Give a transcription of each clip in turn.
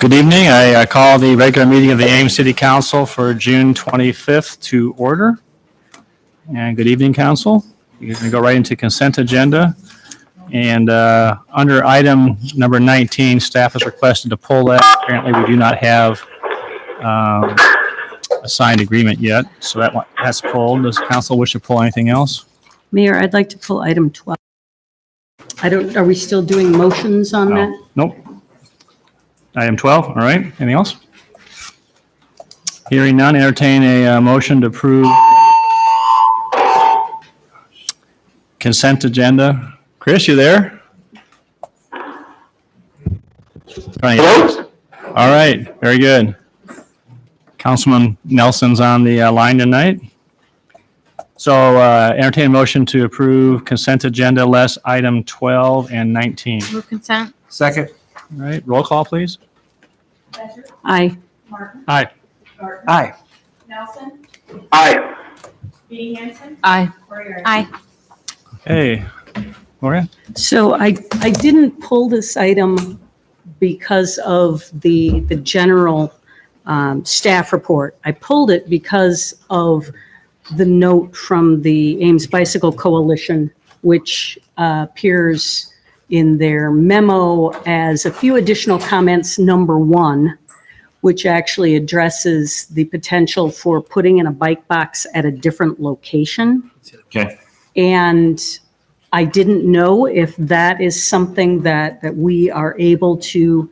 Good evening. I call the regular meeting of the Ames City Council for June 25th to order. And good evening, Council. You're going to go right into consent agenda. And under item number 19, staff has requested to pull that. Apparently, we do not have a signed agreement yet, so that's pulled. Does Council wish to pull anything else? Mayor, I'd like to pull item 12. Are we still doing motions on that? Nope. Item 12, all right. Anything else? Hearing none, entertain a motion to approve consent agenda. Chris, you there? Hello? All right, very good. Councilman Nelson's on the line tonight. So entertain a motion to approve consent agenda less item 12 and 19. Move consent. Second. All right, roll call, please. Becher. Aye. Martin. Aye. Gardner. Aye. Nelson. Aye. B. Hanson. Aye. Corriero. Aye. Hey, Gloria? So I didn't pull this item because of the general staff report. I pulled it because of the note from the Ames Bicycle Coalition, which appears in their memo as a few additional comments, number 1, which actually addresses the potential for putting in a bike box at a different location. Okay. And I didn't know if that is something that we are able to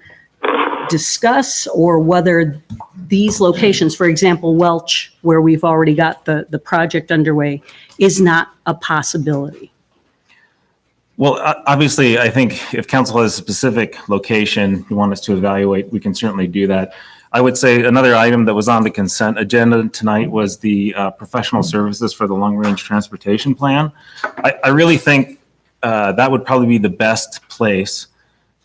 discuss, or whether these locations, for example, Welch, where we've already got the project underway, is not a possibility. Well, obviously, I think if council has a specific location you want us to evaluate, we can certainly do that. I would say another item that was on the consent agenda tonight was the professional services for the long-range transportation plan. I really think that would probably be the best place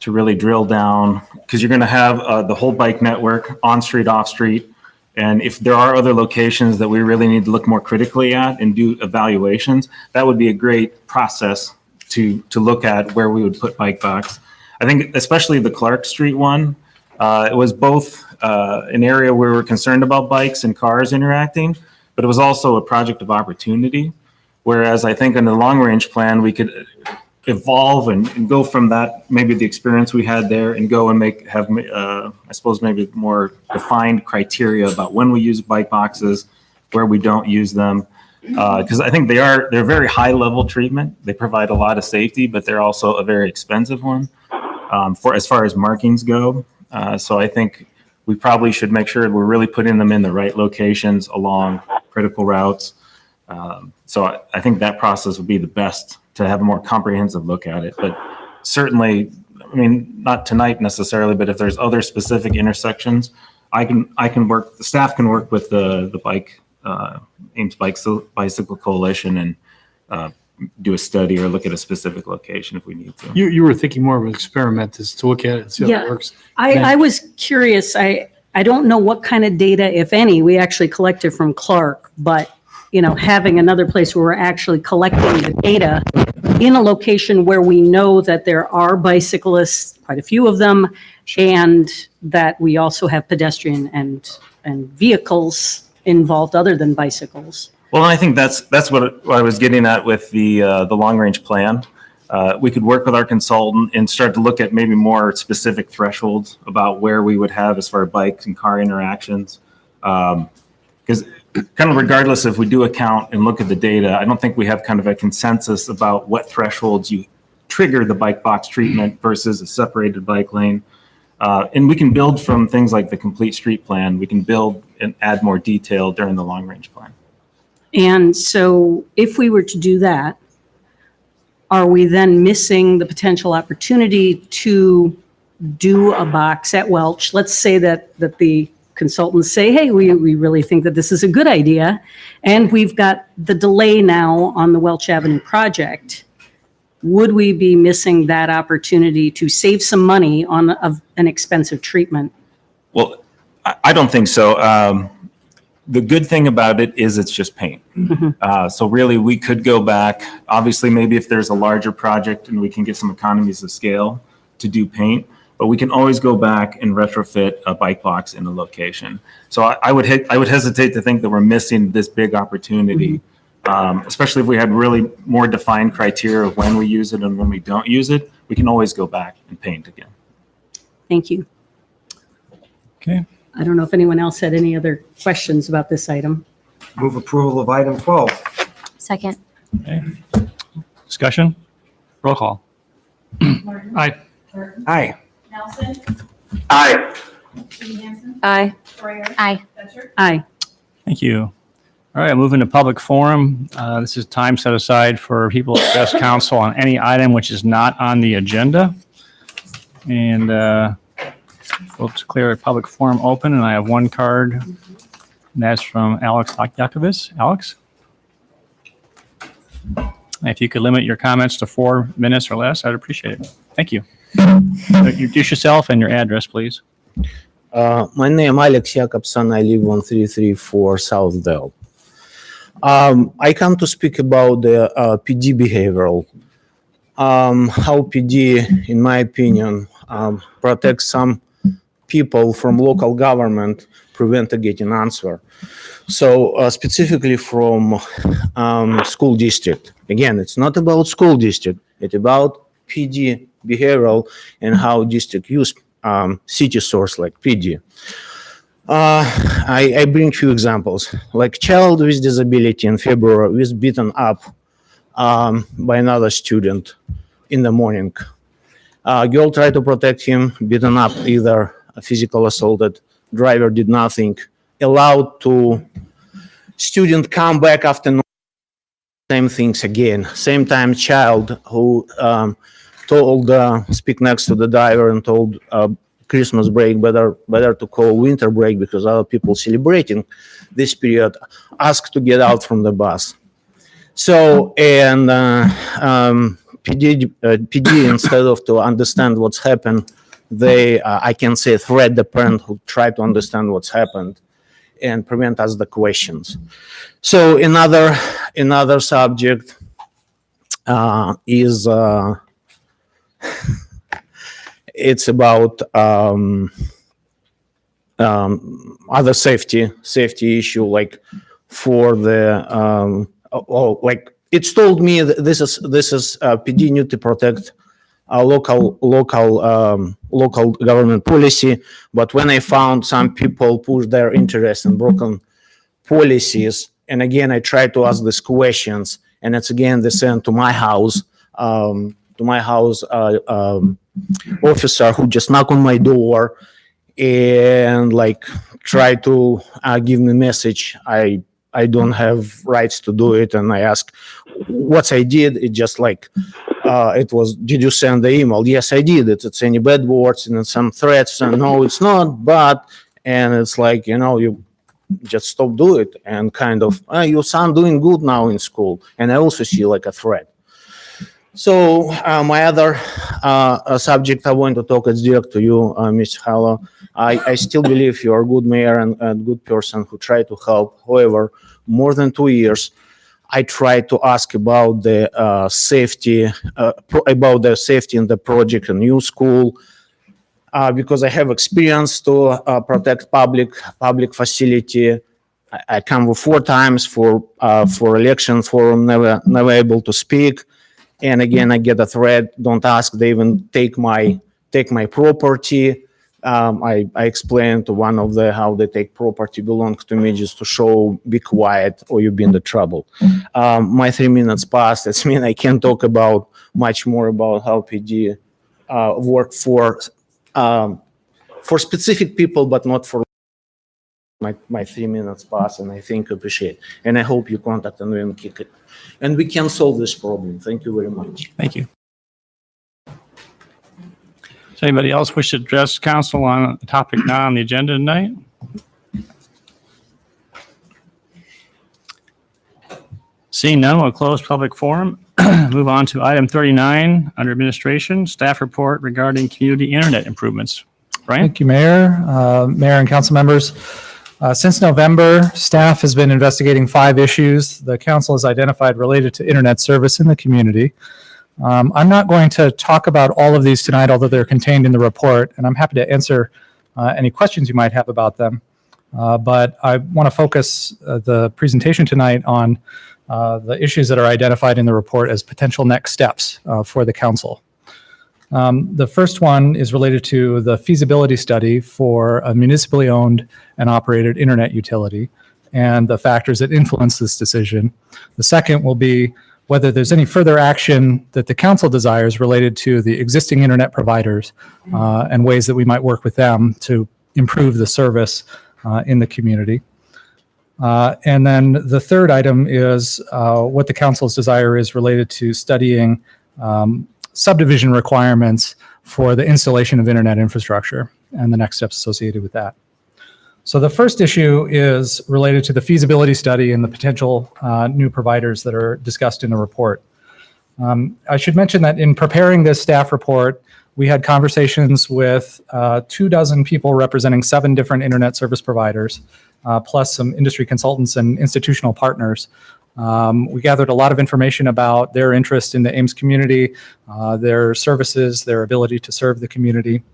to really drill down, because you're going to have the whole bike network, on-street, off-street. And if there are other locations that we really need to look more critically at and do evaluations, that would be a great process to look at where we would put bike box. I think especially the Clark Street one, it was both an area where we're concerned about bikes and cars interacting, but it was also a project of opportunity. Whereas I think in the long range plan, we could evolve and go from that, maybe the experience we had there, and go and have I suppose maybe more defined criteria about when we use bike boxes, where we don't use them. Because I think they're very high level treatment. They provide a lot of safety, but they're also a very expensive one for as far as markings go. So I think we probably should make sure we're really putting them in the right locations along critical routes. So I think that process would be the best to have a more comprehensive look at it. But certainly, I mean, not tonight necessarily, but if there's other specific intersections, I can work. The staff can work with the Ames Bicycle Coalition and do a study or look at a specific location if we need to. You were thinking more of an experiment is to look at it and see how it works. I was curious. I don't know what kind of data, if any, we actually collected from Clark, but having another place where we're actually collecting the data in a location where we know that there are bicyclists, quite a few of them, and that we also have pedestrian and vehicles involved other than bicycles. Well, I think that's what I was getting at with the long range plan. We could work with our consultant and start to look at maybe more specific thresholds about where we would have as far as bikes and car interactions. Because kind of regardless if we do a count and look at the data, I don't think we have kind of a consensus about what thresholds you trigger the bike box treatment versus a separated bike lane. And we can build from things like the complete street plan. We can build and add more detail during the long range plan. And so if we were to do that, are we then missing the potential opportunity to do a box at Welch? Let's say that the consultants say, hey, we really think that this is a good idea, and we've got the delay now on the Welch Avenue project. Would we be missing that opportunity to save some money on an expensive treatment? Well, I don't think so. The good thing about it is it's just paint. Mm-hmm. So really we could go back, obviously maybe if there's a larger project and we can get some economies of scale to do paint, but we can always go back and retrofit a bike box in a location. So I would hesitate to think that we're missing this big opportunity, especially if we had really more defined criteria of when we use it and when we don't use it. We can always go back and paint again. Thank you. Okay. I don't know if anyone else had any other questions about this item. Move approval of item 12. Second. Okay. Discussion? Roll call. Martin. Aye. Burton. Aye. Nelson. Aye. Dean Hanson. Aye. Sawyer. Aye. Fletcher. Aye. Thank you. All right, moving to public forum. This is time set aside for people to address council on any item which is not on the agenda. And we'll declare a public forum open, and I have one card, and that's from Alex Yakovitz. Alex? If you could limit your comments to 4 minutes or less, I'd appreciate it. Thank you. Introduce yourself and your address, please. My name Alex Jakobson. I live on 334 South Dell. I come to speak about the PD behavioral. How PD, in my opinion, protects some people from local government, prevent getting answer. So specifically from school district. Again, it's not about school district. It's about PD behavioral and how district use city source like PD. I bring few examples. Like child with disability in February was beaten up by another student in the morning. Girl tried to protect him, beaten up, either physical assaulted. Driver did nothing. Allowed to student come back after same things again. Same time child who told speak next to the driver and told Christmas break better to call winter break because other people celebrating this period, asked to get out from the bus. So and PD instead of to understand what's happened, they I can say threat the parent who tried to understand what's happened and prevent us the questions. So another subject is it's about other safety issue, like for the like it's told me that this is PD need to protect local government policy, but when I found some people push their interest in broken policies, and again I try to ask these questions, and it's again they send to my house officer who just knock on my door and like try to give me message. I don't have rights to do it, and I ask what I did. It just like it was, did you send the email? Yes, I did it. It's any bad words and some threats, and no, it's not. But and it's like, you know, you just stop do it, and kind of your son doing good now in school, and I also see like a threat. So my other subject I want to talk is direct to you, Ms. Hallow. I still believe you are a good mayor and a good person who try to help. However, more than 2 years, I tried to ask about the safety in the project, a new school, because I have experience to protect public facility. I come 4 times for election forum, never able to speak. And again, I get a threat. Don't ask. They even take my property. I explained to one of the how they take property belongs to me just to show be quiet or you'll be in the trouble. My 3 minutes passed. That means I can't talk about much more about how PD work for specific people, but not for my 3 minutes passed, and I think appreciate. And I hope you contact and we kick it. And we can solve this problem. Thank you very much. Thank you. Does anybody else wish to address council on a topic not on the agenda tonight? Seeing none, we'll close public forum. Move on to item 39 under administration, staff report regarding community internet improvements. Brian? Thank you, Mayor, Mayor and council members. Since November, staff has been investigating 5 issues the council has identified related to internet service in the community. I'm not going to talk about all of these tonight, although they're contained in the report, and I'm happy to answer any questions you might have about them. But I want to focus the presentation tonight on the issues that are identified in the report as potential next steps for the council. The first one is related to the feasibility study for a municipally owned and operated internet utility and the factors that influence this decision. The second will be whether there's any further action that the council desires related to the existing internet providers and ways that we might work with them to improve the service in the community. And then the third item is what the council's desire is related to studying subdivision requirements for the installation of internet infrastructure and the next steps associated with that. So the first issue is related to the feasibility study and the potential new providers that are discussed in the report. I should mention that in preparing this staff report, we had conversations with 24 people representing 7 different internet service providers, plus some industry consultants and institutional partners. We gathered a lot of information about their interest in the Ames community, their services, their ability to serve the community.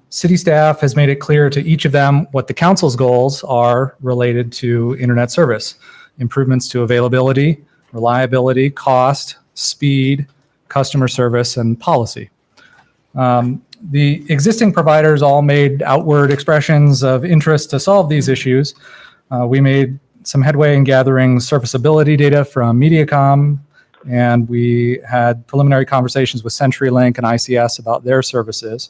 City staff has made it clear to each of them what the council's goals are related to internet service: improvements to availability, reliability, cost, speed, customer service, and policy. The existing providers all made outward expressions of interest to solve these issues. We made some headway in gathering serviceability data from Mediacom, and we had preliminary conversations with CenturyLink and ICS about their services.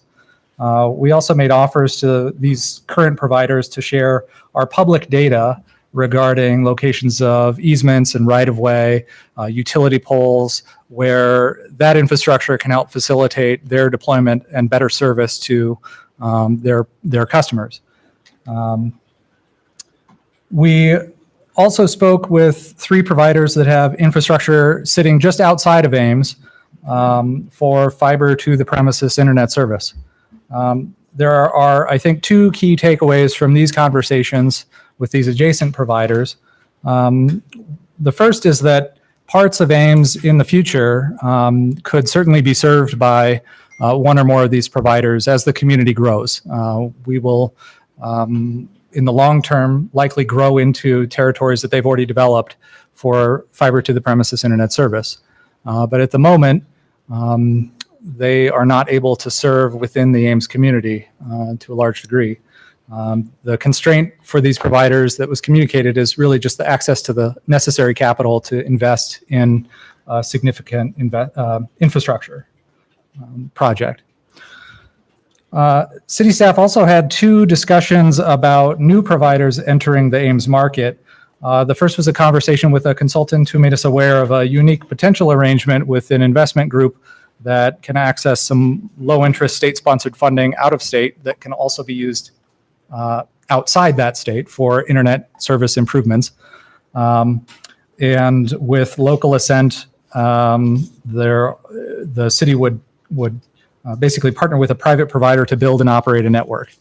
We also made offers to these current providers to share our public data regarding locations of easements and right-of-way, utility poles, where that infrastructure can help facilitate their deployment and better service to their customers. We also spoke with 3 providers that have infrastructure sitting just outside of Ames for fiber to the premises internet service. There are, I think, 2 key takeaways from these conversations with these adjacent providers. The first is that parts of Ames in the future could certainly be served by one or more of these providers as the community grows. We will, in the long term, likely grow into territories that they've already developed for fiber to the premises internet service. But at the moment, they are not able to serve within the Ames community to a large degree. The constraint for these providers that was communicated is really just the access to the necessary capital to invest in a significant infrastructure project. City staff also had 2 discussions about new providers entering the Ames market. The first was a conversation with a consultant who made us aware of a unique potential arrangement with an investment group that can access some low-interest state-sponsored funding out of state that can also be used outside that state for internet service improvements. And with local assent, the city would basically partner with a private provider to build and operate a network.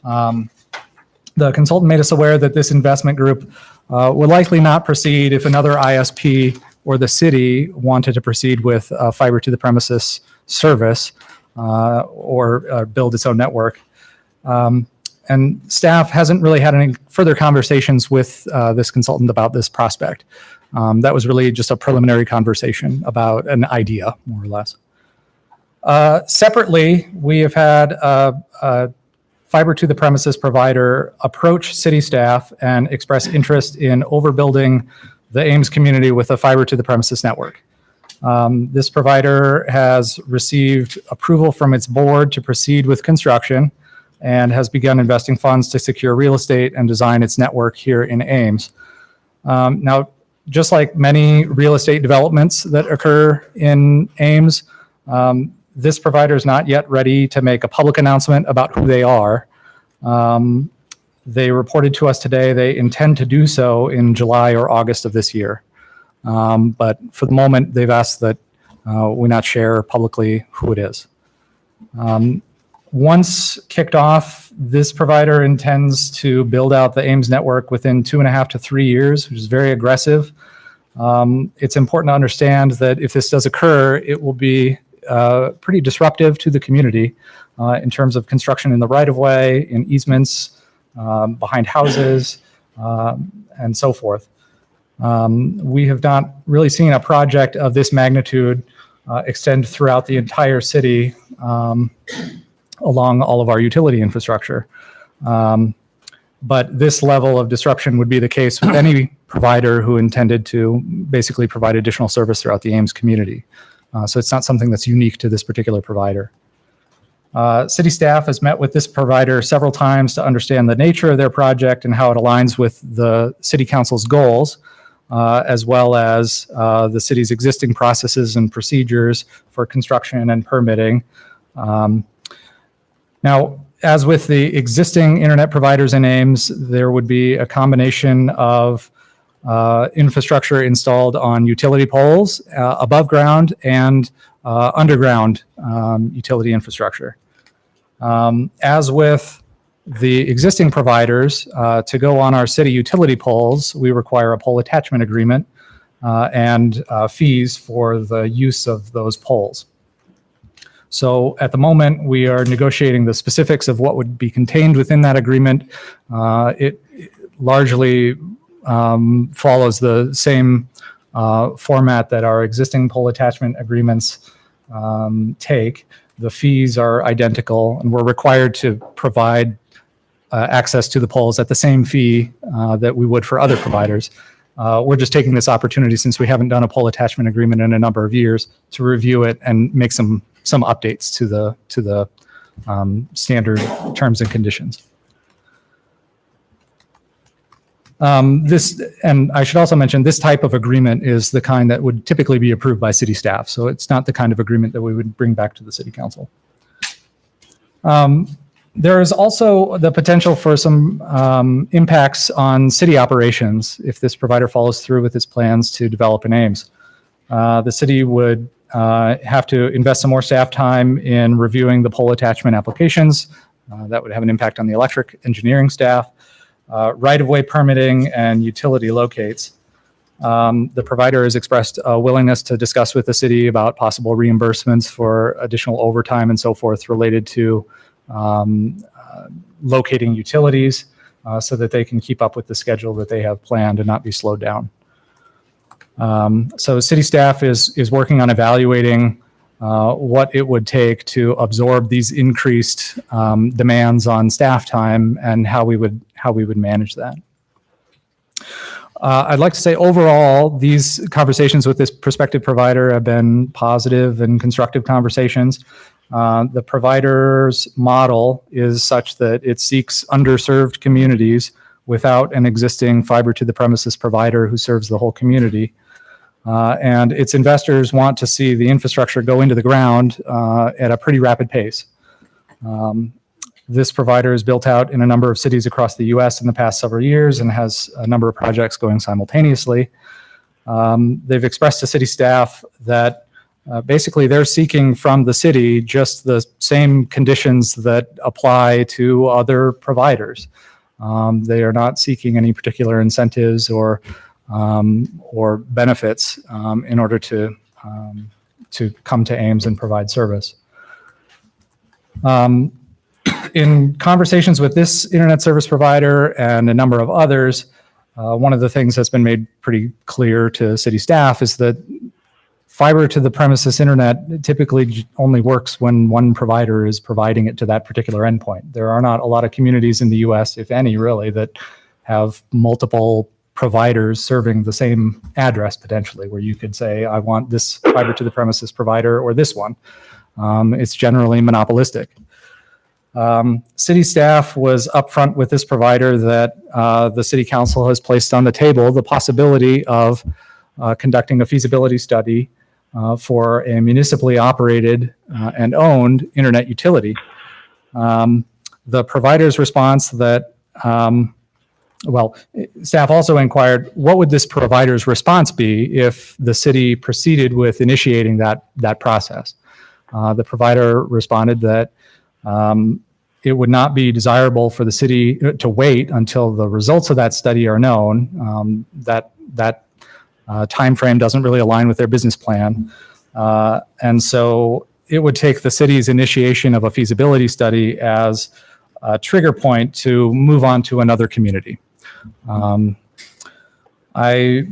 The consultant made us aware that this investment group would likely not proceed if another ISP or the city wanted to proceed with fiber to the premises service or build its own network. And staff hasn't really had any further conversations with this consultant about this prospect. That was really just a preliminary conversation about an idea, more or less. Separately, we have had a fiber to the premises provider approach city staff and express interest in overbuilding the Ames community with a fiber to the premises network. This provider has received approval from its board to proceed with construction and has begun investing funds to secure real estate and design its network here in Ames. Now, just like many real estate developments that occur in Ames, this provider is not yet ready to make a public announcement about who they are. They reported to us today they intend to do so in July or August of this year. But for the moment, they've asked that we not share publicly who it is. Once kicked off, this provider intends to build out the Ames network within 2.5 to 3 years, which is very aggressive. It's important to understand that if this does occur, it will be pretty disruptive to the community in terms of construction in the right-of-way, in easements, behind houses, and so forth. We have not really seen a project of this magnitude extend throughout the entire city along all of our utility infrastructure. But this level of disruption would be the case with any provider who intended to basically provide additional service throughout the Ames community. So it's not something that's unique to this particular provider. City staff has met with this provider several times to understand the nature of their project and how it aligns with the City Council's goals, as well as the city's existing processes and procedures for construction and permitting. Now, as with the existing internet providers in Ames, there would be a combination of infrastructure installed on utility poles, above ground, and underground utility infrastructure. As with the existing providers, to go on our city utility poles, we require a pole attachment agreement and fees for the use of those poles. So at the moment, we are negotiating the specifics of what would be contained within that agreement. It largely follows the same format that our existing pole attachment agreements take. The fees are identical, and we're required to provide access to the poles at the same fee that we would for other providers. We're just taking this opportunity, since we haven't done a pole attachment agreement in a number of years, to review it and make some updates to the standard terms and conditions. And I should also mention, this type of agreement is the kind that would typically be approved by city staff. So it's not the kind of agreement that we would bring back to the city council. There is also the potential for some impacts on city operations if this provider follows through with its plans to develop in Ames. The city would have to invest some more staff time in reviewing the pole attachment applications. That would have an impact on the electric engineering staff, right-of-way permitting, and utility locates. The provider has expressed a willingness to discuss with the city about possible reimbursements for additional overtime and so forth related to locating utilities so that they can keep up with the schedule that they have planned and not be slowed down. So city staff is working on evaluating what it would take to absorb these increased demands on staff time and how we would manage that. I'd like to say overall, these conversations with this prospective provider have been positive and constructive conversations. The provider's model is such that it seeks underserved communities without an existing fiber to the premises provider who serves the whole community. And its investors want to see the infrastructure go into the ground at a pretty rapid pace. This provider is built out in a number of cities across the U.S. in the past several years and has a number of projects going simultaneously. They've expressed to city staff that basically they're seeking from the city just the same conditions that apply to other providers. They are not seeking any particular incentives or benefits in order to come to Ames and provide service. In conversations with this internet service provider and a number of others, one of the things that's been made pretty clear to city staff is that fiber to the premises internet typically only works when one provider is providing it to that particular endpoint. There are not a lot of communities in the US, if any really, that have multiple providers serving the same address potentially, where you could say, I want this fiber to the premises provider or this one. It's generally monopolistic. City staff was upfront with this provider that the city council has placed on the table the possibility of conducting a feasibility study for a municipally operated and owned internet utility. The provider's response that, staff also inquired, what would this provider's response be if the city proceeded with initiating that process? The provider responded that it would not be desirable for the city to wait until the results of that study are known. That timeframe doesn't really align with their business plan. And so it would take the city's initiation of a feasibility study as a trigger point to move on to another community. I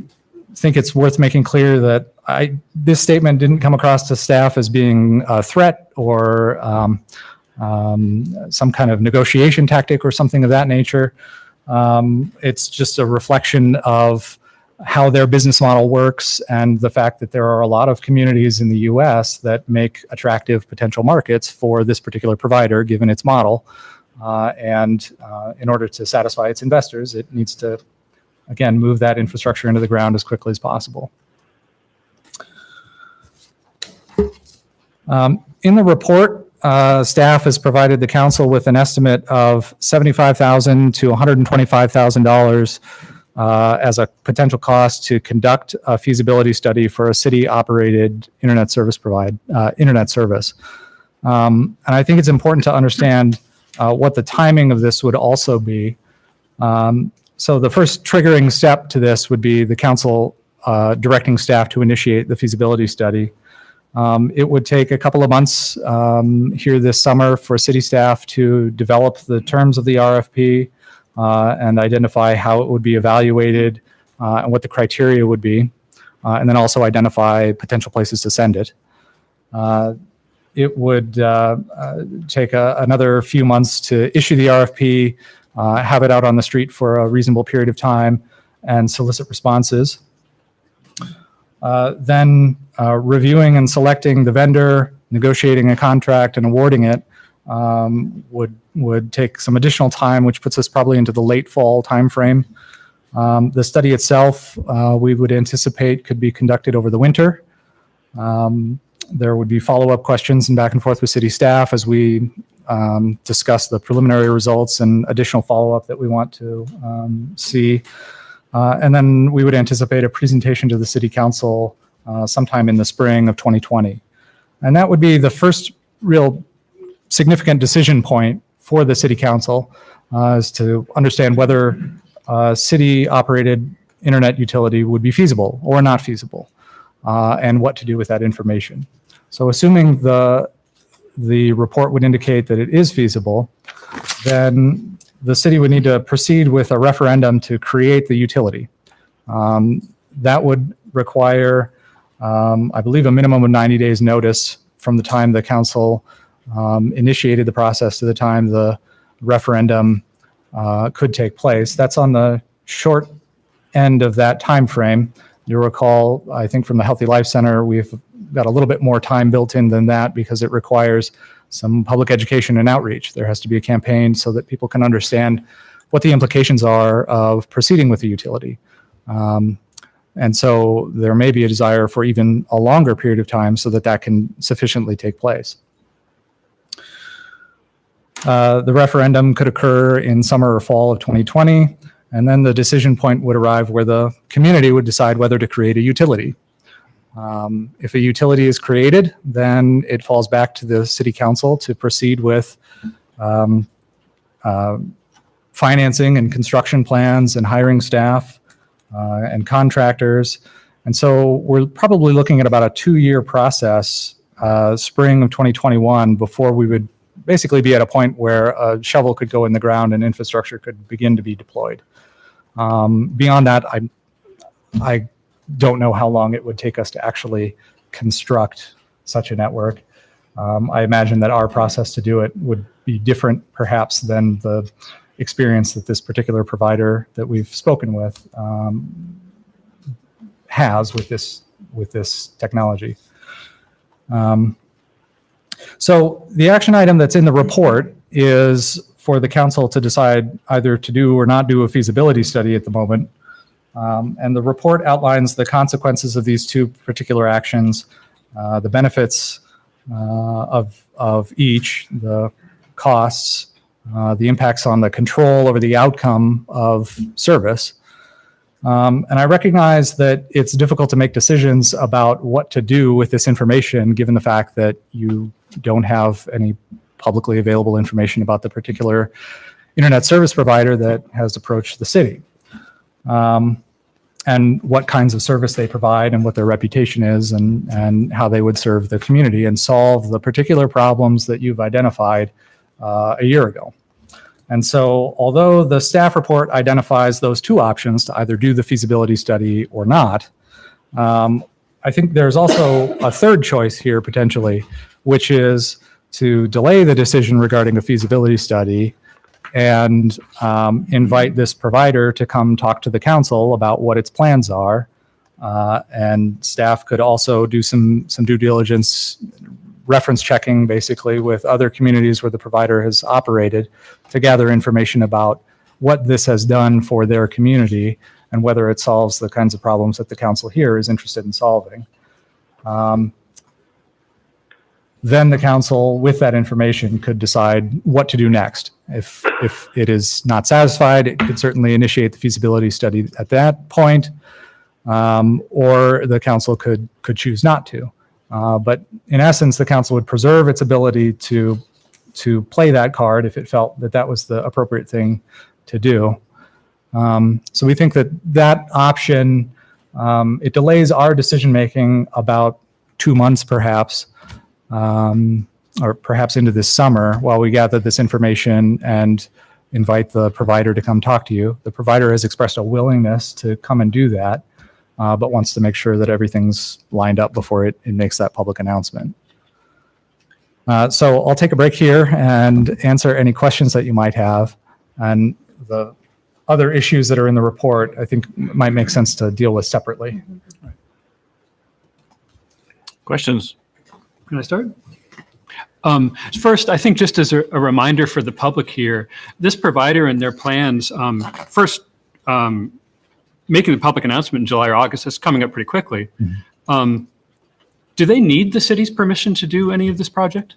think it's worth making clear that this statement didn't come across to staff as being a threat or some kind of negotiation tactic or something of that nature. It's just a reflection of how their business model works and the fact that there are a lot of communities in the US that make attractive potential markets for this particular provider, given its model. And in order to satisfy its investors, it needs to, again, move that infrastructure into the ground as quickly as possible. In the report, staff has provided the council with an estimate of $75,000 to $125,000 as a potential cost to conduct a feasibility study for a city-operated internet service internet service. And I think it's important to understand what the timing of this would also be. So the first triggering step to this would be the council directing staff to initiate the feasibility study. It would take a couple of months here this summer for city staff to develop the terms of the RFP and identify how it would be evaluated and what the criteria would be, and then also identify potential places to send it. It would take another few months to issue the RFP, have it out on the street for a reasonable period of time, and solicit responses. Then reviewing and selecting the vendor, negotiating a contract, and awarding it would take some additional time, which puts us probably into the late fall timeframe. The study itself, we would anticipate could be conducted over the winter. There would be follow-up questions and back and forth with city staff as we discuss the preliminary results and additional follow-up that we want to see. And then we would anticipate a presentation to the city council sometime in the spring of 2020. And that would be the first real significant decision point for the city council is to understand whether a city-operated internet utility would be feasible or not feasible, and what to do with that information. So assuming the report would indicate that it is feasible, then the city would need to proceed with a referendum to create the utility. That would require, I believe, a minimum of 90 days notice from the time the council initiated the process to the time the referendum could take place. That's on the short end of that time frame. You'll recall, I think from the Healthy Life Center, we've got a little bit more time built in than that because it requires some public education and outreach. There has to be a campaign so that people can understand what the implications are of proceeding with the utility. And so there may be a desire for even a longer period of time so that that can sufficiently take place. The referendum could occur in summer or fall of 2020, and then the decision point would arrive where the community would decide whether to create a utility. If a utility is created, then it falls back to the city council to proceed with financing and construction plans and hiring staff and contractors. And so we're probably looking at about a 2-year process, spring of 2021, before we would basically be at a point where a shovel could go in the ground and infrastructure could begin to be deployed. Beyond that, I don't know how long it would take us to actually construct such a network. I imagine that our process to do it would be different perhaps than the experience that this particular provider that we've spoken with has with this technology. So the action item that's in the report is for the council to decide either to do or not do a feasibility study at the moment. And the report outlines the consequences of these two particular actions, the benefits of each, the costs, the impacts on the control over the outcome of service. And I recognize that it's difficult to make decisions about what to do with this information, given the fact that you don't have any publicly available information about the particular internet service provider that has approached the city. and what kinds of service they provide and what their reputation is and how they would serve the community and solve the particular problems that you've identified a year ago. And so although the staff report identifies those two options to either do the feasibility study or not, I think there's also a third choice here potentially, which is to delay the decision regarding a feasibility study and invite this provider to come talk to the council about what its plans are. And staff could also do some due diligence, reference checking basically with other communities where the provider has operated to gather information about what this has done for their community and whether it solves the kinds of problems that the council here is interested in solving. Then the council, with that information, could decide what to do next. If it is not satisfied, it could certainly initiate the feasibility study at that point, or the council could choose not to. But in essence, the council would preserve its ability to play that card if it felt that that was the appropriate thing to do. So we think that option, it delays our decision-making about 2 months perhaps, or perhaps into this summer while we gather this information and invite the provider to come talk to you. The provider has expressed a willingness to come and do that, but wants to make sure that everything's lined up before it makes that public announcement. So I'll take a break here and answer any questions that you might have. And the other issues that are in the report, I think might make sense to deal with separately. Questions? Can I start? First, I think just as a reminder for the public here, this provider and their plans, first, making the public announcement in July or August, that's coming up pretty quickly. Mm-hmm. Do they need the city's permission to do any of this project?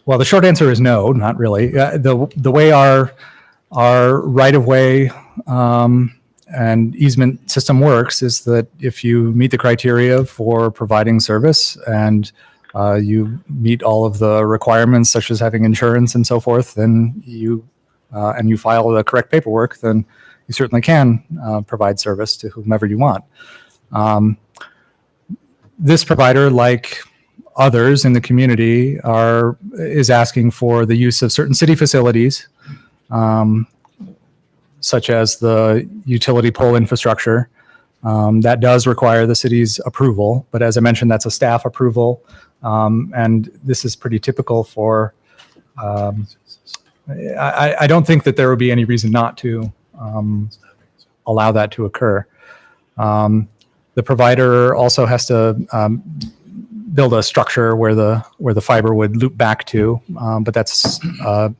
Well, the short answer is no, not really. The way our right-of-way and easement system works is that if you meet the criteria for providing service and you meet all of the requirements such as having insurance and so forth, then you file the correct paperwork, then you certainly can provide service to whomever you want. This provider, like others in the community, is asking for the use of certain city facilities, such as the utility pole infrastructure. That does require the city's approval, but as I mentioned, that's a staff approval, and this is pretty typical for. I don't think that there would be any reason not to allow that to occur. The provider also has to build a structure where the fiber would loop back to, but that's a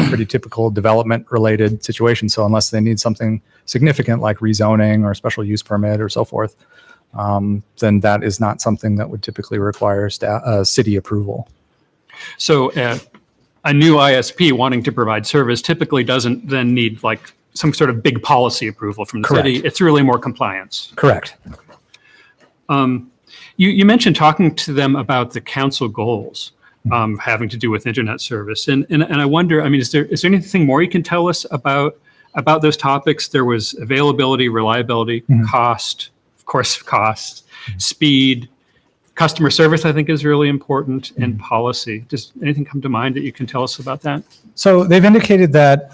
pretty typical development-related situation. So unless they need something significant like rezoning or special use permit or so forth, then that is not something that would typically require city approval. So a new ISP wanting to provide service typically doesn't then need like some sort of big policy approval from the Correct. city. It's really more compliance. Correct. You mentioned talking to them about the council goals having to do with internet service. And I wonder, I mean, is there anything more you can tell us about those topics? There was availability, reliability, cost, of course, cost, speed, customer service, I think is really important, and policy. Does anything come to mind that you can tell us about that? So they've indicated that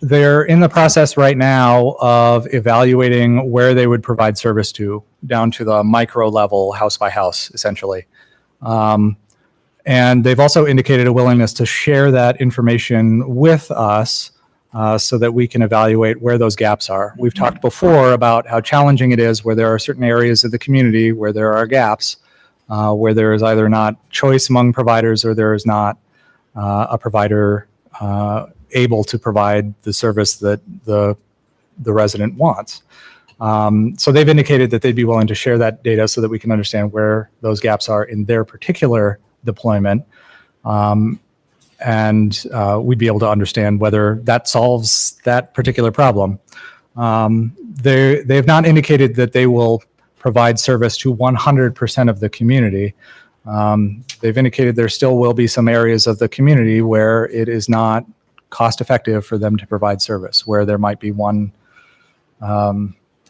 they're in the process right now of evaluating where they would provide service to, down to the micro level, house by house, essentially. And they've also indicated a willingness to share that information with us so that we can evaluate where those gaps are. We've talked before about how challenging it is where there are certain areas of the community where there are gaps, where there is either not choice among providers or there is not a provider able to provide the service that the resident wants. So they've indicated that they'd be willing to share that data so that we can understand where those gaps are in their particular deployment. And we'd be able to understand whether that solves that particular problem. They've not indicated that they will provide service to 100% of the community. They've indicated there still will be some areas of the community where it is not cost effective for them to provide service, where there might be one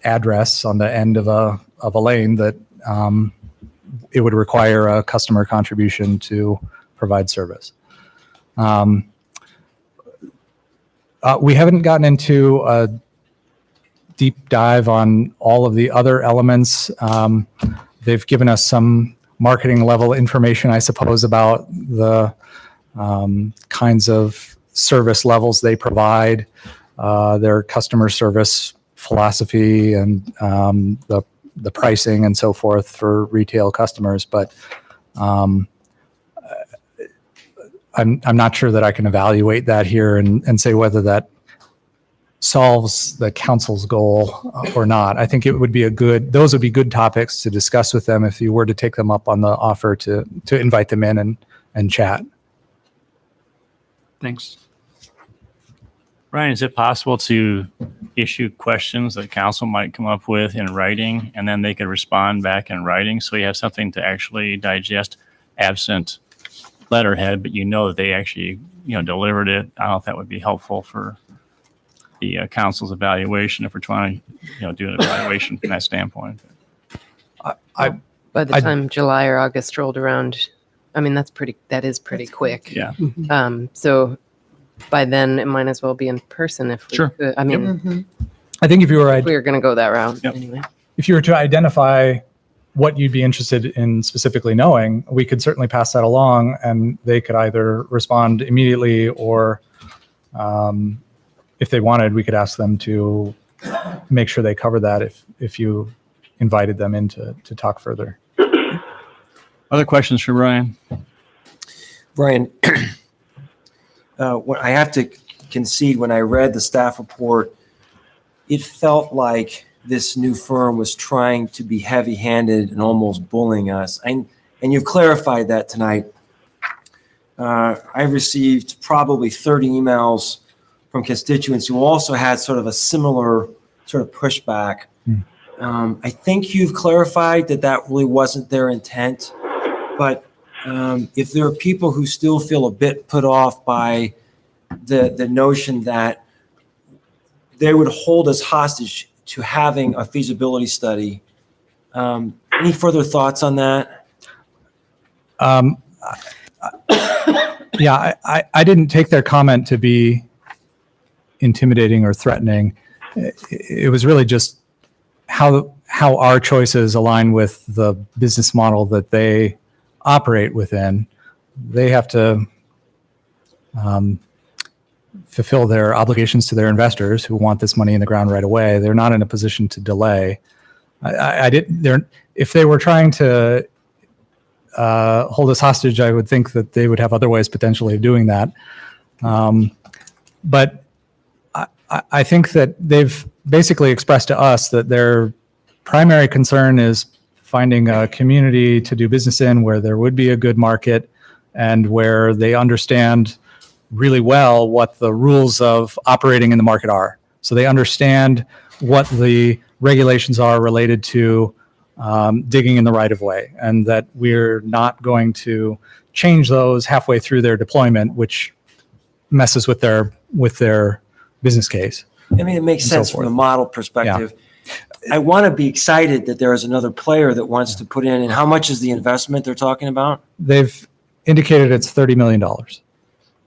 address on the end of a lane that it would require a customer contribution to provide service. We haven't gotten into a deep dive on all of the other elements. They've given us some marketing level information, I suppose, about the kinds of service levels they provide, their customer service philosophy, and the pricing and so forth for retail customers. But I'm not sure that I can evaluate that here and say whether that solves the council's goal or not. I think it would be those would be good topics to discuss with them if you were to take them up on the offer to invite them in and chat. Thanks. Brian, is it possible to issue questions that council might come up with in writing, and then they could respond back in writing, so we have something to actually digest, absent letterhead, but that they actually, delivered it? I don't know if that would be helpful for the council's evaluation, if we're trying to, do an evaluation from that standpoint. By the time July or August rolled around, I mean, that is pretty quick. Yeah. So by then it might as well be in person if we Sure. could. I mean, I think if you were if we were going to go that route Yep. anyway. if you were to identify what you'd be interested in specifically knowing, we could certainly pass that along, and they could either respond immediately, or if they wanted, we could ask them to make sure they cover that if you invited them in to talk further. Other questions for Brian? Brian, what I have to concede, when I read the staff report, it felt like this new firm was trying to be heavy-handed and almost bullying us. And you've clarified that tonight. I received probably 30 emails from constituents who also had sort of a similar sort of pushback. I think you've clarified that really wasn't their intent. But if there are people who still feel a bit put off by the notion that they would hold us hostage to having a feasibility study, any further thoughts on that? Yeah, I didn't take their comment to be intimidating or threatening. It was really just how our choices align with the business model that they operate within. They have to fulfill their obligations to their investors who want this money in the ground right away. They're not in a position to delay. If they were trying to hold us hostage, I would think that they would have other ways potentially of doing that. But I think that they've basically expressed to us that their primary concern is finding a community to do business in where there would be a good market and where they understand really well what the rules of operating in the market are. So they understand what the regulations are related to digging in the right of way, and that we're not going to change those halfway through their deployment, which messes with their business case. I mean, it makes And so sense from forth. the model perspective. I want to be excited that there is another player that wants to put in. And how much is the investment they're talking about? They've indicated it's $30 million.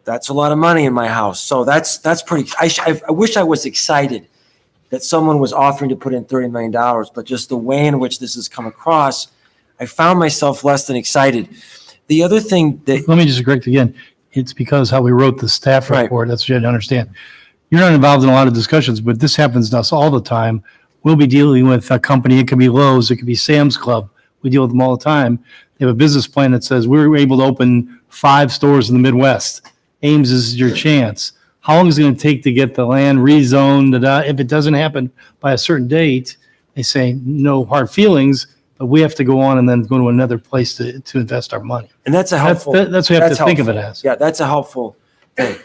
That's a lot of money in my house. So that's pretty. I wish I was excited that someone was offering to put in $30 million, but just the way in which this has come across, I found myself less than excited. The other thing that Let me just correct again. It's because how we wrote the staff Right. report. That's what you had to understand. You're not involved in a lot of discussions, but this happens to us all the time. We'll be dealing with a company. It could be Lowe's. It could be Sam's Club. We deal with them all the time. They have a business plan that says we're able to open 5 stores in the Midwest. Ames is your chance. How long is it going to take to get the land rezoned? If it doesn't happen by a certain date, they say no hard feelings, but we have to go on and then go to another place to invest our money. and that's a helpful. That's what you have that's to think of it helpful. as. Yeah, that's a helpful thing.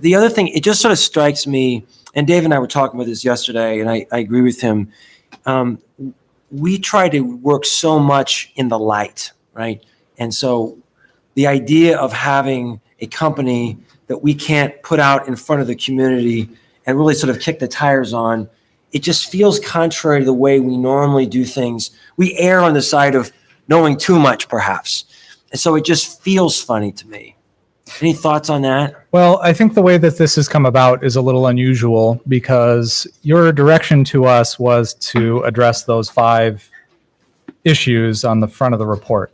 The other thing, it just sort of strikes me, and Dave and I were talking about this yesterday, and I agree with him. We try to work so much in the light, right? And so the idea of having a company that we can't put out in front of the community and really sort of kick the tires on. It just feels contrary to the way we normally do things. We err on the side of knowing too much, perhaps. And so it just feels funny to me. Any thoughts on that? Well, I think the way that this has come about is a little unusual because your direction to us was to address those 5 issues on the front of the report.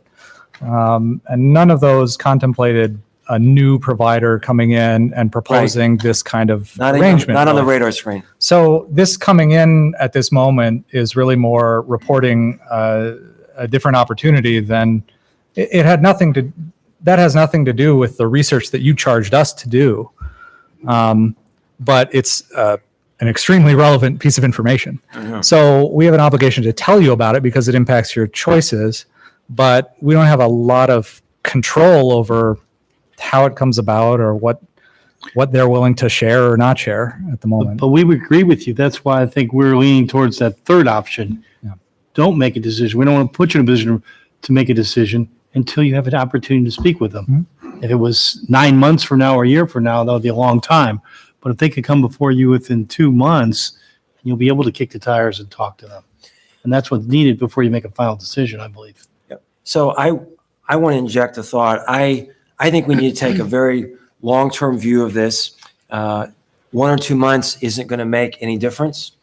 And none of those contemplated a new provider coming in and proposing this kind of arrangement. Not on the radar screen. So this coming in at this moment is really more reporting a different opportunity than it had nothing to. That has nothing to do with the research that you charged us to do, but it's an extremely relevant piece of information. So we have an obligation to tell you about it because it impacts your choices, but we don't have a lot of control over how it comes about or what they're willing to share or not share at the moment. But we would agree with you. That's why I think we're leaning towards that third option. Yeah. Don't make a decision. We don't want to put you in a position to make a decision until you have an opportunity to speak with them. Mm-hmm. If it was 9 months from now or a year from now, that would be a long time. But if they could come before you within 2 months, you'll be able to kick the tires and talk to them. And that's what's needed before you make a final decision, I believe. So I want to inject a thought. I think we need to take a very long-term view of this. 1 or 2 months isn't going to make any difference.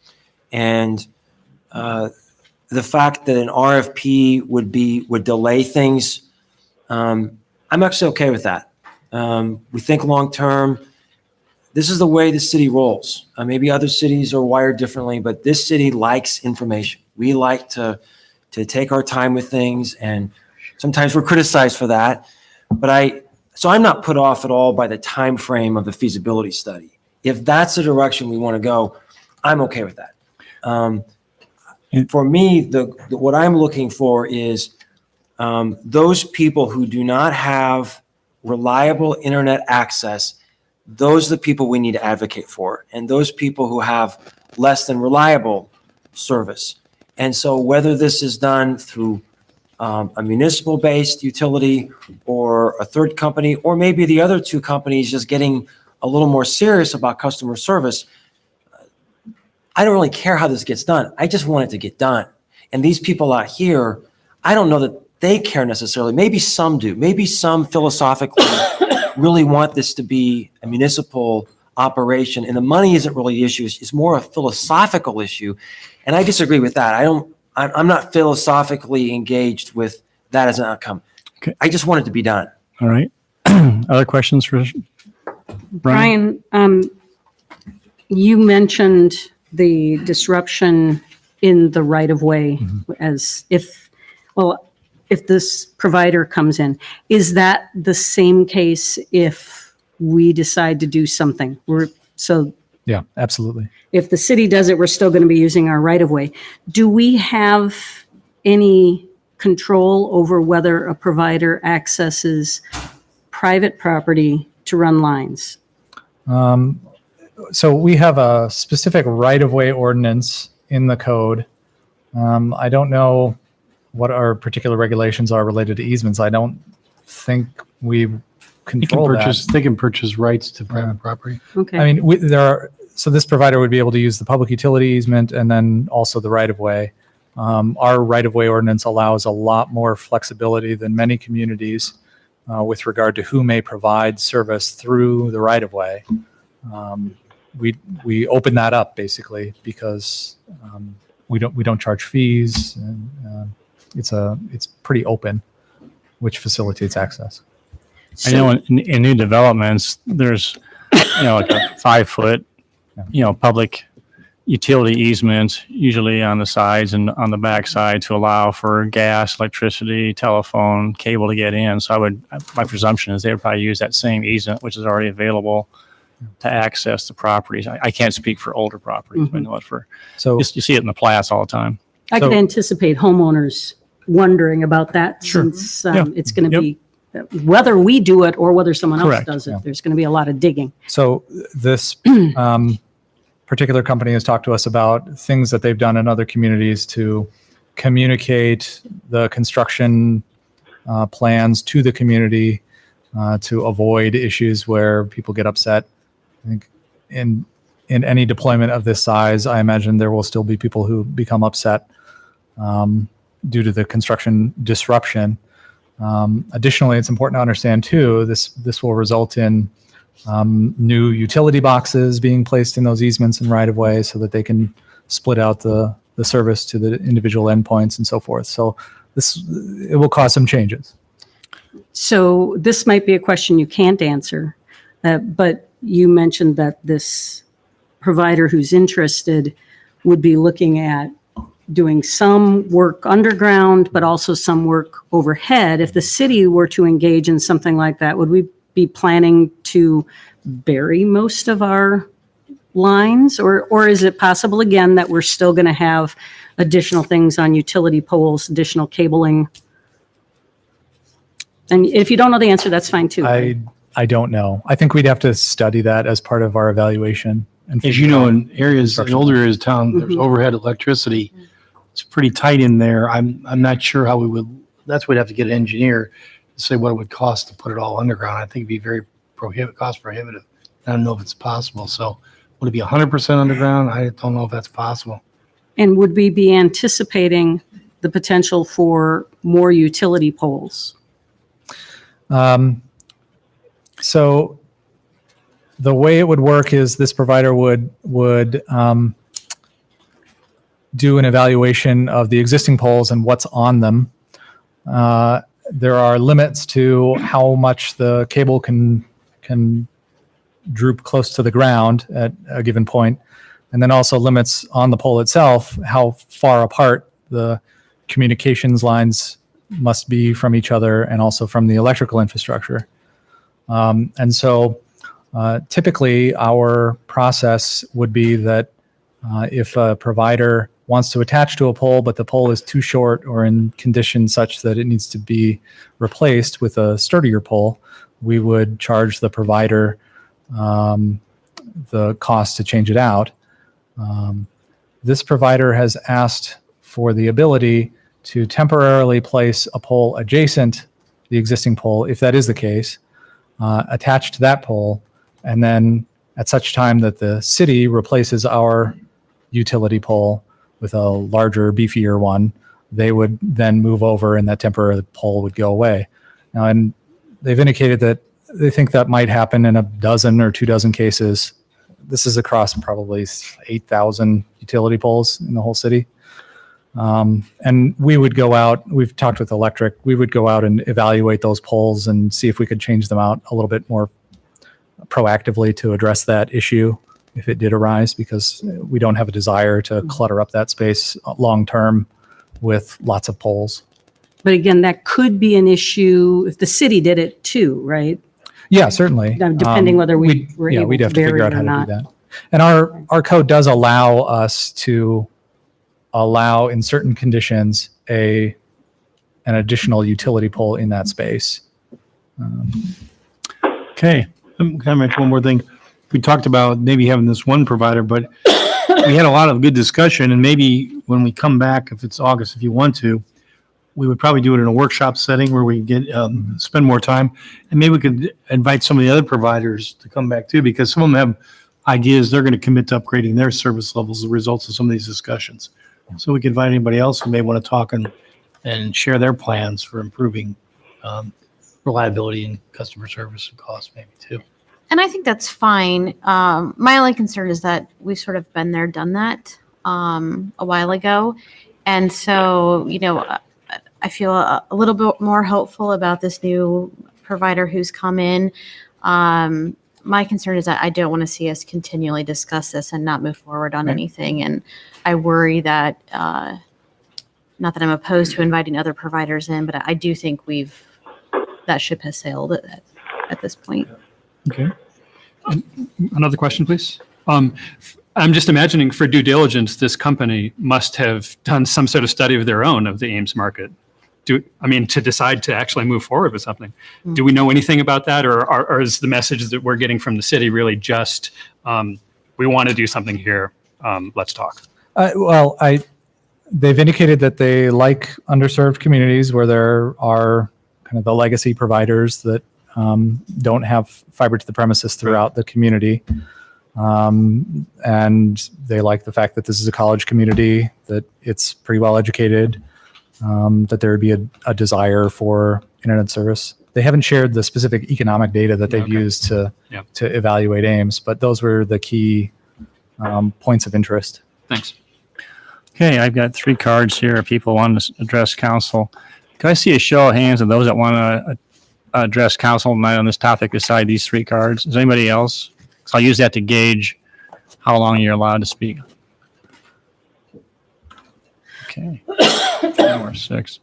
And the fact that an RFP would delay things, I'm actually okay with that. We think long-term. This is the way the city rolls. Maybe other cities are wired differently, but this city likes information. We like to take our time with things, and sometimes we're criticized for that. But so I'm not put off at all by the time frame of the feasibility study. If that's the direction we want to go, I'm okay with that. For me, what I'm looking for is those people who do not have reliable internet access. Those are the people we need to advocate for, and those people who have less than reliable service. And so whether this is done through a municipal-based utility or a third company, or maybe the other 2 companies just getting a little more serious about customer service, I don't really care how this gets done. I just want it to get done. And these people out here, I don't know that they care necessarily. Maybe some do. Maybe some philosophically really want this to be a municipal operation, and the money isn't really the issue. It's more a philosophical issue. And I disagree with that. I'm not philosophically engaged with that as an outcome. Okay. I just want it to be done. All right. Other questions for Brian? Brian, you mentioned the disruption in the right-of-way as if this provider comes in. Is that the same case if we decide to do something? Yeah, absolutely. If the city does it, we're still going to be using our right-of-way. Do we have any control over whether a provider accesses private property to run lines? So we have a specific right-of-way ordinance in the code. I don't know what our particular regulations are related to easements. I don't think we control that. They can purchase rights to private property. Okay. I mean, so this provider would be able to use the public utility easement and then also the right-of-way. Our right-of-way ordinance allows a lot more flexibility than many communities with regard to who may provide service through the right-of-way. We open that up basically because we don't charge fees, and it's pretty open, which facilitates access. I know in new developments, there's, like a 5-foot, public utility easement, usually on the sides and on the back side to allow for gas, electricity, telephone, cable to get in. So my presumption is they would probably use that same easement, which is already available to access the properties. I can't speak for older properties, but I know it So you see it in the plats all the time. I could So- anticipate homeowners wondering about that since it's going to be, whether we do it or whether someone else Correct. does it, there's going to be a lot of digging. So this particular company has talked to us about things that they've done in other communities to communicate the construction plans to the community to avoid issues where people get upset. I think in any deployment of this size, I imagine there will still be people who become upset due to the construction disruption. Additionally, it's important to understand too, this will result in new utility boxes being placed in those easements and right of way so that they can split out the service to the individual endpoints and so forth. So it will cause some changes. So this might be a question you can't answer, but you mentioned that this provider who's interested would be looking at doing some work underground, but also some work overhead. If the city were to engage in something like that, would we be planning to bury most of our lines? Or is it possible, again, that we're still going to have additional things on utility poles, additional cabling? And if you don't know the answer, that's fine too. I don't know. I think we'd have to study that as part of our evaluation. And As you know, in areas, in older areas of town, there's overhead electricity. It's pretty tight in there. I'm not sure how we would, that's why we'd have to get an engineer to say what it would cost to put it all underground. I think it'd be very cost prohibitive. I don't know if it's possible. So would it be 100% underground? I don't know if that's possible. And would we be anticipating the potential for more utility poles? So the way it would work is this provider would do an evaluation of the existing poles and what's on them. There are limits to how much the cable can droop close to the ground at a given point, and then also limits on the pole itself, how far apart the communications lines must be from each other and also from the electrical infrastructure. And so typically our process would be that if a provider wants to attach to a pole, but the pole is too short or in condition such that it needs to be replaced with a sturdier pole, we would charge the provider the cost to change it out. This provider has asked for the ability to temporarily place a pole adjacent the existing pole, if that is the case, attached to that pole, and then at such time that the city replaces our utility pole with a larger, beefier one, they would then move over and that temporary pole would go away. Now, and they've indicated that they think that might happen in a dozen or 24 cases. This is across probably 8,000 utility poles in the whole city. And we would go out, we've talked with electric, we would go out and evaluate those poles and see if we could change them out a little bit more proactively to address that issue if it did arise, because we don't have a desire to clutter up that space long term with lots of poles. But again, that could be an issue if the city did it too, right? Yeah, certainly. Depending whether we were able we'd have to vary figure it out how or to not. do that. And our code does allow us to allow in certain conditions an additional utility pole in that space. Okay. Can I mention one more thing? We talked about maybe having this one provider, but we had a lot of good discussion, and maybe when we come back, if it's August, if you want to, we would probably do it in a workshop setting where we get spend more time, and maybe we could invite some of the other providers to come back too, because some of them have ideas they're going to commit to upgrading their service levels as a result of some of these discussions. So we could invite anybody else who may want to talk and share their plans for improving reliability and customer service and cost maybe too. And I think that's fine. My only concern is that we've sort of been there, done that a while ago. And so, I feel a little bit more hopeful about this new provider who's come in. My concern is that I don't want to see us continually discuss this and not move forward on anything. And I worry that, not that I'm opposed to inviting other providers in, but I do think that ship has sailed at this point. Okay. Another question, please. I'm just imagining for due diligence, this company must have done some sort of study of their own of the Ames market. To decide to actually move forward with something. Do we know anything about that, or is the message that we're getting from the city really just, we want to do something here, let's talk? They've indicated that they like underserved communities where there are kind of the legacy providers that don't have fiber to the premises throughout the community. And they like the fact that this is a college community, that it's pretty well educated, that there would be a desire for internet service. They haven't shared the specific economic data that they've used to evaluate Ames, but those were the key points of interest. Thanks. Okay, I've got 3 cards here. People want to address council. Can I see a show of hands of those that want to address council tonight on this topic beside these 3 cards? Is anybody else? So I'll use that to gauge how long you're allowed to speak. Okay, now we're 6.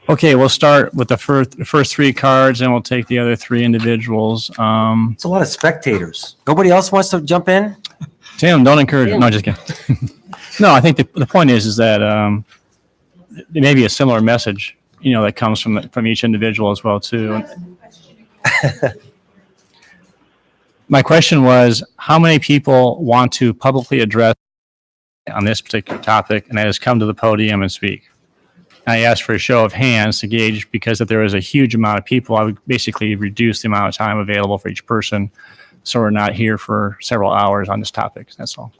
Okay, we'll start with the first 3 cards, and we'll take the other 3 individuals. It's a lot of spectators. Nobody else wants to jump in? Tim, don't encourage it. No, just kidding. No, I think the point is that there may be a similar message, that comes from each individual as well too. My question was, how many people want to publicly address on this particular topic, and that is come to the podium and speak? I asked for a show of hands to gauge, because if there is a huge amount of people, I would basically reduce the amount of time available for each person, so we're not here for several hours on this topic. That's all.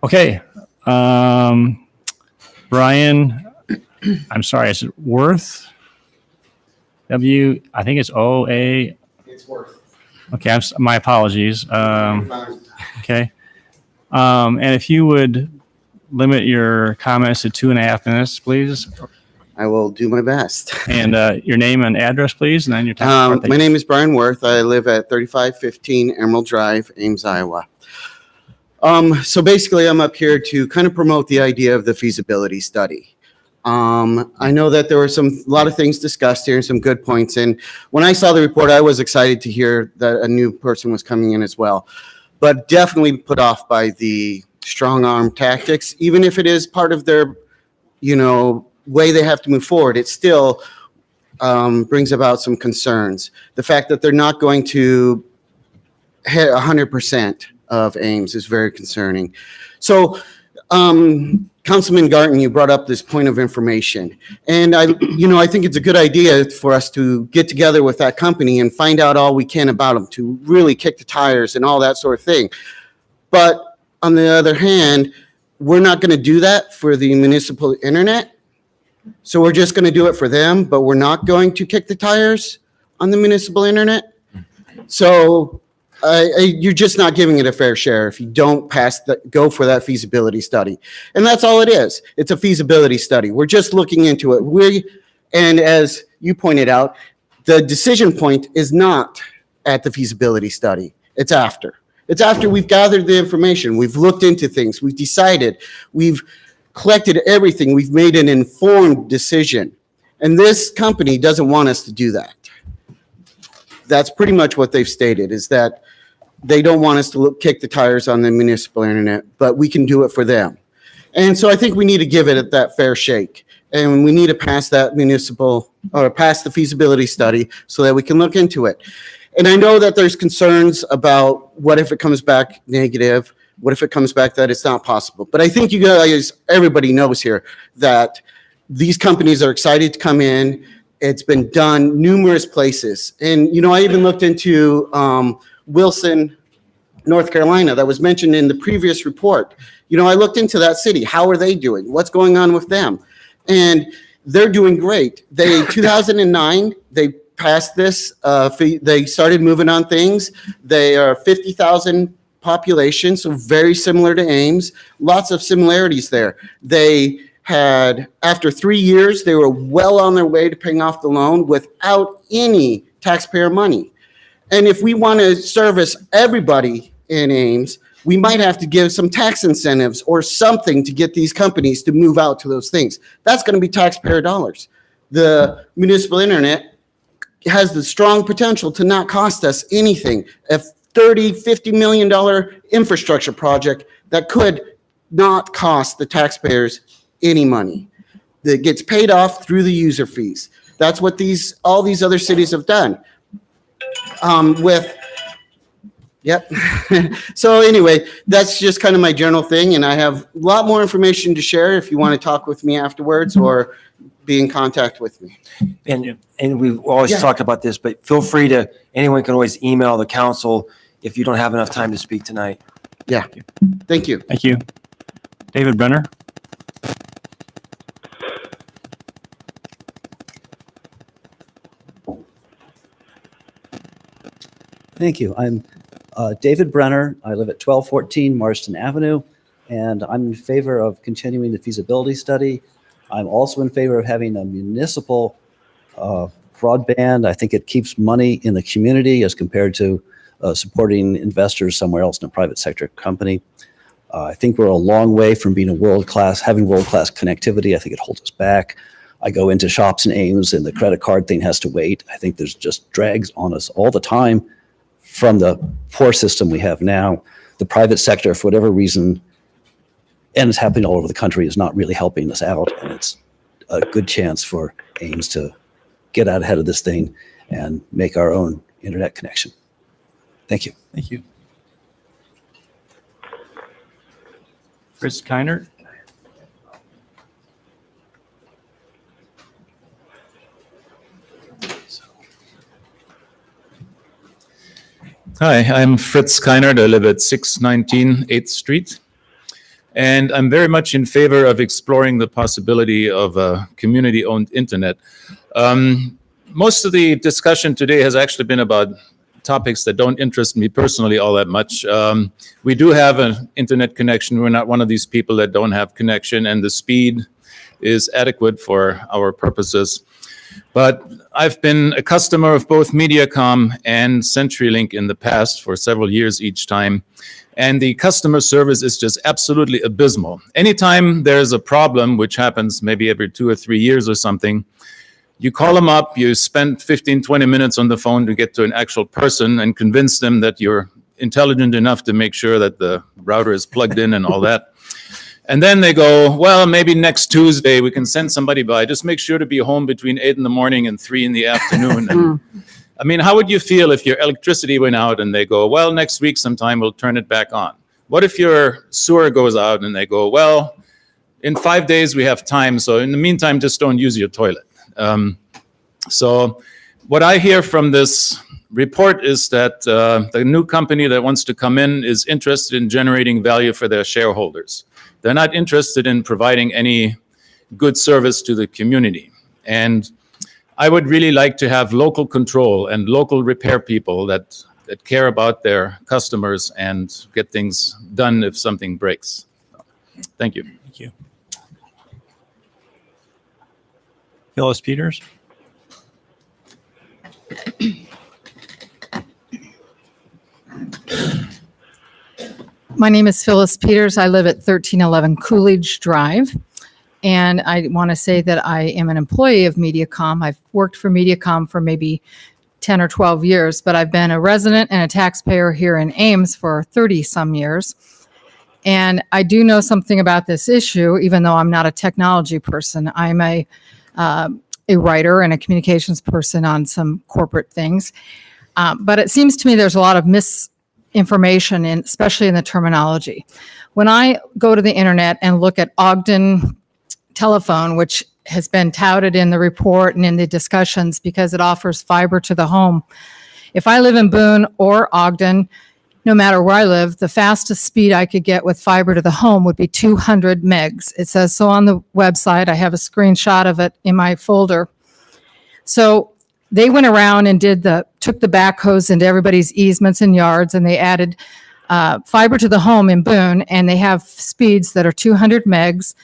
Okay. Brian, I'm sorry, is it Worth? I think it's O-A. It's Worth. Okay, my apologies. Okay. And if you would limit your comments to 2.5 minutes, please. I will do my best. And your name and address, please, and then your time. My name is Brian Worth. I live at 3515 Emerald Drive, Ames, Iowa. So basically, I'm up here to kind of promote the idea of the feasibility study. I know that there were a lot of things discussed here and some good points. And when I saw the report, I was excited to hear that a new person was coming in as well. But definitely put off by the strong arm tactics. Even if it is part of their, way they have to move forward, it still brings about some concerns. The fact that they're not going to hit 100% of Ames is very concerning. So, Councilman Garten, you brought up this point of information, and I think it's a good idea for us to get together with that company and find out all we can about them, to really kick the tires and all that sort of thing. But on the other hand, we're not going to do that for the municipal internet. So we're just going to do it for them, but we're not going to kick the tires on the municipal internet. So you're just not giving it a fair share if you don't go for that feasibility study. And that's all it is. It's a feasibility study. We're just looking into it. And as you pointed out, the decision point is not at the feasibility study. It's after. It's after we've gathered the information. We've looked into things. We've decided. We've collected everything. We've made an informed decision. And this company doesn't want us to do that. That's pretty much what they've stated, is that they don't want us to kick the tires on the municipal internet, but we can do it for them. And so I think we need to give it that fair shake. And we need to pass that pass the feasibility study so that we can look into it. And I know that there's concerns about what if it comes back negative? What if it comes back that it's not possible? But I think everybody knows here that these companies are excited to come in. It's been done numerous places. And, I even looked into Wilson, North Carolina, that was mentioned in the previous report. I looked into that city. How are they doing? What's going on with them? And they're doing great. 2009, they passed this. They started moving on things. They are 50,000 population, so very similar to Ames. Lots of similarities there. They had, after 3 years, they were well on their way to paying off the loan without any taxpayer money. And if we want to service everybody in Ames, we might have to give some tax incentives or something to get these companies to move out to those things. That's going to be taxpayer dollars. The municipal internet has the strong potential to not cost us anything. A $30-50 million infrastructure project that could not cost the taxpayers any money. That gets paid off through the user fees. That's what all these other cities have done. With Yep. So anyway, that's just kind of my general thing, and I have a lot more information to share if you want to talk with me afterwards or be in contact with me. And we've always Yeah. talked about this, but feel free to, anyone can always email the council if you don't have enough time to speak tonight. Thank you. Thank you. David Brenner? Thank you. I'm David Brenner. I live at 1214 Marston Avenue, and I'm in favor of continuing the feasibility study. I'm also in favor of having a municipal broadband. I think it keeps money in the community as compared to supporting investors somewhere else in a private sector company. I think we're a long way from being having world-class connectivity. I think it holds us back. I go into shops in Ames and the credit card thing has to wait. I think there's just drags on us all the time from the poor system we have now. The private sector, for whatever reason, and it's happening all over the country, is not really helping us out. And it's a good chance for Ames to get out ahead of this thing and make our own internet connection. Thank you. Thank you. Chris Keinert? Hi, I'm Fritz Keinert. I live at 619 8th Street. And I'm very much in favor of exploring the possibility of a community-owned internet. Most of the discussion today has actually been about topics that don't interest me personally all that much. We do have an internet connection. We're not one of these people that don't have connection, and the speed is adequate for our purposes. But I've been a customer of both Mediacom and CenturyLink in the past for several years each time. And the customer service is just absolutely abysmal. Anytime there's a problem, which happens maybe every 2 or 3 years or something, you call them up, you spend 15, 20 minutes on the phone to get to an actual person and convince them that you're intelligent enough to make sure that the router is plugged in and all that. And then they go, well, maybe next Tuesday we can send somebody by. Just make sure to be home between 8 in the morning and 3 in the afternoon. And, I mean, how would you feel if your electricity went out and they go, well, next week sometime we'll turn it back on? What if your sewer goes out and they go, well, in 5 days we have time, so in the meantime, just don't use your toilet. So what I hear from this report is that the new company that wants to come in is interested in generating value for their shareholders. They're not interested in providing any good service to the community. And I would really like to have local control and local repair people that care about their customers and get things done if something breaks. Thank you. Thank you. Phyllis Peters? My name is Phyllis Peters. I live at 1311 Coolidge Drive. And I want to say that I am an employee of Mediacom. I've worked for Mediacom for maybe 10 or 12 years, but I've been a resident and a taxpayer here in Ames for 30 some years. And I do know something about this issue, even though I'm not a technology person. I'm a writer and a communications person on some corporate things. But it seems to me there's a lot of misinformation, especially in the terminology. When I go to the internet and look at Ogden Telephone, which has been touted in the report and in the discussions because it offers fiber to the home. If I live in Boone or Ogden, no matter where I live, the fastest speed I could get with fiber to the home would be 200 megs. It says so on the website. I have a screenshot of it in my folder. So they went around and took the backhoes into everybody's easements and yards, and they added fiber to the home in Boone, and they have speeds that are 200 megs.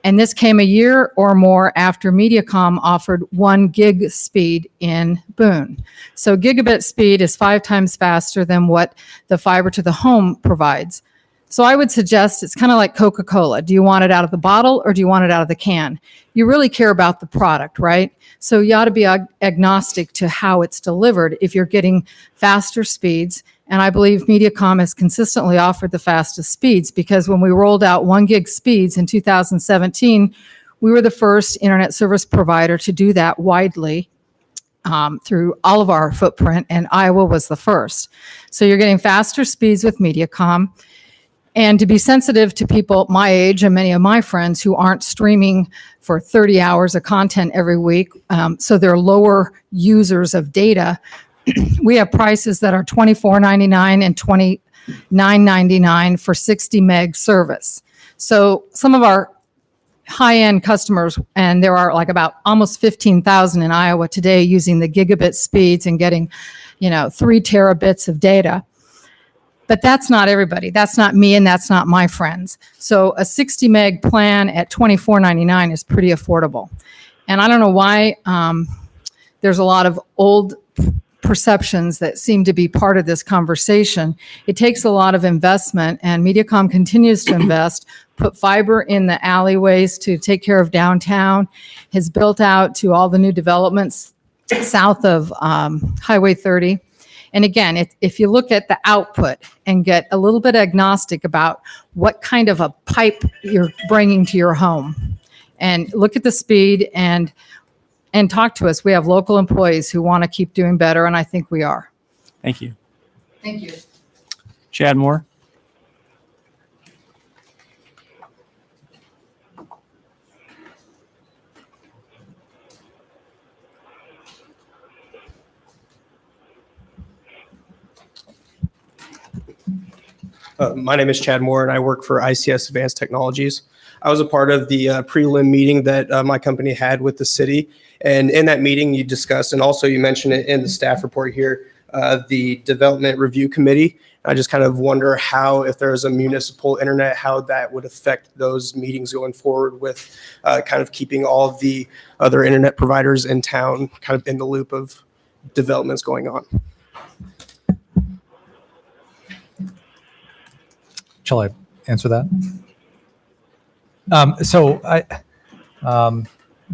And this came a year or more after Mediacom offered 1 gig speed in Boone. So gigabit speed is 5 times faster than what the fiber to the home provides. So I would suggest it's kind of like Coca-Cola. Do you want it out of the bottle or do you want it out of the can? You really care about the product, right? So you ought to be agnostic to how it's delivered if you're getting faster speeds. And I believe Mediacom has consistently offered the fastest speeds because when we rolled out 1 gig speeds in 2017, we were the first internet service provider to do that widely. through all of our footprint, and Iowa was the first. So you're getting faster speeds with MediaCom. And to be sensitive to people my age and many of my friends who aren't streaming for 30 hours of content every week, so they're lower users of data, we have prices that are $24.99 and $29.99 for 60 meg service. So some of our high-end customers, and there are like about almost 15,000 in Iowa today using the gigabit speeds and getting, 3 terabits of data. But that's not everybody. That's not me, and that's not my friends. So a 60 meg plan at $24.99 is pretty affordable. And I don't know why there's a lot of old perceptions that seem to be part of this conversation. It takes a lot of investment, and MediaCom continues to invest, put fiber in the alleyways to take care of downtown, has built out to all the new developments south of Highway 30. And again, if you look at the output and get a little bit agnostic about what kind of a pipe you're bringing to your home, and look at the speed and talk to us. We have local employees who want to keep doing better, and I think we are. Thank you. Thank you. Chad Moore? My name is Chad Moore, and I work for ICS Advanced Technologies. I was a part of the prelim meeting that my company had with the city. And in that meeting, you discussed, and also you mentioned it in the staff report here, the Development Review Committee. I just kind of wonder how, if there's a municipal internet, how that would affect those meetings going forward with kind of keeping all of the other internet providers in town kind of in the loop of developments going on. Shall I answer that?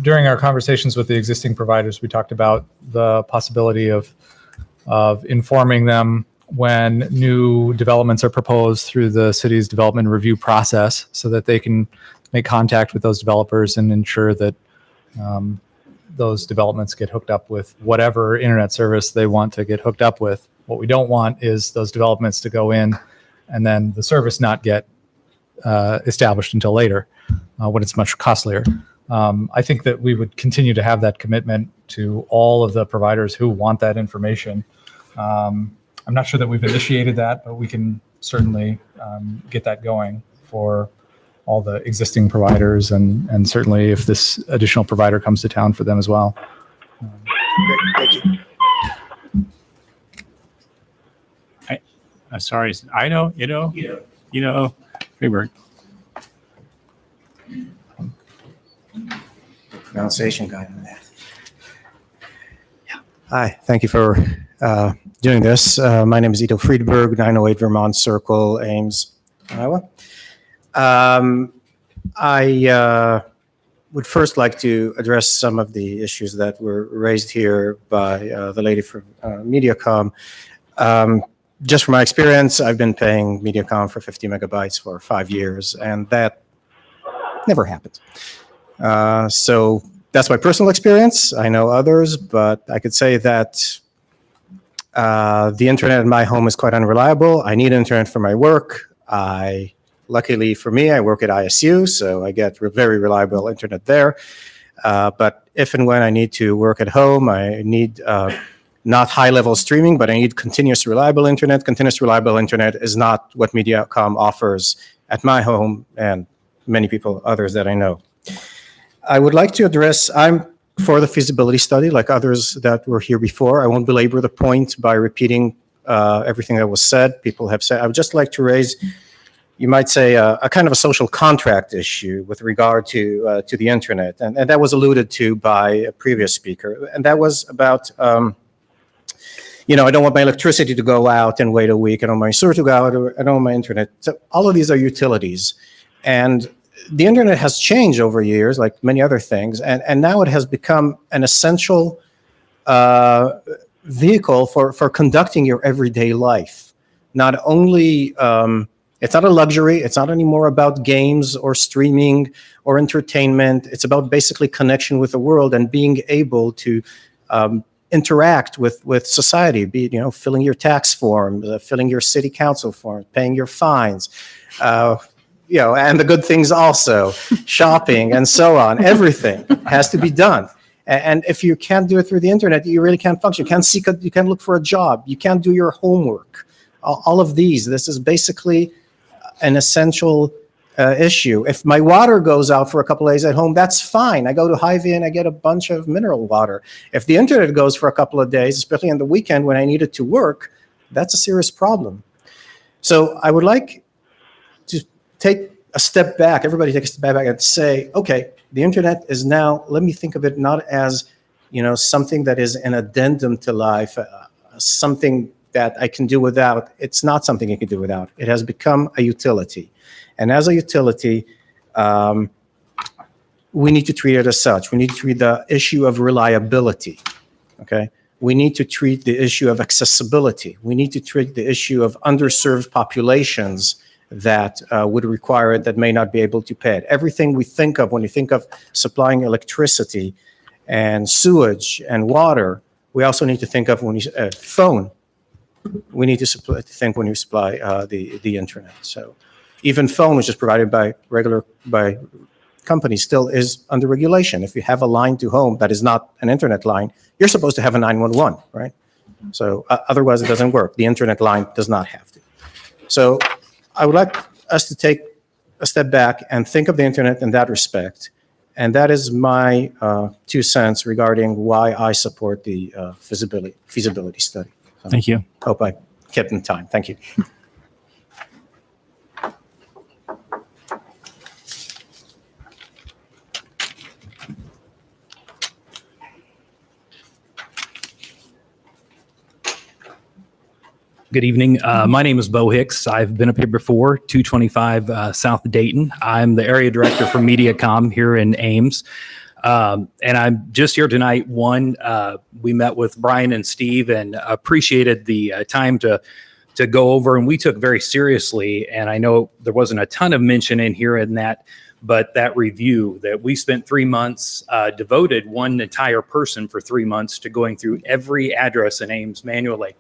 During our conversations with the existing providers, we talked about the possibility of informing them when new developments are proposed through the city's development review process, so that they can make contact with those developers and ensure that those developments get hooked up with whatever internet service they want to get hooked up with. What we don't want is those developments to go in and then the service not get established until later, when it's much costlier. I think that we would continue to have that commitment to all of the providers who want that information. I'm not sure that we've initiated that, but we can certainly get that going for all the existing providers, and certainly if this additional provider comes to town for them as well. Great, thank you. Sorry, I know, Freeberg. Pronunciation guide on that. Yeah. Hi, thank you for doing this. My name is Ito Friedberg, 908 Vermont Circle, Ames, Iowa. I would first like to address some of the issues that were raised here by the lady from MediaCom. Just from my experience, I've been paying MediaCom for 50 megabytes for 5 years, and that never happened. So that's my personal experience. I know others, but I could say that the internet in my home is quite unreliable. I need internet for my work. Luckily for me, I work at ISU, so I get very reliable internet there. But if and when I need to work at home, I need not high-level streaming, but I need continuous reliable internet. Continuous reliable internet is not what MediaCom offers at my home and many people, others that I know. I would like to address, I'm for the feasibility study like others that were here before. I won't belabor the point by repeating everything that was said. People have said, I would just like to raise, you might say, a kind of a social contract issue with regard to the internet. And that was alluded to by a previous speaker. And that was about, I don't want my electricity to go out and wait a week. I don't want my sewer to go out. I don't want my internet. So all of these are utilities. And the internet has changed over years, like many other things. And now it has become an essential vehicle for conducting your everyday life. Not only, it's not a luxury. It's not anymore about games or streaming or entertainment. It's about basically connection with the world and being able to interact with society, be it, filling your tax form, filling your city council form, paying your fines, and the good things also, shopping and so on. Everything has to be done. And if you can't do it through the internet, you really can't function. You can't look for a job. You can't do your homework. All of these. This is basically an essential issue. If my water goes out for a couple of days at home, that's fine. I go to Hy-Vee and I get a bunch of mineral water. If the internet goes for a couple of days, especially on the weekend when I need it to work, that's a serious problem. So I would like to take a step back, everybody take a step back and say, okay, the internet is now, let me think of it not as, something that is an addendum to life, something that I can do without. It's not something you can do without. It has become a utility. And as a utility, we need to treat it as such. We need to treat the issue of reliability, okay? We need to treat the issue of accessibility. We need to treat the issue of underserved populations that would require it, that may not be able to pay it. Everything we think of when you think of supplying electricity and sewage and water, we also need to think of when you phone. We need to think when you supply the internet. So even phone, which is provided by companies, still is under regulation. If you have a line to home that is not an internet line, you're supposed to have a 911, right? So otherwise it doesn't work. The internet line does not have to. So I would like us to take a step back and think of the internet in that respect. And that is my 2 cents regarding why I support the feasibility study. So Thank you. Hope I kept in time. Thank you. Good evening. My name is Bo Hicks. I've been up here before, 225 South Dayton. I'm the area director for MediaCom here in Ames. And I'm just here tonight. One, we met with Brian and Steve and appreciated the time to go over, and we took very seriously. And I know there wasn't a ton of mention in here in that, but that review that we spent 3 months, devoted one entire person for 3 months to going through every address in Ames manually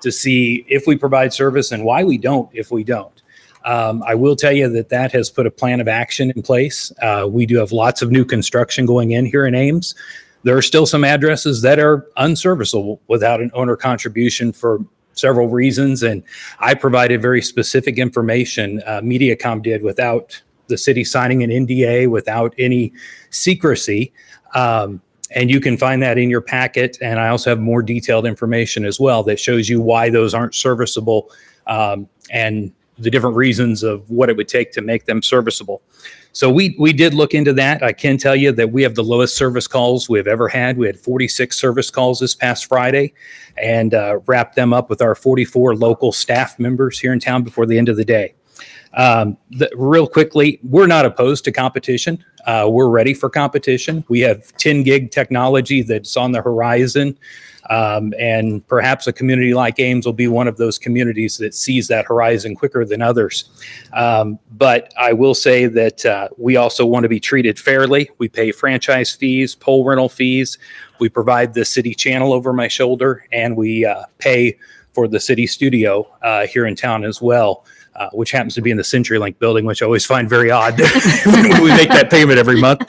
to see if we provide service and why we don't if we don't. I will tell you that has put a plan of action in place. We do have lots of new construction going in here in Ames. There are still some addresses that are unserviceable without an owner contribution for several reasons. And I provided very specific information, MediaCom did, without the city signing an NDA, without any secrecy. And you can find that in your packet. And I also have more detailed information as well that shows you why those aren't serviceable and the different reasons of what it would take to make them serviceable. So we did look into that. I can tell you that we have the lowest service calls we've ever had. We had 46 service calls this past Friday and wrapped them up with our 44 local staff members here in town before the end of the day. Real quickly, we're not opposed to competition. We're ready for competition. We have 10 gig technology that's on the horizon. And perhaps a community like Ames will be one of those communities that sees that horizon quicker than others. But I will say that we also want to be treated fairly. We pay franchise fees, pole rental fees. We provide the city channel over my shoulder, and we pay for the city studio here in town as well. Which happens to be in the CenturyLink building, which I always find very odd when we make that payment every month.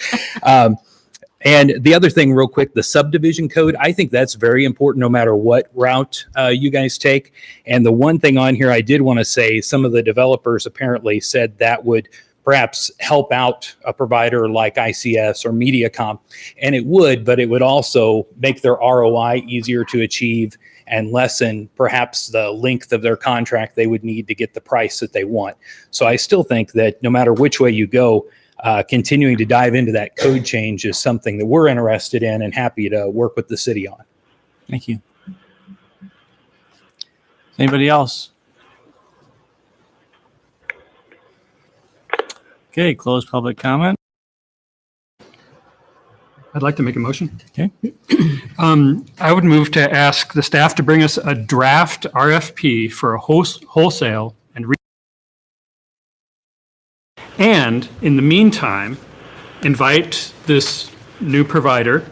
And the other thing real quick, the subdivision code, I think that's very important no matter what route you guys take. And the one thing on here I did want to say, some of the developers apparently said that would perhaps help out a provider like ICS or MediaCom. And it would, but it would also make their ROI easier to achieve and lessen perhaps the length of their contract they would need to get the price that they want. So I still think that no matter which way you go, continuing to dive into that code change is something that we're interested in and happy to work with the city on. Thank you. Anybody else? Okay, close public comment. I'd like to make a motion. Okay. I would move to ask the staff to bring us a draft RFP for a wholesale and in the meantime, invite this new provider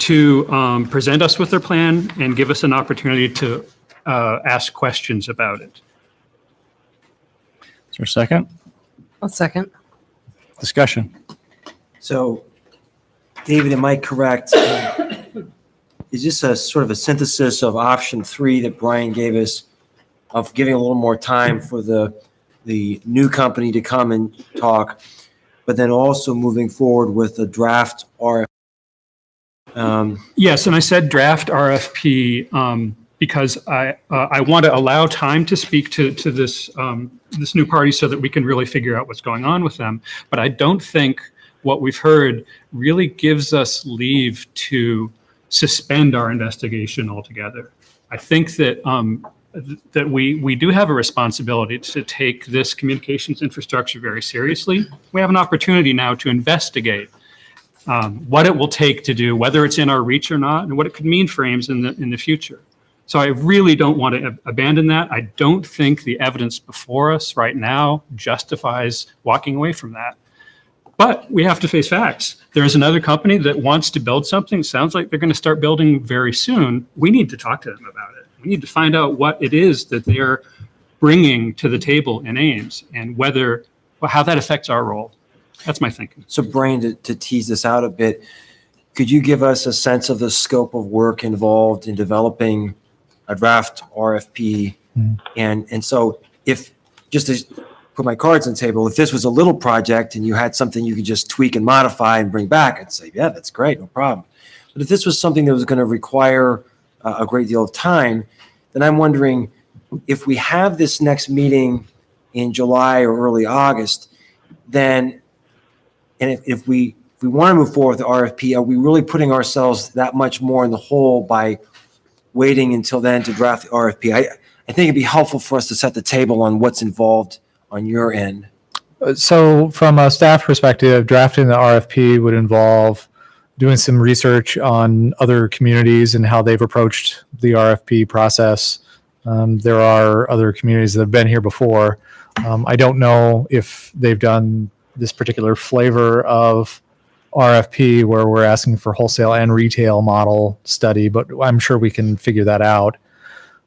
to present us with their plan and give us an opportunity to ask questions about it. Is there a second? I'll second. Discussion. So, David, am I correct? Is this a sort of a synthesis of option 3 that Brian gave us, of giving a little more time for the new company to come and talk, but then also moving forward with the draft RFP? Yes, and I said draft RFP because I want to allow time to speak to this this new party so that we can really figure out what's going on with them. But I don't think what we've heard really gives us leave to suspend our investigation altogether. I think that that we do have a responsibility to take this communications infrastructure very seriously. We have an opportunity now to investigate what it will take to do, whether it's in our reach or not, and what it could mean for Ames in the future. So I really don't want to abandon that. I don't think the evidence before us right now justifies walking away from that. But we have to face facts. There is another company that wants to build something. Sounds like they're going to start building very soon. We need to talk to them about it. We need to find out what it is that they're bringing to the table in Ames and how that affects our role. That's my thinking. So, Brian, to tease this out a bit, could you give us a sense of the scope of work involved in developing a draft RFP? And so, if, just to put my cards on the table, if this was a little project and you had something you could just tweak and modify and bring back, I'd say, yeah, that's great, no problem. But if this was something that was going to require a great deal of time, then I'm wondering if we have this next meeting in July or early August, then, and if we want to move forward with the RFP, are we really putting ourselves that much more in the hole by waiting until then to draft the RFP? I think it'd be helpful for us to set the table on what's involved on your end. So from a staff perspective, drafting the RFP would involve doing some research on other communities and how they've approached the RFP process. There are other communities that have been here before. I don't know if they've done this particular flavor of RFP where we're asking for wholesale and retail model study, but I'm sure we can figure that out.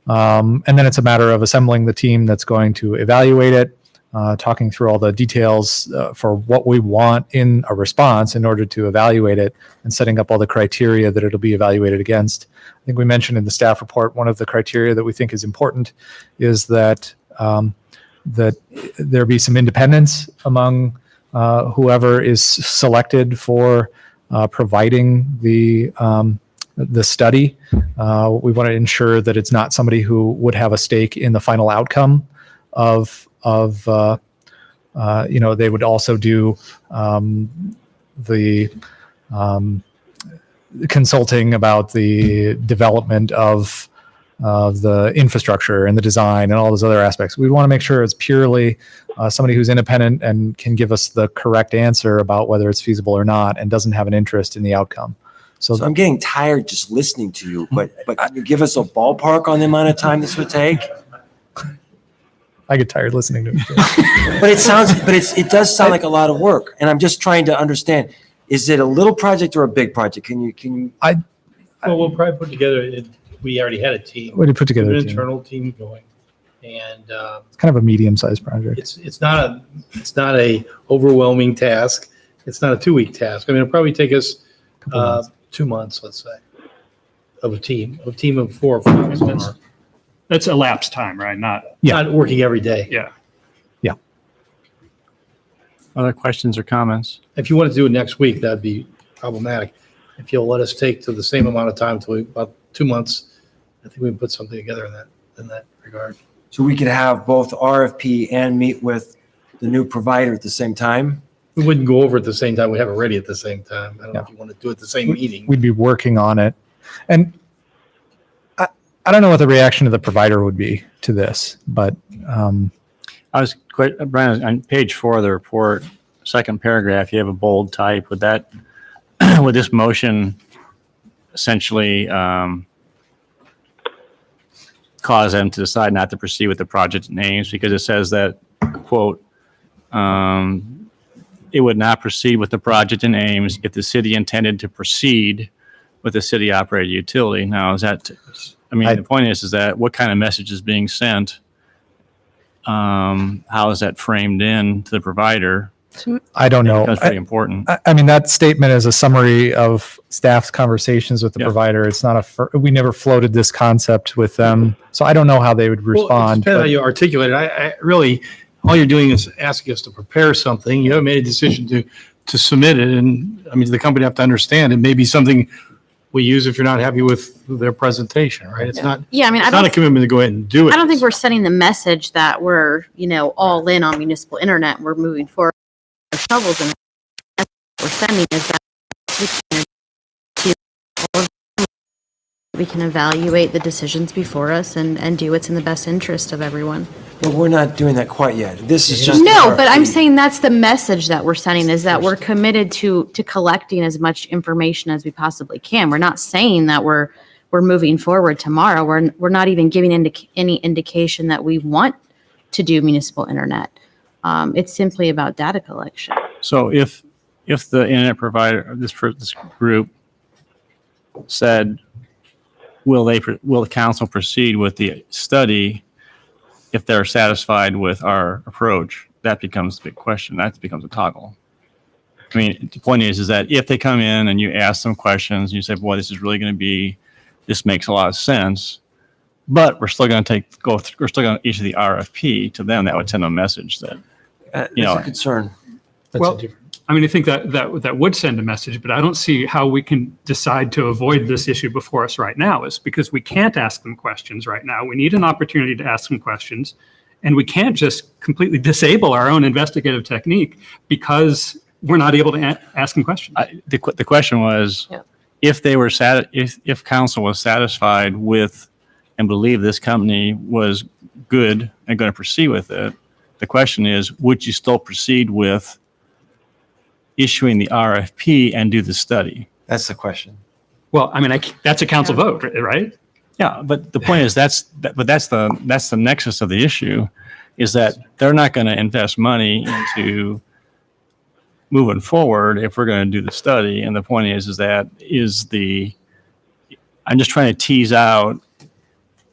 And then it's a matter of assembling the team that's going to evaluate it, talking through all the details for what we want in a response in order to evaluate it, and setting up all the criteria that it'll be evaluated against. I think we mentioned in the staff report, one of the criteria that we think is important is that that there be some independence among whoever is selected for providing the study. We want to ensure that it's not somebody who would have a stake in the final outcome of they would also do the consulting about the development of the infrastructure and the design and all those other aspects. We want to make sure it's purely somebody who's independent and can give us the correct answer about whether it's feasible or not and doesn't have an interest in the outcome. So I'm getting tired just listening to you, but can you give us a ballpark on the amount of time this would take? I get tired listening to it. But it does sound like a lot of work, and I'm just trying to understand: is it a little project or a big project? Can you? Well, we'll probably put together. We already had a team. We did put together an a team. internal team going, and It's kind of a medium-sized project. it's not a overwhelming task. It's not a 2-week task. I mean, it'll probably take us 2 months, let's say, of a team of 4 or 5. That's elapsed time, right? Not working every day. Yeah. Other questions or comments? If you want to do it next week, that'd be problematic. If you'll let us take to the same amount of time, to about 2 months, I think we can put something together in that regard. So we could have both RFP and meet with the new provider at the same time? We wouldn't go over at the same time. We have it ready at the same time. I don't know if you want to do it at the same meeting. We'd be working on it. And I don't know what the reaction of the provider would be to this, but I was quite, Brian, on page 4 of the report, second paragraph, you have a bold type. Would that, would this motion essentially cause them to decide not to proceed with the project in Ames? Because it says that, quote, it would not proceed with the project in Ames if the city intended to proceed with a city operated utility. Now, is that, I mean, the point is that what kind of message is being sent? How is that framed in to the provider? I don't know. That's pretty important. I mean, that statement is a summary of staff's conversations with the provider. It's not we never floated this concept with them. So I don't know how they would Well, it respond. depends how you articulate it. I really, all you're doing is asking us to prepare something. You haven't made a decision to submit it. And I mean, the company have to understand it may be something we use if you're not happy with their presentation, right? It's not, Yeah, I mean, it's not a commitment to go ahead and do it. I don't think we're sending the message that we're, all in on municipal internet. We're moving forward. Our shovels, and what we're sending is that we can evaluate the decisions before us and do what's in the best interest of everyone. But we're not doing that quite yet. This is just. No, but I'm saying that's the message that we're sending, is that we're committed to collecting as much information as we possibly can. We're not saying that we're moving forward tomorrow. We're not even giving any indication that we want to do municipal internet. It's simply about data collection. So if the internet provider, this group said, will the council proceed with the study if they're satisfied with our approach? That becomes the big question. That becomes a toggle. I mean, the point is that if they come in and you ask them questions, and you say, boy, this is really going to be, this makes a lot of sense, but we're still going to we're still going to issue the RFP to them, that would send them a message that, That's a concern. Well, I mean, I think that would send a message, but I don't see how we can decide to avoid this issue before us right now, is because we can't ask them questions right now. We need an opportunity to ask them questions, and we can't just completely disable our own investigative technique because we're not able to ask them questions. the question was, if they were if council was satisfied with and believed this company was good and going to proceed with it, the question is, would you still proceed with issuing the RFP and do the study? That's the question. Well, I mean, that's a council vote, right? Yeah, but the point is that's the nexus of the issue, is that they're not going to invest money into moving forward if we're going to do the study. And the point is that I'm just trying to tease out,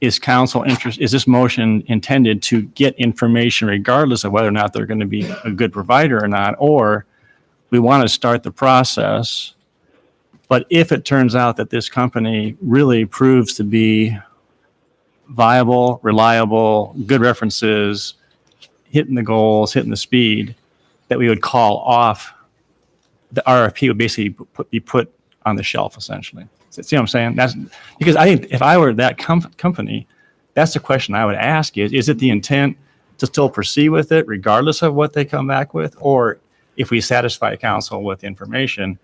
is council interest, is this motion intended to get information regardless of whether or not they're going to be a good provider or not, or we want to start the process, but if it turns out that this company really proves to be viable, reliable, good references, hitting the goals, hitting the speed, that we would call off, the RFP would basically be put on the shelf, essentially. See what I'm saying? That's because I think if I were that company, that's the question I would ask is it the intent to still proceed with it regardless of what they come back with? Or if we satisfy council with information,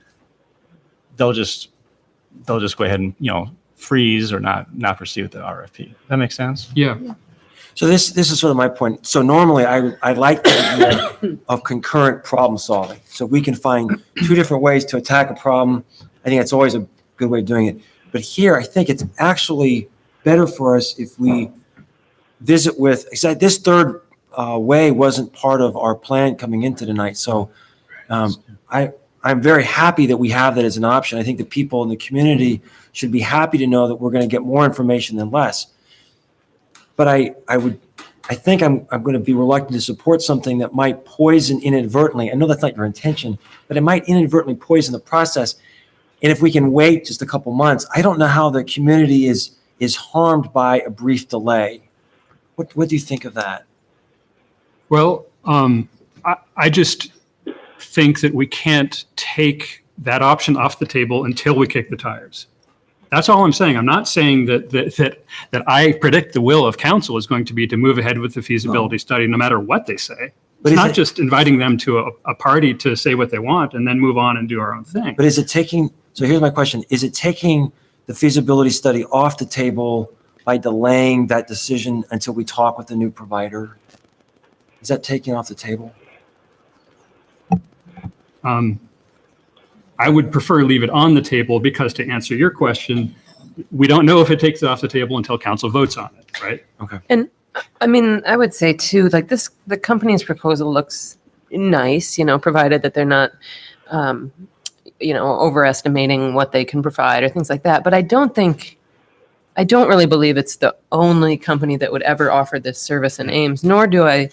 they'll just go ahead and, freeze or not proceed with the RFP. That makes sense? Yeah. So this is sort of my point. So normally I like the idea of concurrent problem solving. So we can find two different ways to attack a problem. I think that's always a good way of doing it. But here, I think it's actually better for us if we visit with, this third way wasn't part of our plan coming into tonight. So I'm very happy that we have that as an option. I think the people in the community should be happy to know that we're going to get more information than less. But I think I'm going to be reluctant to support something that might poison inadvertently. I know that's not your intention, but it might inadvertently poison the process. And if we can wait just a couple months, I don't know how the community is harmed by a brief delay. What do you think of that? Well, I just think that we can't take that option off the table until we kick the tires. That's all I'm saying. I'm not saying that I predict the will of council is going to be to move ahead with the feasibility study no matter what they say. It's not just inviting them to a party to say what they want and then move on and do our own thing. But is it taking, so here's my question, is it taking the feasibility study off the table by delaying that decision until we talk with the new provider? Is that taking off the table? I would prefer leave it on the table because, to answer your question, we don't know if it takes it off the table until council votes on it, right? Okay. And I mean, I would say too, like the company's proposal looks nice, provided that they're not, overestimating what they can provide or things like that. But I don't really believe it's the only company that would ever offer this service in Ames, nor do I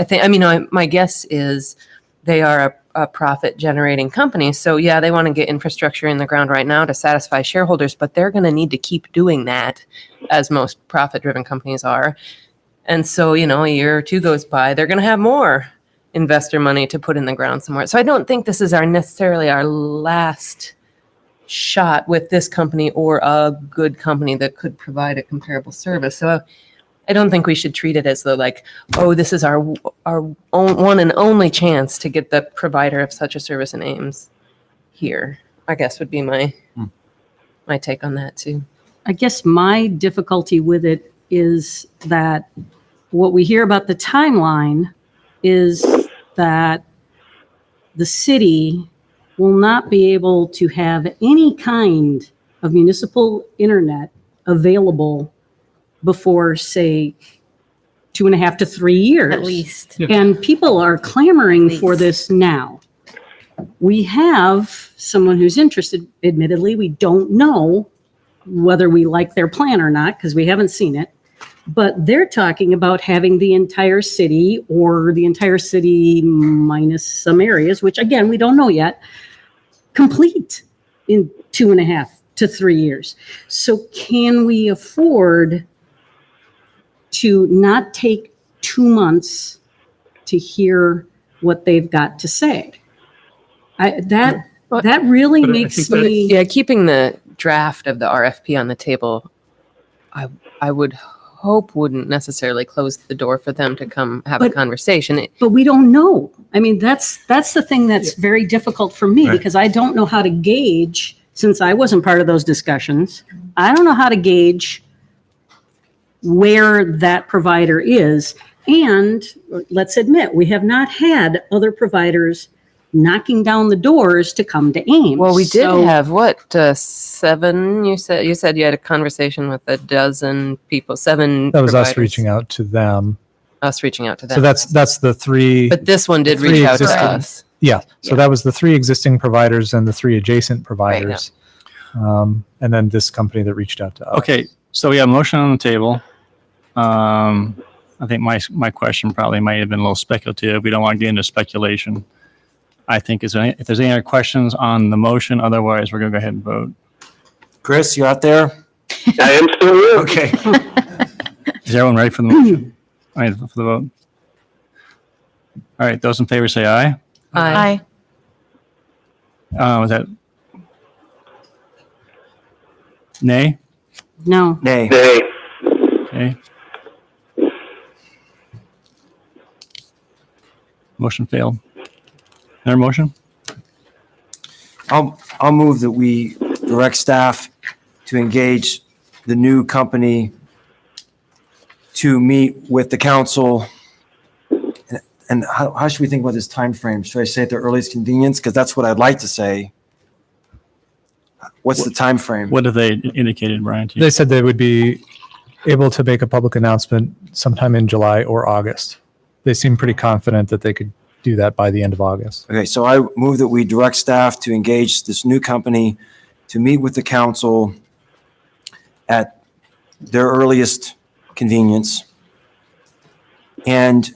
think, my guess is they are a profit generating company. So yeah, they want to get infrastructure in the ground right now to satisfy shareholders, but they're going to need to keep doing that, as most profit driven companies are. And so, a year or two goes by, they're going to have more investor money to put in the ground somewhere. So I don't think this is necessarily our last shot with this company or a good company that could provide a comparable service. So I don't think we should treat it as though this is our one and only chance to get the provider of such a service in Ames here, I guess would be my take on that too. I guess my difficulty with it is that what we hear about the timeline is that the city will not be able to have any kind of municipal internet available before, say, 2.5 to 3 years. At least. Yeah. And people are clamoring for this now. We have someone who's interested. Admittedly, we don't know whether we like their plan or not because we haven't seen it. But they're talking about having the entire city or the entire city minus some areas, which again, we don't know yet, complete in 2.5 to 3 years. So can we afford to not take 2 months to hear what they've got to say? That really But I makes think that- me. Yeah, keeping the draft of the RFP on the table, I would hope wouldn't necessarily close the door for them to come have a But- conversation. But we don't know. I mean, that's the thing that's very difficult for me Right. because I don't know how to gauge, since I wasn't part of those discussions, I don't know how to gauge where that provider is. And let's admit, we have not had other providers knocking down the doors to come to Ames. Well, we did So- have 7? You said you had a conversation with a dozen people, 7. That was us providers. reaching out to them. Us reaching out to them. So that's the three. But this one did the three reach out to existing- us. Yeah. So Yeah. that was the 3 existing providers and the 3 adjacent providers. And then this company that reached out to us. Okay, so we have a motion on the table. I think my question probably might have been a little speculative. We don't want to get into speculation. I think if there's any other questions on the motion, otherwise we're going to go ahead and vote. Chris, you out there? I am still here. Okay. Is everyone ready for the motion? All right, for the vote. All right, those in favor say aye. Aye. Was that nay? No. Nay. Nay. Okay. Motion failed. Another motion? I'll move that we direct staff to engage the new company to meet with the council. And how should we think about this time frame? Should I say at the earliest convenience? Because that's what I'd like to say. What's the time frame? What have they indicated, Brian? to you? They said they would be able to make a public announcement sometime in July or August. They seem pretty confident that they could do that by the end of August. Okay, so I move that we direct staff to engage this new company to meet with the council at their earliest convenience. And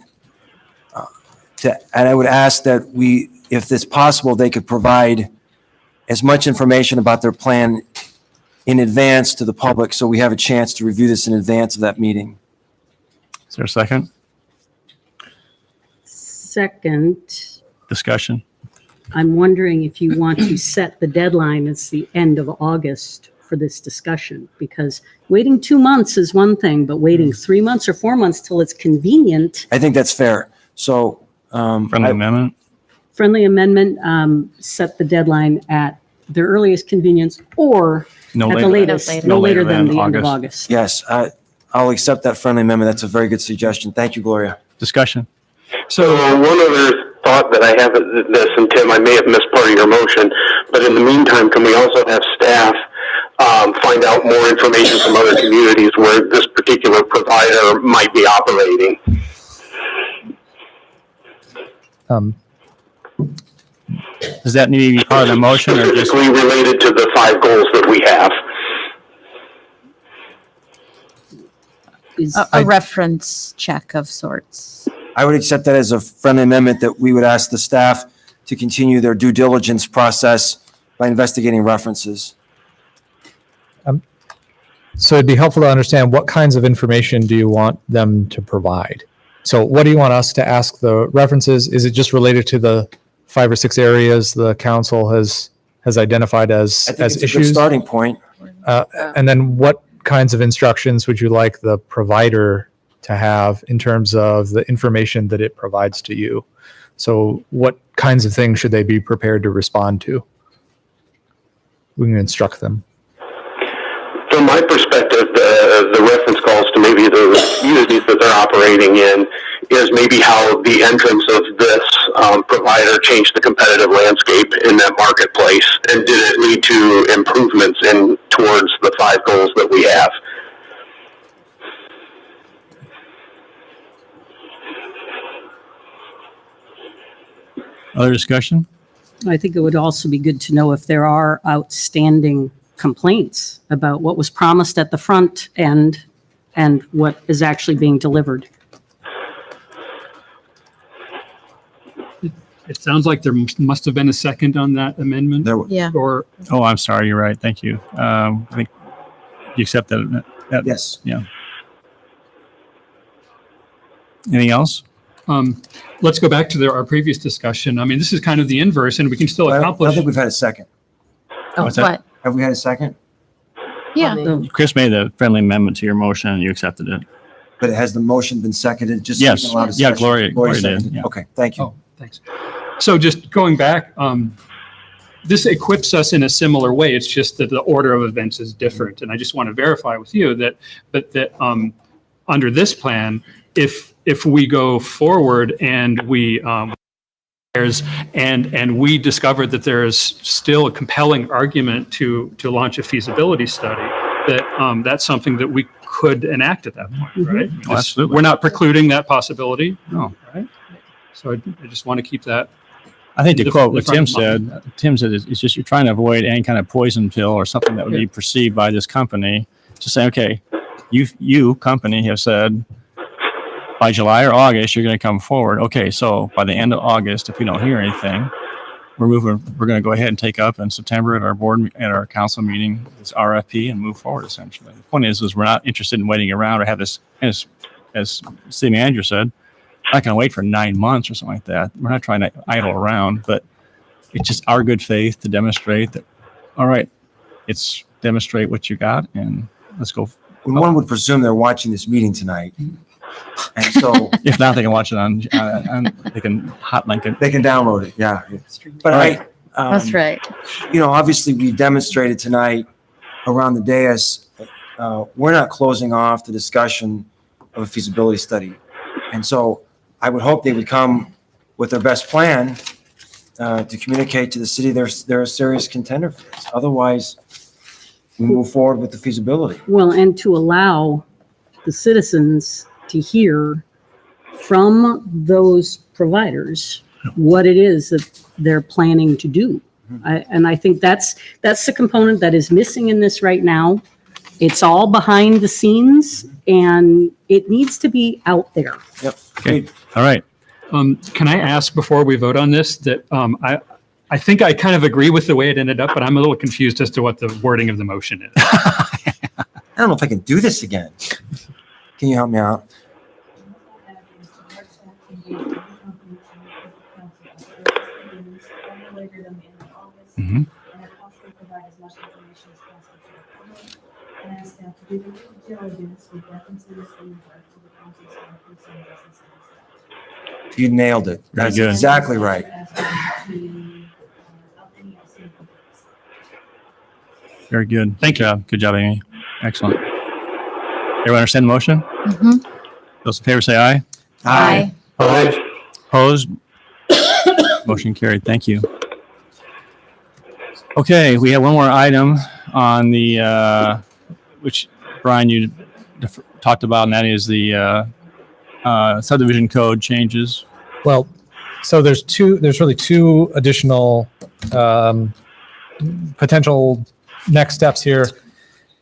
I would ask that if it's possible, they could provide as much information about their plan in advance to the public so we have a chance to review this in advance of that meeting. Is there a second? Second, Discussion? I'm wondering if you want to set the deadline as the end of August for this discussion, because waiting 2 months is one thing, but waiting 3 months or 4 months till it's convenient. I think that's fair. So, Friendly amendment? Friendly amendment, set the deadline at their earliest convenience or No at the later- latest, no later than the end of August. yes, I'll accept that friendly amendment. That's a very good suggestion. Thank you, Gloria. Discussion? So one other thought that I have is this, and Tim, I may have missed part of your motion, but in the meantime, can we also have staff find out more information from other communities where this particular provider might be operating? Does Does that need to be part of the motion or just? Specifically related to the 5 goals that we have. A reference check of sorts. I would accept that as a friendly amendment that we would ask the staff to continue their due diligence process by investigating references. So it'd be helpful to understand what kinds of information do you want them to provide? So what do you want us to ask the references? Is it just related to the 5 or 6 areas the council has identified as I think it's issues? a good starting point. And then what kinds of instructions would you like the provider to have in terms of the information that it provides to you? So what kinds of things should they be prepared to respond to? We can instruct them. From my perspective, the reference calls to maybe the communities that they're operating in is maybe how the entrance of this provider changed the competitive landscape in that marketplace, and did it lead to improvements in towards the 5 goals that we have. Other discussion? I think it would also be good to know if there are outstanding complaints about what was promised at the front end and what is actually being delivered. It sounds like there must have been a second on that amendment. Yeah. Or Oh, I'm sorry. You're right. Thank you. I think you accept that. Yes. Yeah. Anything else? let's go back to our previous discussion. I mean, this is kind of the inverse, and we can still I accomplish. think we've had a second. Oh, What's that? what? Have we had a second? Yeah. Chris made a friendly amendment to your motion and you accepted it. But has the motion been seconded? Just so we Yes. can allow Yeah, discussion? Gloria did, seconded. yeah. Okay, thank you. Oh, thanks. So just going back, this equips us in a similar way. It's just that the order of events is different. And I just want to verify with you that under this plan, if we go forward and we and we discover that there is still a compelling argument to launch a feasibility study, that that's something that we could enact at that point, right? Oh, absolutely. We're not precluding that possibility. No. Right? So I just want to keep that. I think to The- quote the what front Tim line. said, it's just you're trying to avoid any kind of poison pill or something that would be perceived by this company. Just say, okay, you company have said by July or August, you're going to come forward. Okay, so by the end of August, if we don't hear anything, we're going to go ahead and take up in September at our council meeting, this RFP and move forward essentially. The point is we're not interested in waiting around or have this, as city manager said, not going to wait for 9 months or something like that. We're not trying to idle around, but it's just our good faith to demonstrate that, all right, it's demonstrate what you got and let's go. One would presume they're watching this meeting tonight. And so If not, they can watch it on they can hot link it. they can download it, yeah. But That's right. Obviously we demonstrated tonight around the dais, we're not closing off the discussion of a feasibility study. And so I would hope they would come with their best plan to communicate to the city they're a serious contender for this. Otherwise, we move forward with the feasibility. Well, and to allow the citizens to hear from those providers what it is that they're planning to do. And I think that's the component that is missing in this right now. It's all behind the scenes and it needs to be out there. Yep. Okay. All right. Can I ask before we vote on this that I think I kind of agree with the way it ended up, but I'm a little confused as to what the wording of the motion is. I don't know if I can do this again. Can you help me out? Mhm. You nailed it. Very That's good. exactly right. Very good. Thank you. Good job, Amy. Excellent. Everyone understand the motion? Mhm. Those in favor say aye. Aye. Opposed? Motion carried. Thank you. Okay, we have one more item on the, which Brian, you talked about, and that is the subdivision code changes. Well, So there's really two additional potential next steps here.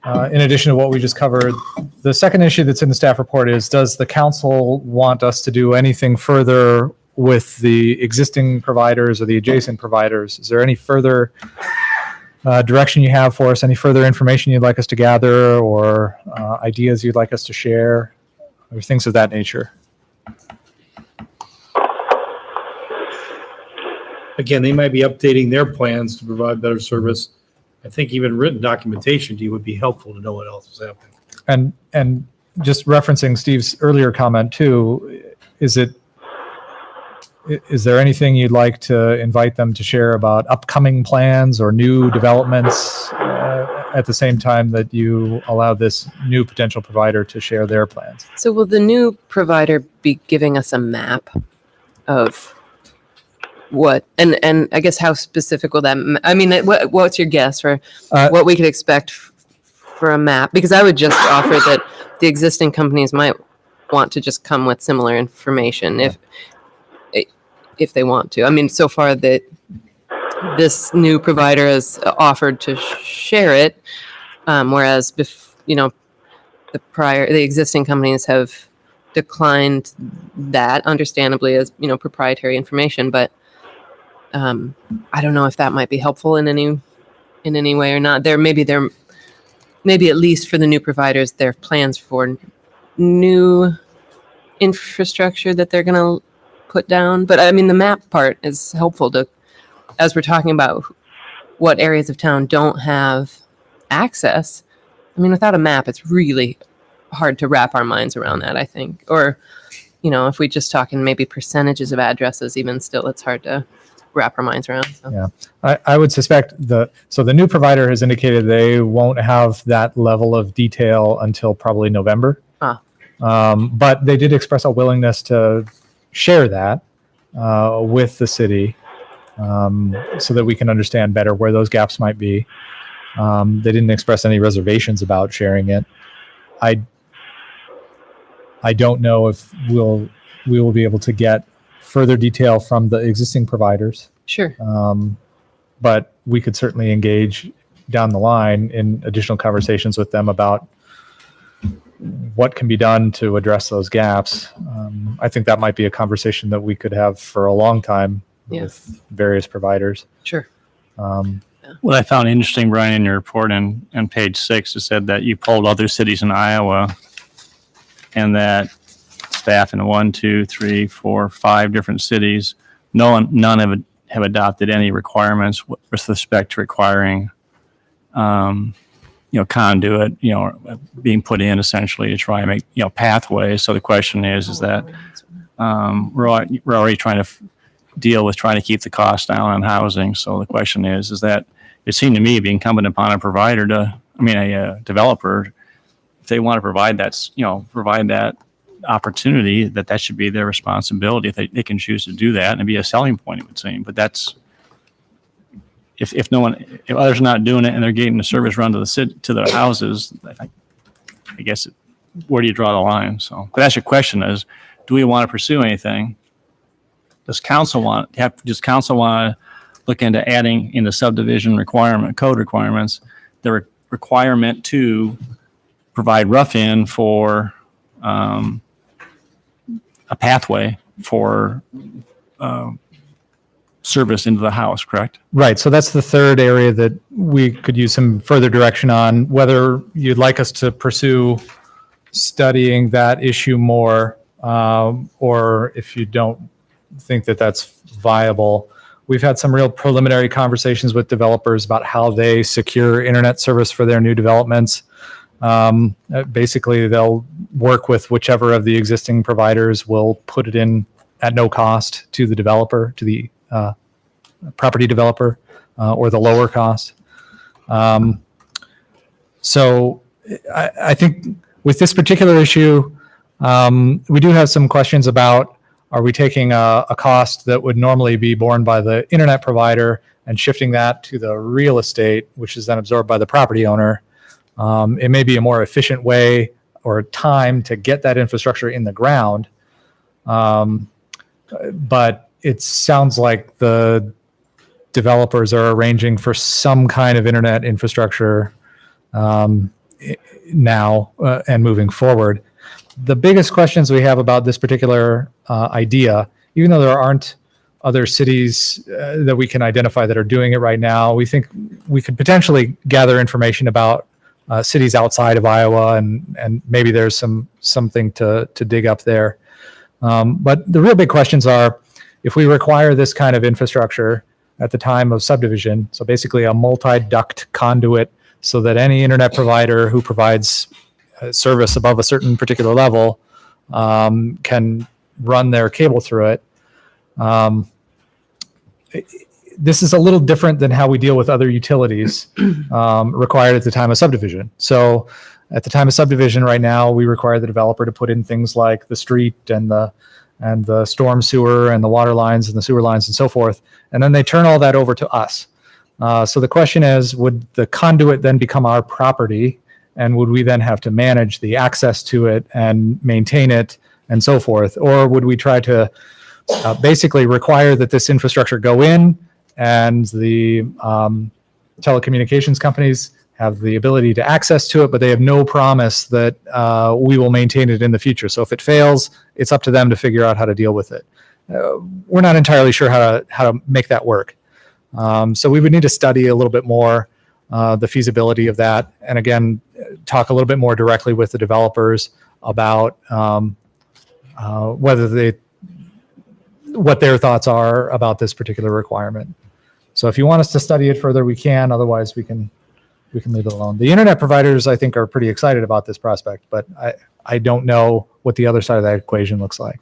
In addition to what we just covered, the second issue that's in the staff report is, does the council want us to do anything further with the existing providers or the adjacent providers? Is there any further direction you have for us? Any further information you'd like us to gather, or ideas you'd like us to share, or things of that nature? Again, they might be updating their plans to provide better service. I think even written documentation to you would be helpful to know what else is happening. And just referencing Steve's earlier comment too, is there anything you'd like to invite them to share about upcoming plans or new developments at the same time that you allow this new potential provider to share their plans? So will the new provider be giving us a map of what, and I guess how specific will that, I mean, what's your guess for what we could expect for a map? Because I would just offer that the existing companies might want to just come with similar information if they want to. I mean, so far that this new provider has offered to share it, whereas the existing companies have declined that, understandably, as proprietary information. But I don't know if that might be helpful in any way or not. Maybe at least for the new providers, there are plans for new infrastructure that they're going to put down. But I mean, the map part is helpful as we're talking about what areas of town don't have access. I mean, without a map, it's really hard to wrap our minds around that, I think. Or, if we just talk in maybe percentages of addresses, even still, it's hard to wrap our minds around. So. Yeah, I would suspect the new provider has indicated they won't have that level of detail until probably November. But they did express a willingness to share that with the city so that we can understand better where those gaps might be. They didn't express any reservations about sharing it. I don't know if we will be able to get further detail from the existing providers. Sure. But we could certainly engage down the line in additional conversations with them about what can be done to address those gaps. I think that might be a conversation that we could have for a long time with various providers. Sure. What I found interesting, Brian, in your report on page 6, it said that you polled other cities in Iowa and that staff in 1, 2, 3, 4, 5 different cities, none have adopted any requirements with respect to requiring conduit, being put in essentially to try and make, pathways. So the question is that we're already trying to deal with trying to keep the cost down on housing. So the question is that it seemed to me to be incumbent upon a provider a developer, if they want to provide that opportunity, that should be their responsibility. If they can choose to do that, and it'd be a selling point, it would seem. But that's, if others are not doing it and they're getting the service run to the houses, I guess where do you draw the line? So, but that's your question: is do we want to pursue anything? Does council want to look into adding in the subdivision code requirements the requirement to provide rough-in for a pathway for service into the house, correct? Right. So that's the third area that we could use some further direction on, whether you'd like us to pursue studying that issue more, or if you don't think that that's viable. We've had some real preliminary conversations with developers about how they secure internet service for their new developments. Basically, they'll work with whichever of the existing providers will put it in at no cost to the developer, to the property developer, or the lower cost. So I think with this particular issue, we do have some questions about, are we taking a cost that would normally be borne by the internet provider and shifting that to the real estate, which is then absorbed by the property owner? It may be a more efficient way or time to get that infrastructure in the ground. But it sounds like the developers are arranging for some kind of internet infrastructure now and moving forward. The biggest questions we have about this particular idea, even though there aren't other cities that we can identify that are doing it right now, we think we could potentially gather information about cities outside of Iowa, and maybe there's something to dig up there. But the real big questions are, if we require this kind of infrastructure at the time of subdivision, so basically a multi-duct conduit, so that any internet provider who provides service above a certain particular level can run their cable through it. This is a little different than how we deal with other utilities required at the time of subdivision. So at the time of subdivision right now, we require the developer to put in things like the street and the storm sewer and the water lines and the sewer lines and so forth. And then they turn all that over to us. So the question is, would the conduit then become our property? And would we then have to manage the access to it and maintain it and so forth? Or would we try to basically require that this infrastructure go in, and the telecommunications companies have the ability to access to it, but they have no promise that we will maintain it in the future. So if it fails, it's up to them to figure out how to deal with it. We're not entirely sure how to make that work. So we would need to study a little bit more the feasibility of that, and again, talk a little bit more directly with the developers about what their thoughts are about this particular requirement. So if you want us to study it further, we can. Otherwise, we can leave it alone. The internet providers, I think, are pretty excited about this prospect, but I don't know what the other side of that equation looks like.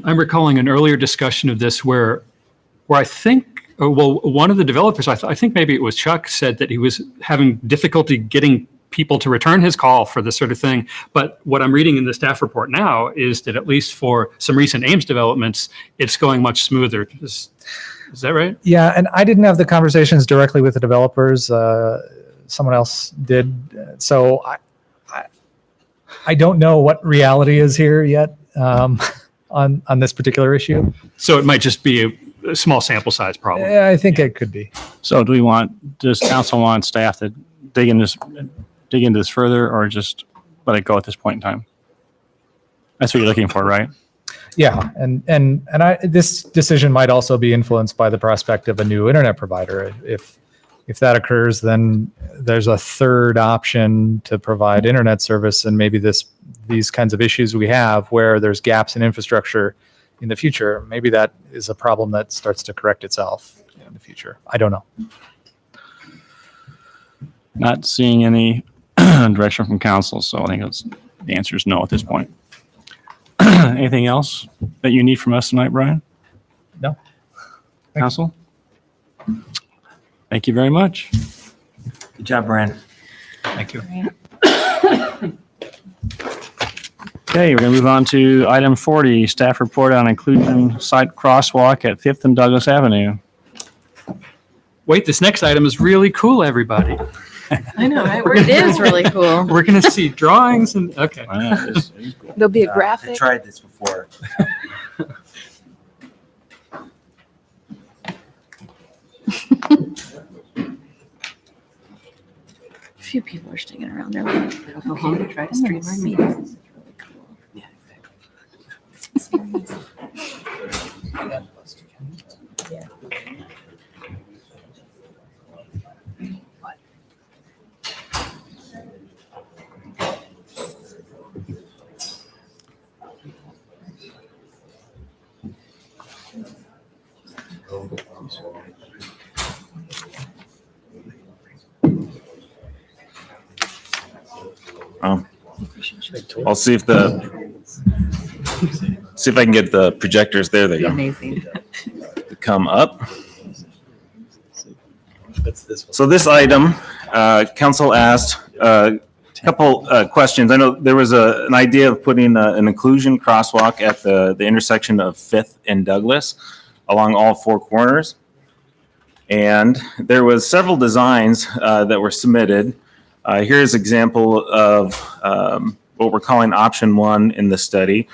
I'm recalling an earlier discussion of this where I think, one of the developers, I think maybe it was Chuck, said that he was having difficulty getting people to return his call for this sort of thing. But what I'm reading in the staff report now is that at least for some recent Ames developments, it's going much smoother. Is that right? Yeah, and I didn't have the conversations directly with the developers. Someone else did. So I don't know what reality is here yet on this particular issue. So it might just be a small sample size problem. Yeah, I think it could be. So does council want staff to dig into this further, or just let it go at this point in time? That's what you're looking for, right? Yeah, and this decision might also be influenced by the prospect of a new internet provider. If that occurs, then there's a third option to provide internet service, and maybe these kinds of issues we have where there's gaps in infrastructure in the future, maybe that is a problem that starts to correct itself in the future. I don't know. Not seeing any direction from council, so I think the answer is no at this point. Anything else that you need from us tonight, Brian? No. Council? Thank you very much. Good job, Brian. Thank you. Okay, we're going to move on to item 40, staff report on inclusion site crosswalk at 5th and Douglas Avenue. Wait, this next item is really cool, everybody. I know, right? It is really cool. We're going to see drawings and, okay. There'll be a I graphic. tried this before. A few people are sticking around there. I'll go home and try to stream our meetings. I'll see if I can get the projectors. There they go. Amazing. To come up. So this item, council asked a couple questions. I know there was an idea of putting an inclusion crosswalk at the intersection of 5th and Douglas along all four corners. And there was several designs that were submitted. Here's an example of what we're calling option 1 in the study.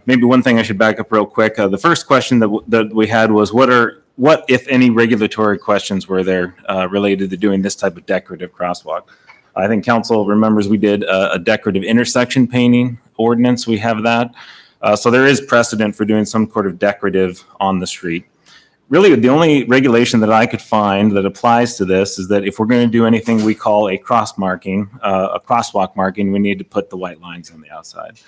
Maybe one thing I should back up real quick. The first question that we had was what, if any, regulatory questions were there related to doing this type of decorative crosswalk? I think council remembers we did a decorative intersection painting ordinance. We have that. So there is precedent for doing some sort of decorative on the street. Really, the only regulation that I could find that applies to this is that if we're going to do anything we call a crosswalk marking, we need to put the white lines on the outside.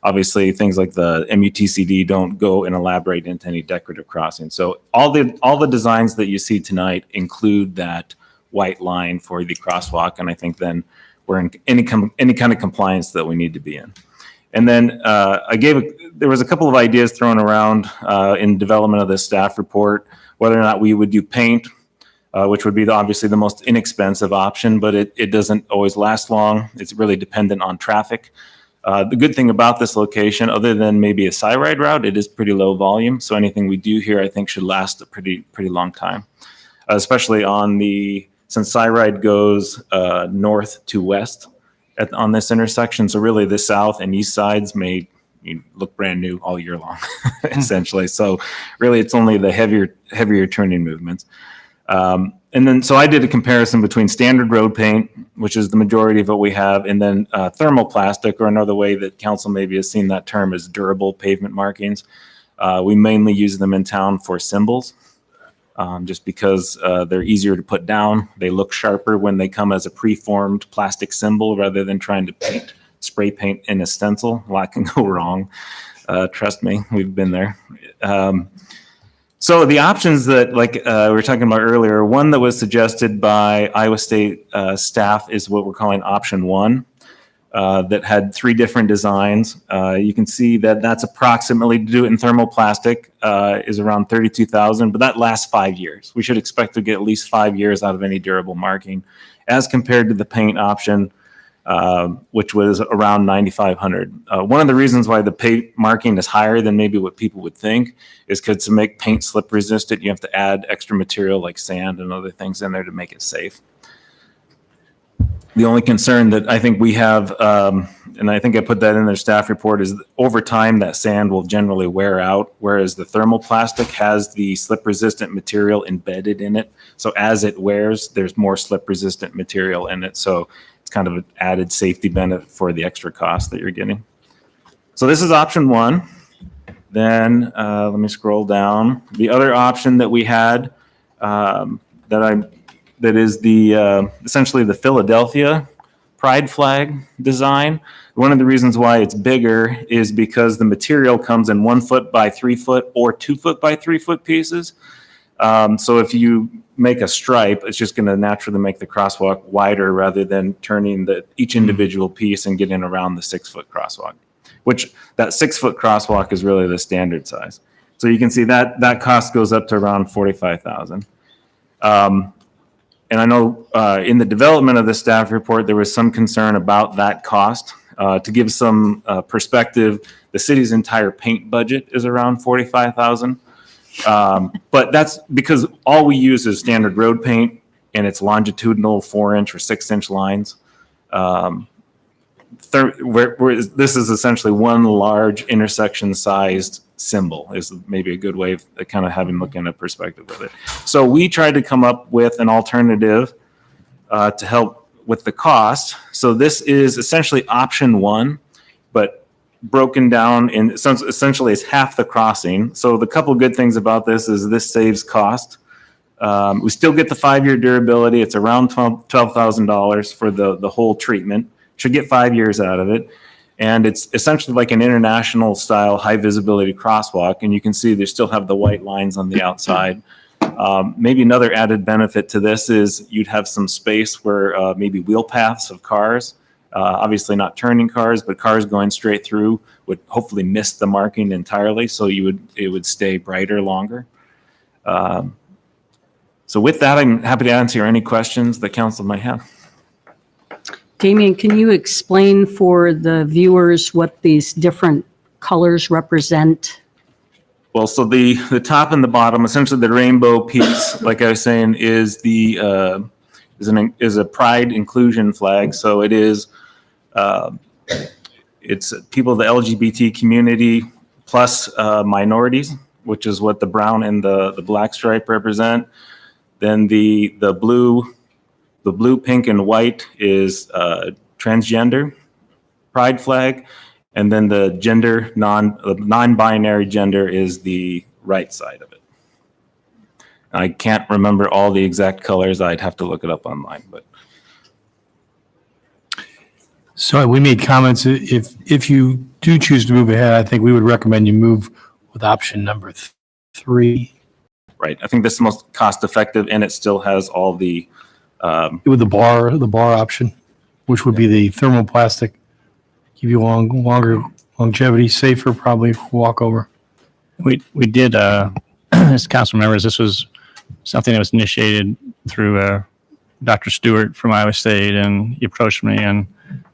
Obviously, things like the MUTCD don't go and elaborate into any decorative crossing. So all the designs that you see tonight include that white line for the crosswalk, and I think then we're in any kind of compliance that we need to be in. And then there was a couple of ideas thrown around in development of this staff report, whether or not we would do paint, which would be obviously the most inexpensive option, but it doesn't always last long. It's really dependent on traffic. The good thing about this location, other than maybe a Cyride route, it is pretty low volume. So anything we do here, I think, should last a pretty long time, especially since Cyride goes north to west on this intersection. So really the south and east sides may look brand new all year long, essentially. So really it's only the heavier turning movements. And then, so I did a comparison between standard road paint, which is the majority of what we have, and then thermoplastic, or another way that council maybe has seen that term is durable pavement markings. We mainly use them in town for symbols, just because they're easier to put down. They look sharper when they come as a preformed plastic symbol rather than trying to spray paint in a stencil. A lot can go wrong. Trust me, we've been there. So the options that, like we were talking about earlier, one that was suggested by Iowa State staff is what we're calling option one, that had 3 different designs. You can see that that's approximately, to do it in thermoplastic, is around $32,000, but that lasts 5 years. We should expect to get at least 5 years out of any durable marking, as compared to the paint option, which was around $9,500. One of the reasons why the paint marking is higher than maybe what people would think is because to make paint slip resistant, you have to add extra material like sand and other things in there to make it safe. The only concern that I think we have, and I think I put that in their staff report, is over time that sand will generally wear out, whereas the thermoplastic has the slip resistant material embedded in it. So as it wears, there's more slip resistant material in it. So it's kind of an added safety benefit for the extra cost that you're getting. So this is option one. Then let me scroll down. The other option that we had that is the essentially the Philadelphia pride flag design. One of the reasons why it's bigger is because the material comes in 1 foot by 3 foot or 2 foot by 3 foot pieces. So if you make a stripe, it's just going to naturally make the crosswalk wider rather than turning each individual piece and getting around the 6 foot crosswalk, which that 6 foot crosswalk is really the standard size. So you can see that cost goes up to around $45,000. And I know in the development of the staff report, there was some concern about that cost. To give some perspective, the city's entire paint budget is around $45,000. But that's because all we use is standard road paint, and it's longitudinal 4-inch or 6-inch lines. This is essentially one large intersection-sized symbol, is maybe a good way of kind of looking at perspective of it. So we tried to come up with an alternative to help with the cost. So this is essentially option one, but broken down in essentially it's half the crossing. So the couple good things about this is this saves cost. We still get the 5-year durability. It's around $12,000 for the whole treatment. Should get 5 years out of it. And it's essentially like an international style high visibility crosswalk. And you can see they still have the white lines on the outside. Maybe another added benefit to this is you'd have some space where maybe wheel paths of cars, obviously not turning cars, but cars going straight through would hopefully miss the marking entirely. So it would stay brighter longer. So with that, I'm happy to answer any questions the council might have. Damien, can you explain for the viewers what these different colors represent? Well, so the top and the bottom, essentially the rainbow piece, like I was saying, is a pride inclusion flag. So it is It's people of the LGBT community plus minorities, which is what the brown and the black stripe represent. Then the blue, pink, and white is transgender pride flag, and then the non-binary gender is the right side of it. I can't remember all the exact colors. I'd have to look it up online, but. So we made comments, if you do choose to move ahead, I think we would recommend you move with option number 3. Right. I think this is the most cost effective, and it still has all the. With the bar option, which would be the thermoplastic, give you longer longevity, safer probably walkover. We did, as council members, this was something that was initiated through Dr. Stewart from Iowa State, and he approached me and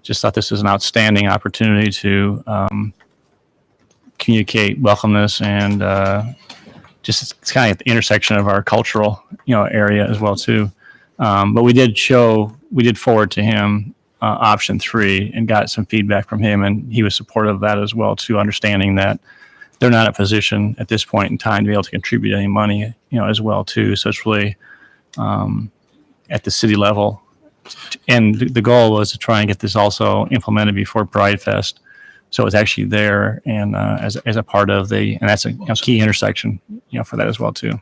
just thought this was an outstanding opportunity to communicate welcomeness and just it's kind of at the intersection of our cultural area as well too. But we did forward to him option 3 and got some feedback from him, and he was supportive of that as well too, understanding that they're not in a position at this point in time to be able to contribute any money, as well too. So it's really at the city level. And the goal was to try and get this also implemented before Pride Fest. So it's actually there and as a part of and that's a key intersection, for that as well too.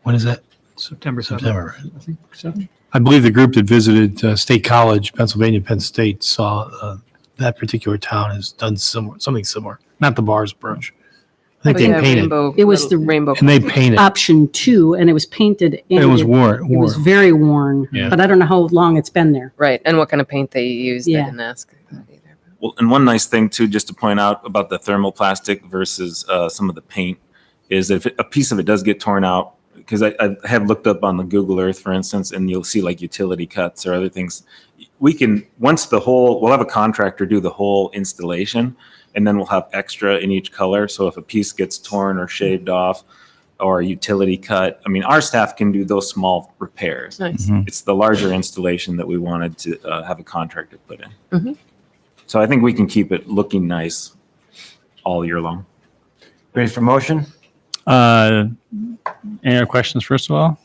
When is that? September 7th. September. I think so. I believe the group that visited State College, Pennsylvania, Penn State, saw that particular town has done something similar. Not the bars approach. I think they painted. It was the rainbow. And they painted. option 2, and it was painted. And It was worn. It was very worn, Yeah. but I don't know how long it's been there. Right, and what kind of paint they used, Yeah. I didn't ask that either. Well, and one nice thing too, just to point out about the thermoplastic versus some of the paint, is if a piece of it does get torn out, because I have looked up on the Google Earth, for instance, and you'll see like utility cuts or other things. We can, we'll have a contractor do the whole installation, and then we'll have extra in each color. So if a piece gets torn or shaved off or a utility cut, I mean, our staff can do those small repairs. Nice. It's the larger installation that we wanted to have a contractor put in. Mhm. So I think we can keep it looking nice all year long. Ready for motion? Any other questions first of all?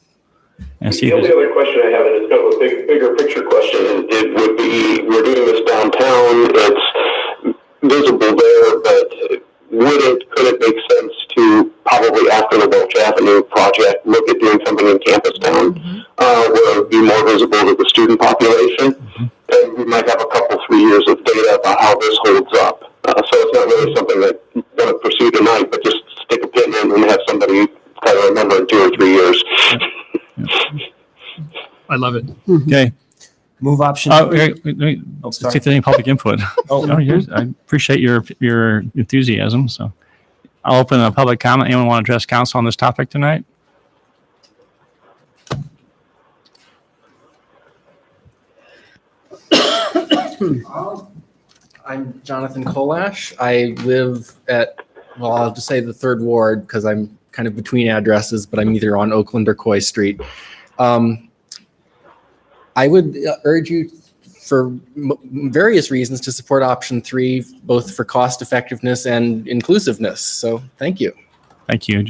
And see The if only other question I have, and it's kind of a bigger picture question, it would be, we're doing this downtown, it's visible there, but could it make sense to probably after the Welch Avenue project, look at doing something in Campus Town, where it would be more visible to the student population? And we might have a couple, 3 years of data about how this holds up. So it's not really something that I'm going to pursue tonight, but just stick a pin in and have somebody kind of remember in 2 or 3 years. I love it. Okay. Move option. Let's see if there's any public input. I appreciate your enthusiasm. So I'll open a public comment. Anyone want to address council on this topic tonight? I'm Jonathan Kolash. I live at, well, I'll just say the 3rd Ward because I'm kind of between addresses, but I'm either on Oakland or Coy Street. I would urge you for various reasons to support option 3, both for cost effectiveness and inclusiveness. So thank you. Thank you.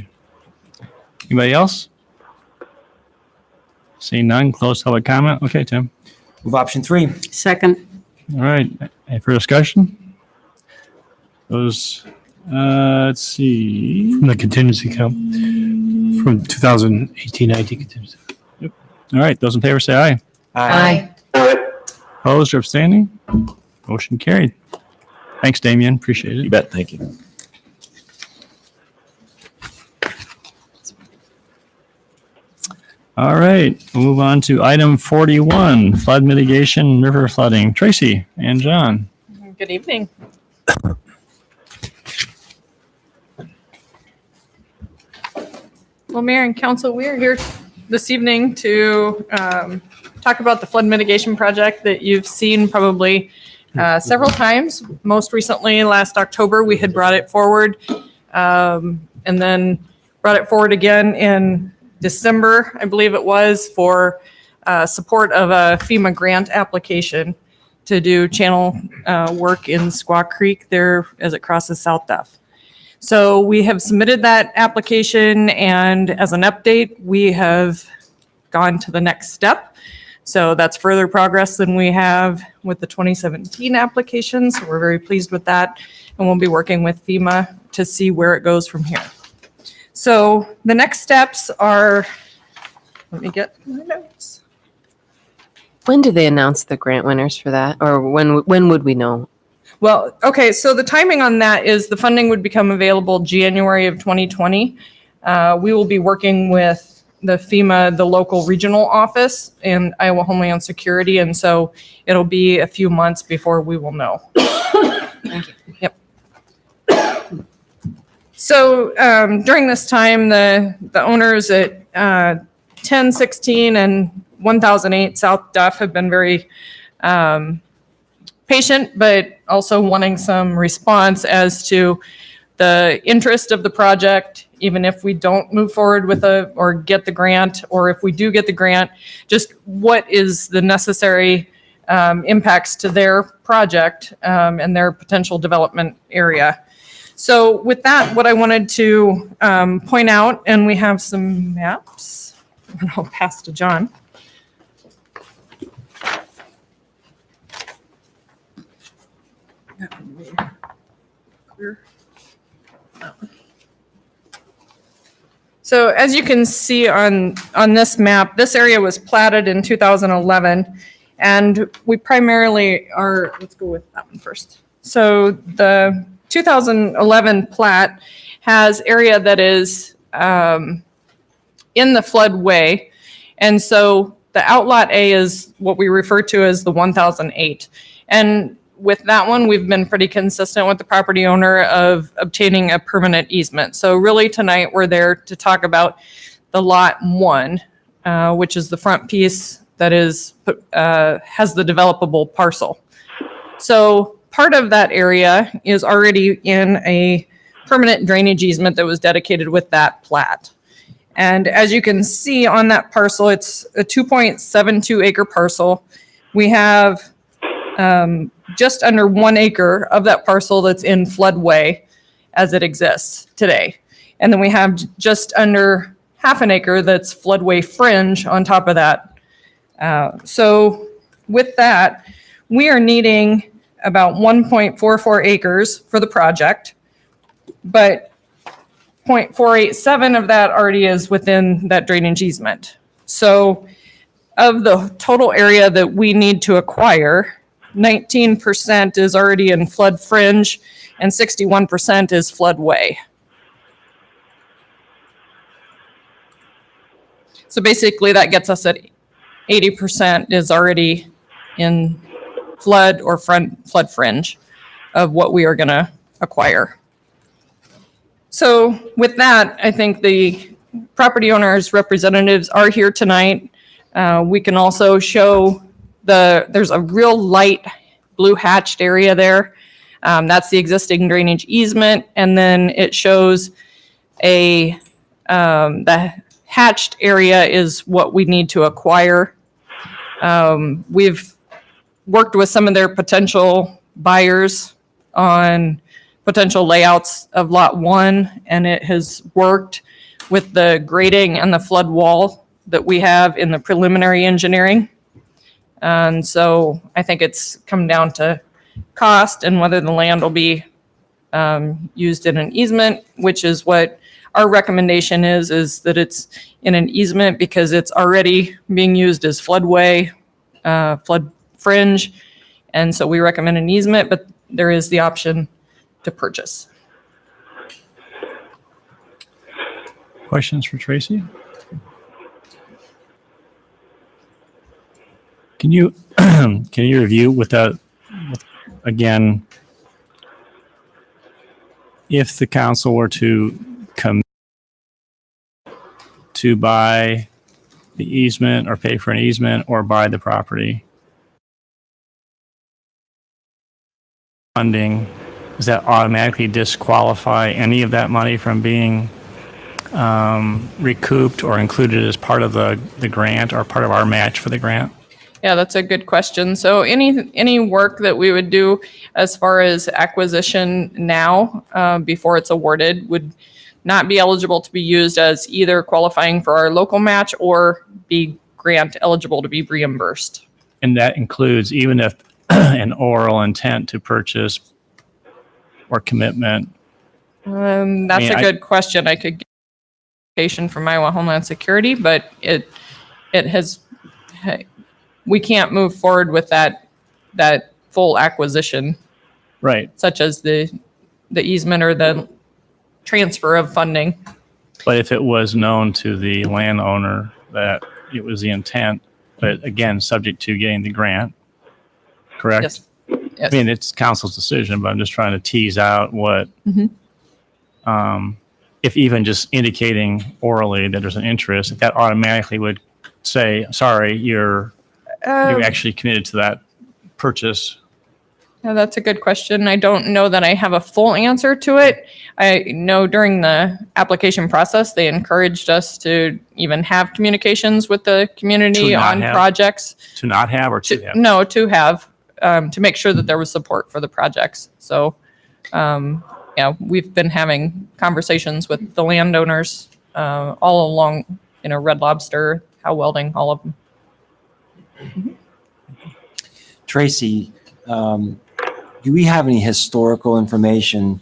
Anybody else? Seeing none, close public comment. Okay, Tim. Move option 3. Second. All right. Any further discussion? Those, let's see. From the contingency account from 2018-19 contingency. Yep. All right. Those in favor say aye. Aye. Opposed or abstaining? Motion carried. Thanks, Damien. Appreciate it. You bet. Thank you. All right. We'll move on to item 41, flood mitigation, river flooding. Tracy and John. Good evening. Well, Mayor and Council, we are here this evening to talk about the flood mitigation project that you've seen probably several times. Most recently, last October, we had brought it forward and then brought it forward again in December, I believe it was, for support of a FEMA grant application. to do channel work in Squaw Creek there as it crosses South Duff. So we have submitted that application, and as an update, we have gone to the next step. So that's further progress than we have with the 2017 application. So we're very pleased with that. And we'll be working with FEMA to see where it goes from here. So the next steps are, let me get my notes. When do they announce the grant winners for that? Or when would we know? Well, okay, so the timing on that is the funding would become available January of 2020. We will be working with the FEMA, the local regional office, and Iowa Homeland Security, and so it'll be a few months before we will know. Thank you. Yep. So during this time, the owners at 1016 and 1008 South Duff have been very patient, but also wanting some response as to the interest of the project, even if we don't move forward with or get the grant, or if we do get the grant, just what is the necessary impacts to their project and their potential development area. So with that, what I wanted to point out, and we have some maps, and I'll pass to John. That would be clear. So as you can see on this map, this area was platted in 2011, and we primarily are, let's go with that one first. So the 2011 plat has area that is in the floodway, and so the outlot A is what we refer to as the 1008. And with that one, we've been pretty consistent with the property owner of obtaining a permanent easement. So really tonight, we're there to talk about the lot 1, which is the front piece that is has the developable parcel. So part of that area is already in a permanent drainage easement that was dedicated with that plat. And as you can see on that parcel, it's a 2.72 acre parcel. We have just under 1 acre of that parcel that's in floodway as it exists today. And then we have just under half an acre that's floodway fringe on top of that. So with that, we are needing about 1.44 acres for the project, but 0.487 of that already is within that drainage easement. So of the total area that we need to acquire, 19% is already in flood fringe and 61% is floodway. So basically that gets us at 80% is already in flood or flood fringe of what we are going to acquire. So with that, I think the property owners' representatives are here tonight. We can also show there's a real light blue hatched area there. That's the existing drainage easement. And then it shows the hatched area is what we need to acquire. We've worked with some of their potential buyers on potential layouts of lot 1, and it has worked with the grading and the flood wall that we have in the preliminary engineering. And so I think it's come down to cost and whether the land will be used in an easement, which is what our recommendation is that it's in an easement because it's already being used as floodway, flood fringe. And so we recommend an easement, but there is the option to purchase. Questions for Tracy? Can you review without, again, if the council were to come to buy the easement or pay for an easement or buy the property, funding, does that automatically disqualify any of that money from being recouped or included as part of the grant or part of our match for the grant? Yeah, that's a good question. So any work that we would do as far as acquisition now, before it's awarded, would not be eligible to be used as either qualifying for our local match or be grant eligible to be reimbursed. And that includes even if an oral intent to purchase or commitment. That's a good question. I could get clarification from Iowa Homeland Security, but we can't move forward with that full acquisition, Right. such as the easement or the transfer of funding. But if it was known to the landowner that it was the intent, but again, subject to getting the grant, correct? Yes. Yes. I mean, it's council's decision, but I'm just trying to tease out what, if even just indicating orally that there's an interest, if that automatically would say, sorry, you're actually committed to that purchase. Yeah, that's a good question. I don't know that I have a full answer to it. I know during the application process, they encouraged us to even have communications with the community To not on have? projects. To not have or to have? No, to have, to make sure that there was support for the projects. So, yeah, we've been having conversations with the landowners all along, Red Lobster, Howe Welding, all of them. Tracy, do we have any historical information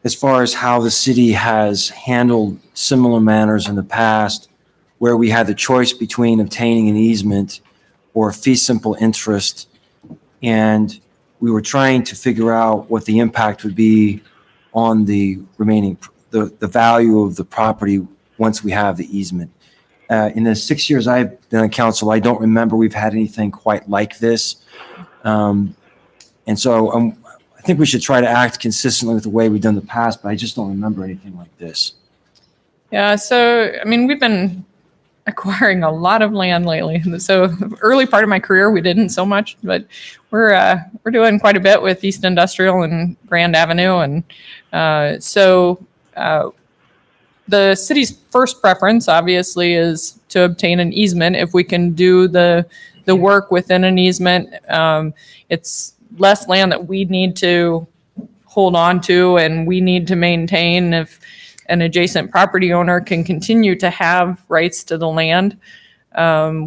as far as how the city has handled similar matters in the past where we had the choice between obtaining an easement or a fee simple interest, and we were trying to figure out what the impact would be on the remaining, the value of the property once we have the easement? In the 6 years I've been on council, I don't remember we've had anything quite like this. And so I think we should try to act consistently with the way we've done in the past, but I just don't remember anything like this. Yeah, so, I mean, we've been acquiring a lot of land lately. So early part of my career, we didn't so much, but we're doing quite a bit with East Industrial and Grand Avenue. And so the city's first preference, obviously, is to obtain an easement. If we can do the work within an easement, it's less land that we need to hold on to and we need to maintain. If an adjacent property owner can continue to have rights to the land.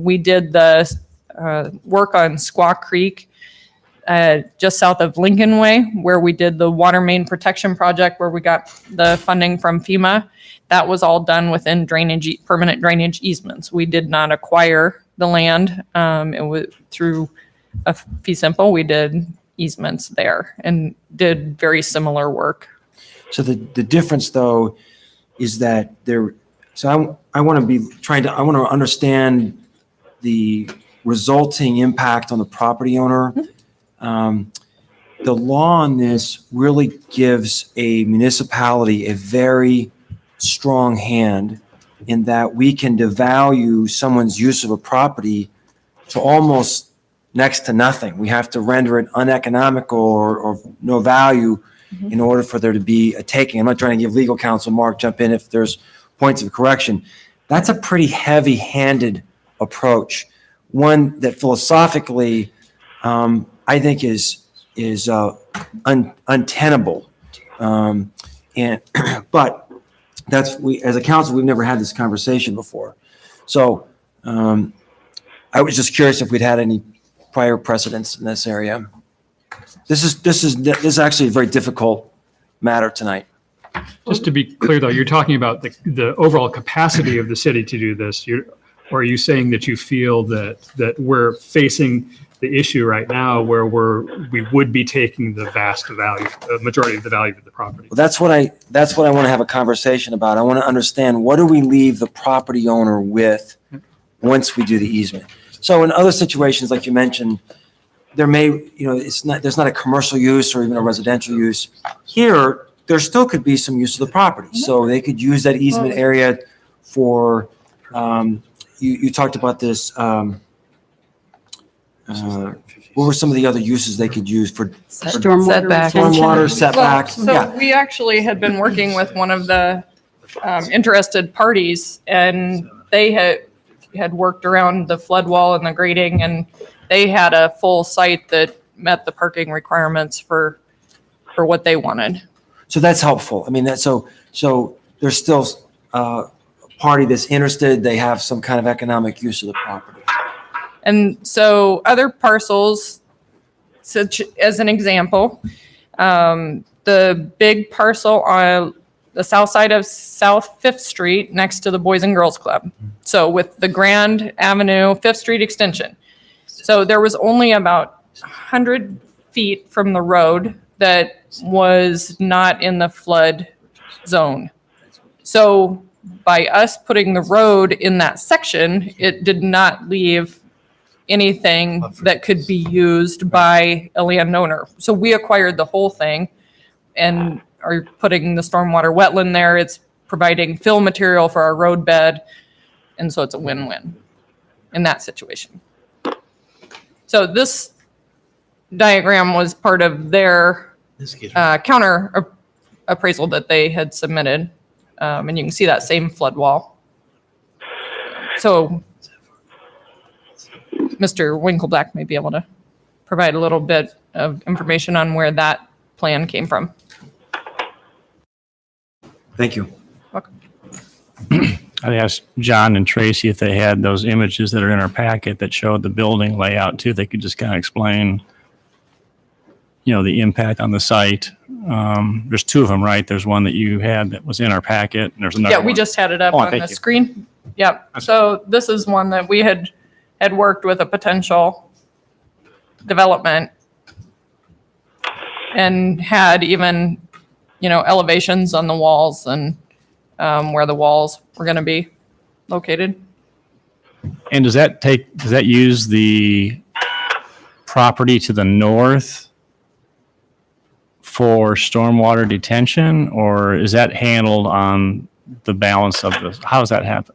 We did the work on Squaw Creek just south of Lincoln Way, where we did the water main protection project, where we got the funding from FEMA. That was all done within permanent drainage easements. We did not acquire the land. It was through a fee simple. We did easements there and did very similar work. So the difference, though, is that I want to understand the resulting impact on the property owner. The law on this really gives a municipality a very strong hand in that we can devalue someone's use of a property to almost next to nothing. We have to render it uneconomical or no value in order for there to be a taking. I'm not trying to give legal counsel, Mark, jump in if there's points of correction. That's a pretty heavy-handed approach, one that philosophically I think is untenable. But as a council, we've never had this conversation before. So I was just curious if we'd had any prior precedents in this area. This is actually a very difficult matter tonight. Just to be clear, though, you're talking about the overall capacity of the city to do this. Or are you saying that you feel that we're facing the issue right now where we would be taking the majority of the value of the property? Well, that's what I want to have a conversation about. I want to understand, what do we leave the property owner with once we do the easement? So in other situations, like you mentioned, there's not a commercial use or even a residential use. Here, there still could be some use of the property. So they could use that easement area for, you talked about this, what were some of the other uses they could use for stormwater setbacks? So we actually had been working with one of the interested parties, and they had had worked around the flood wall and the grading, and they had a full site that met the parking requirements for what they wanted. So that's helpful. I mean, so there's still a party that's interested. They have some kind of economic use of the property. And so other parcels, such as an example, the big parcel on the south side of South Fifth Street next to the Boys and Girls Club. So with the Grand Avenue Fifth Street extension. So there was only about 100 feet from the road that was not in the flood zone. So by us putting the road in that section, it did not leave anything that could be used by a landowner. So we acquired the whole thing and are putting the stormwater wetland there. It's providing fill material for our road bed. And so it's a win-win in that situation. So this diagram was part of their counter appraisal that they had submitted. And you can see that same flood wall. So Mr. Winkleblack may be able to provide a little bit of information on where that plan came from. Thank you. Welcome. I asked John and Tracy if they had those images that are in our packet that showed the building layout too. They could just kind of explain, the impact on the site. There's two of them, right? There's one that you had that was in our packet, and there's another Yeah, we one. just had it up Oh, on thank the you. screen. Yep. So this is one that we had worked with a potential development and had even, elevations on the walls and where the walls were going to be located. And does that use the property to the north for stormwater detention, or is that handled on the balance of this? How does that happen?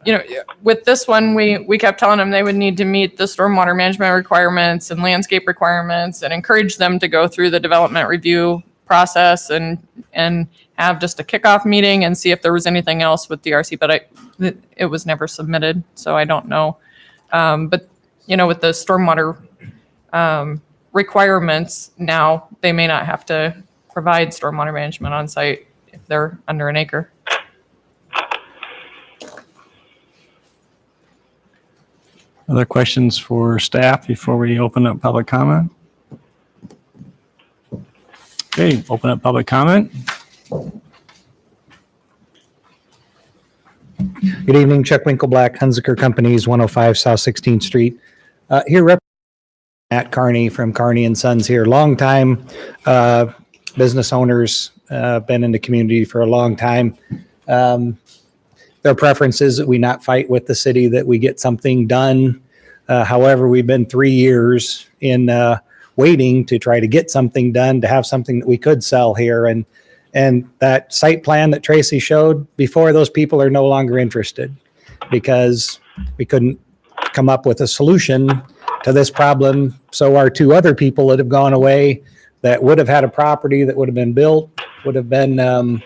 With this one, we kept telling them they would need to meet the stormwater management requirements and landscape requirements and encourage them to go through the development review process and have just a kickoff meeting and see if there was anything else with DRC, but it was never submitted, so I don't know. But, with the stormwater requirements now, they may not have to provide stormwater management on site if they're under an acre. Other questions for staff before we open up public comment? Okay, open up public comment. Good evening, Chuck Winkleblack, Hunziker Companies, 105 South 16th Street. Here representing Matt Carney from Carney and Sons here, longtime business owners, been in the community for a long time. Their preference is that we not fight with the city, that we get something done. However, we've been 3 years in waiting to try to get something done, to have something that we could sell here. And that site plan that Tracy showed before, those people are no longer interested because we couldn't come up with a solution to this problem. So our two other people that have gone away that would have had a property that would have been built, would have been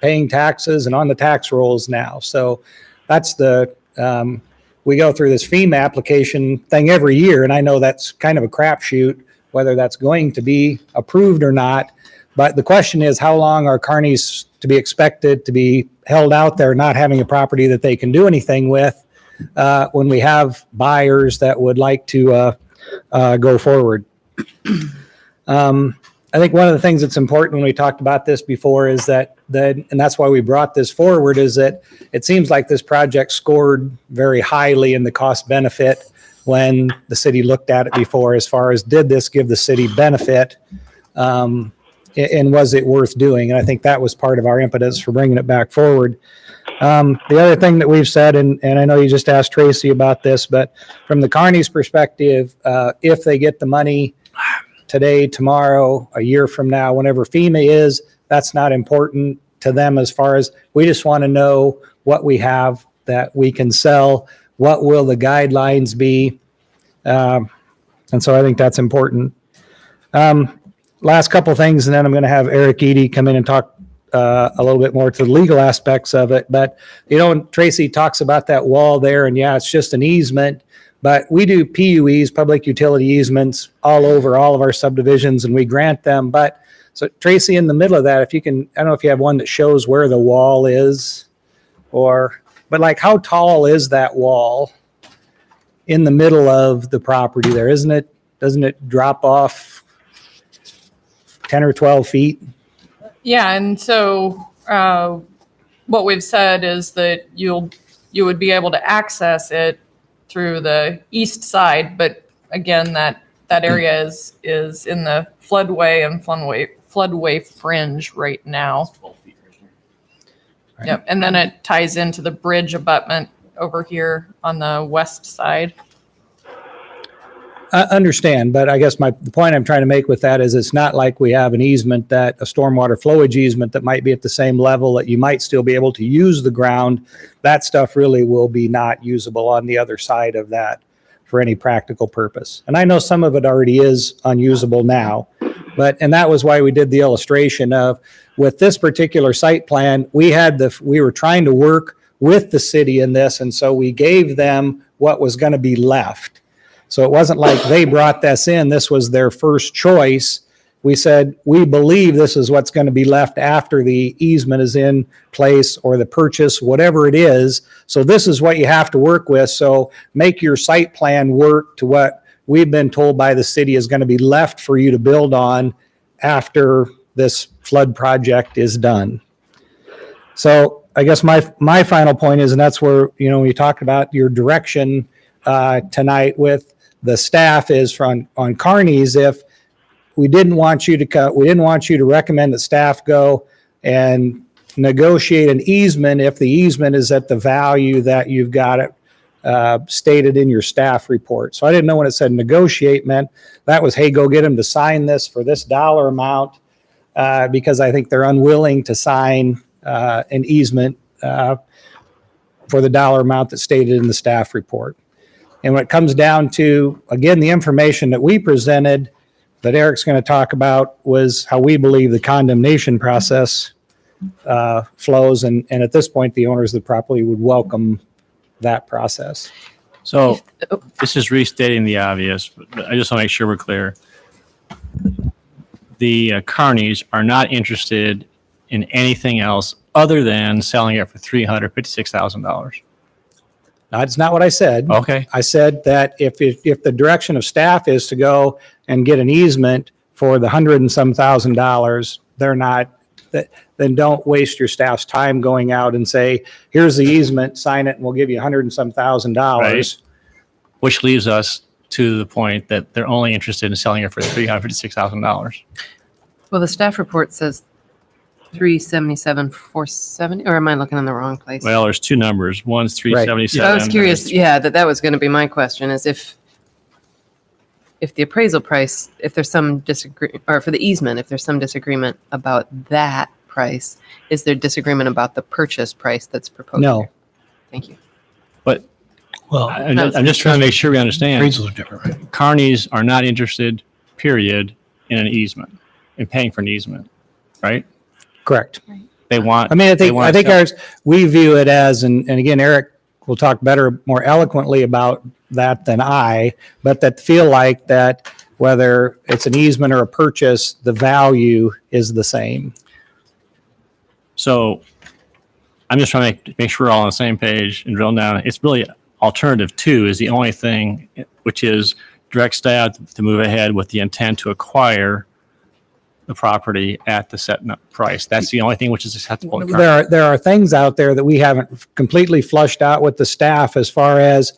paying taxes and on the tax rolls now. So that's we go through this FEMA application thing every year, and I know that's kind of a crapshoot whether that's going to be approved or not. But the question is, how long are Carneys to be expected to be held out there not having a property that they can do anything with when we have buyers that would like to go forward? I think one of the things that's important when we talked about this before is that, and that's why we brought this forward, is that it seems like this project scored very highly in the cost benefit when the city looked at it before, as far as did this give the city benefit, and was it worth doing? And I think that was part of our impetus for bringing it back forward. The other thing that we've said, and I know you just asked Tracy about this, but from the Carney's perspective, if they get the money today, tomorrow, a year from now, whenever FEMA is, that's not important to them. As far as, we just want to know what we have that we can sell, what will the guidelines be, and so I think that's important. Last couple things, and then I'm going to have Eric Eady come in and talk a little bit more to the legal aspects of it. But, and Tracy talks about that wall there, and yeah, it's just an easement. But we do PUEs, public utility easements, all over all of our subdivisions, and we grant them. But so Tracy, in the middle of that, if you can, I don't know if you have one that shows where the wall is, but like how tall is that wall in the middle of the property there? Doesn't it drop off 10 or 12 feet? Yeah, and so what we've said is that you would be able to access it through the east side, but again, that area is in the floodway and floodway fringe right now. Yep, and then it ties into the bridge abutment over here on the west side. I understand, but I guess the point I'm trying to make with that is it's not like we have an easement a stormwater flowage easement that might be at the same level that you might still be able to use the ground. That stuff really will be not usable on the other side of that for any practical purpose. And I know some of it already is unusable now, and that was why we did the illustration of, with this particular site plan, we were trying to work with the city in this, and so we gave them what was going to be left. So it wasn't like they brought this in. This was their first choice. We said, we believe this is what's going to be left after the easement is in place or the purchase, whatever it is. So this is what you have to work with. So make your site plan work to what we've been told by the city is going to be left for you to build on after this flood project is done. So I guess my final point is, and that's where, we talked about your direction tonight with the staff is on Kearney's. If we didn't want you to recommend that staff go and negotiate an easement if the easement is at the value that you've got it stated in your staff report. So I didn't know when it said negotiate meant that was, hey, go get them to sign this for this dollar amount, because I think they're unwilling to sign an easement for the dollar amount that's stated in the staff report. And when it comes down to, again, the information that we presented that Eric's going to talk about was how we believe the condemnation process flows. And at this point, the owners of the property would welcome that process. So this is restating the obvious, but I just want to make sure we're clear. The Kearneys are not interested in anything else other than selling it for $356,000. That's not what I said. Okay. I said that if the direction of staff is to go and get an easement for the $100 and some thousand, they're not. Then don't waste your staff's time going out and say, here's the easement, sign it, and we'll give you $100 and some thousand. Right. Which leaves us to the point that they're only interested in selling it for $356,000. Well, the staff report says 377,470, or am I looking in the wrong place? Well, there's two numbers. One's 377. I was curious. Yeah, that was going to be my question: is if the appraisal price, if there's some disagreement, or for the easement, if there's some disagreement about that price, is there disagreement about the purchase price that's proposed? No. Here? Thank you. But I'm just trying to make sure we understand. Appraisals are different, right? Kearneys are not interested, period, in an easement, in paying for an easement, right? Correct. They want. I think ours, we view it as, and again, Eric will talk more eloquently about that than I, but that feel like that whether it's an easement or a purchase, the value is the same. So I'm just trying to make sure we're all on the same page and drill down. It's really alternative 2 is the only thing, which is direct staff to move ahead with the intent to acquire the property at the set price. That's the only thing which is acceptable. There are things out there that we haven't completely flushed out with the staff as far as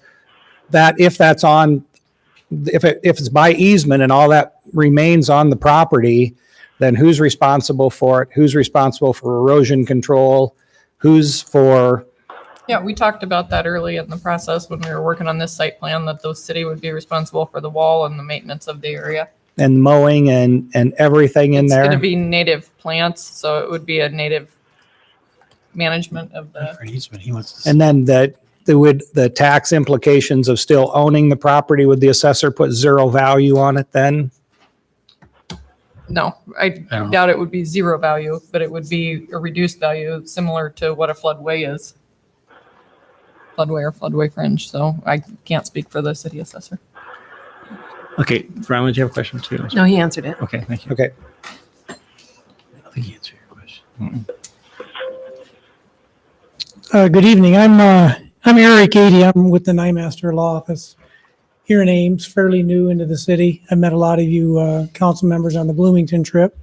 that if it's by easement and all that remains on the property, then who's responsible for it? Who's responsible for erosion control? Who's for... Yeah, we talked about that early in the process when we were working on this site plan, that the city would be responsible for the wall and the maintenance of the area. And mowing and everything in there. It's going to be native plants, so it would be a native management of the. And then the tax implications of still owning the property, would the assessor put zero value on it then? No, I don't know. doubt it would be zero value, but it would be a reduced value similar to what a floodway is. Floodway or floodway fringe, so I can't speak for the city assessor. Okay, Brian, did you have a question too? No, he answered it. Okay, thank you. Okay. I think he answered your question. Good evening. I'm Eric Eady. I'm with the Nymaster Law Office here in Ames, fairly new into the city. I've met a lot of you council members on the Bloomington trip.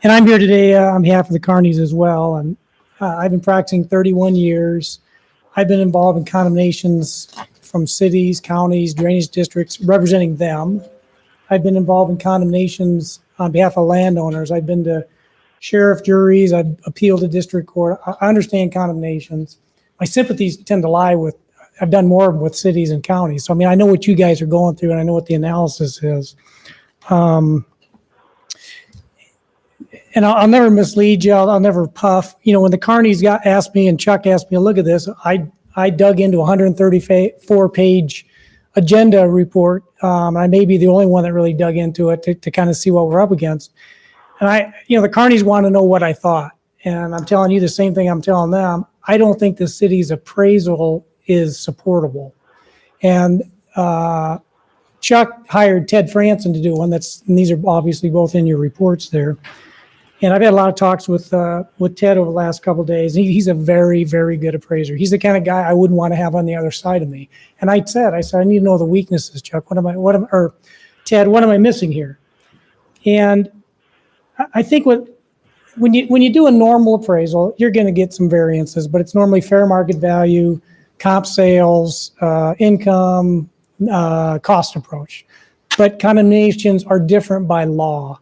And I'm here today on behalf of the Carneys as well. And I've been practicing 31 years. I've been involved in condemnations from cities, counties, drainage districts, representing them. I've been involved in condemnations on behalf of landowners. I've been to sheriff juries. I've appealed to district court. I understand condemnations. My sympathies tend to lie with, I've done more with cities and counties. So, I mean, I know what you guys are going through and I know what the analysis is. And I'll never mislead you. I'll never puff. You know, when the Carneys asked me and Chuck asked me to look at this, I dug into a 134-page agenda report. I may be the only one that really dug into it to kind of see what we're up against. And the Carneys want to know what I thought. And I'm telling you the same thing I'm telling them. I don't think the city's appraisal is supportable. And Chuck hired Ted Franson to do one. And these are obviously both in your reports there. And I've had a lot of talks with Ted over the last couple of days. He's a very, very good appraiser. He's the kind of guy I wouldn't want to have on the other side of me. And I said, I need to know the weaknesses, Chuck. Ted, what am I missing here? And I think when you do a normal appraisal, you're going to get some variances, but it's normally fair market value, comp sales, income, cost approach. But condemnations are different by law.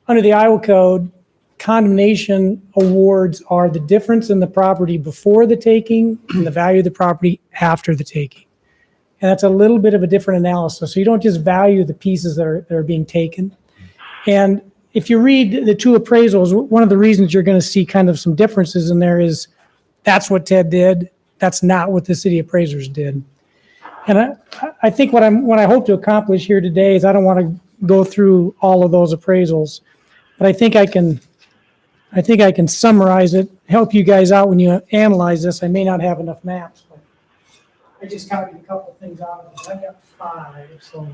Under the Iowa Code, condemnation awards are the difference in the property before the taking and the value of the property after the taking. And that's a little bit of a different analysis. So you don't just value the pieces that are being taken. And if you read the two appraisals, one of the reasons you're going to see kind of some differences in there is that's what Ted did. That's not what the city appraisers did. And I think what I hope to accomplish here today is I don't want to go through all of those appraisals, but I think I can summarize it, help you guys out when you analyze this. I may not have enough maps, but I just copied a couple of things out of this. I've got 5, so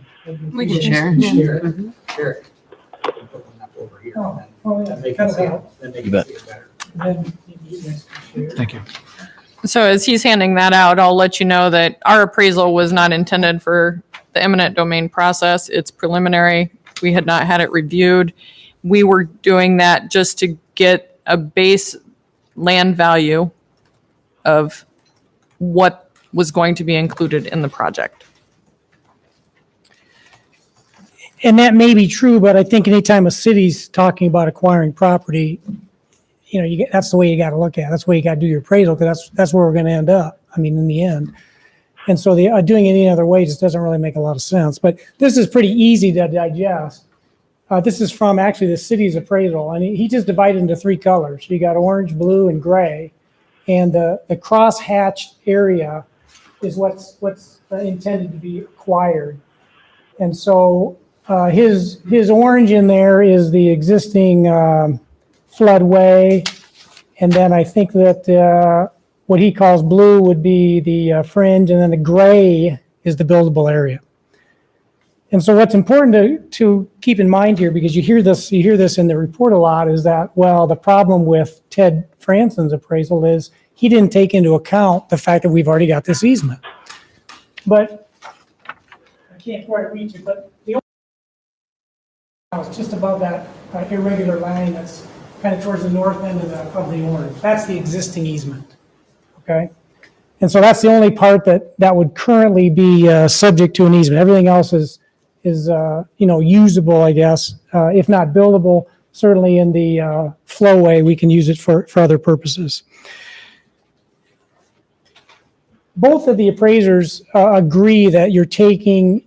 We can share. Mm-hmm. Share. Over here. Oh, well, yeah, That kind of help. You bet. Then you guys can share. Thank you. So as he's handing that out, I'll let you know that our appraisal was not intended for the eminent domain process. It's preliminary. We had not had it reviewed. We were doing that just to get a base land value of what was going to be included in the project. And that may be true, but I think anytime a city's talking about acquiring property, that's the way you got to look at it. That's the way you got to do your appraisal, because that's where we're going to end up. I mean, in the end. And so doing it any other way just doesn't really make a lot of sense. But this is pretty easy to digest. This is from actually the city's appraisal, and he just divided into 3 colors. You got orange, blue, and gray, and the cross-hatched area is what's intended to be acquired. And so his orange in there is the existing floodway, and then I think that what he calls blue would be the fringe, and then the gray is the buildable area. And so what's important to keep in mind here, because you hear this in the report a lot, is that, well, the problem with Ted Franson's appraisal is he didn't take into account the fact that we've already got this easement. But I can't quite reach it, but the it's just above that irregular line that's kind of towards the north end of the orange. That's the existing easement, okay? And so that's the only part that would currently be subject to an easement. Everything else is usable, I guess, if not buildable. Certainly in the flowway, we can use it for other purposes. Both of the appraisers agree that you're taking,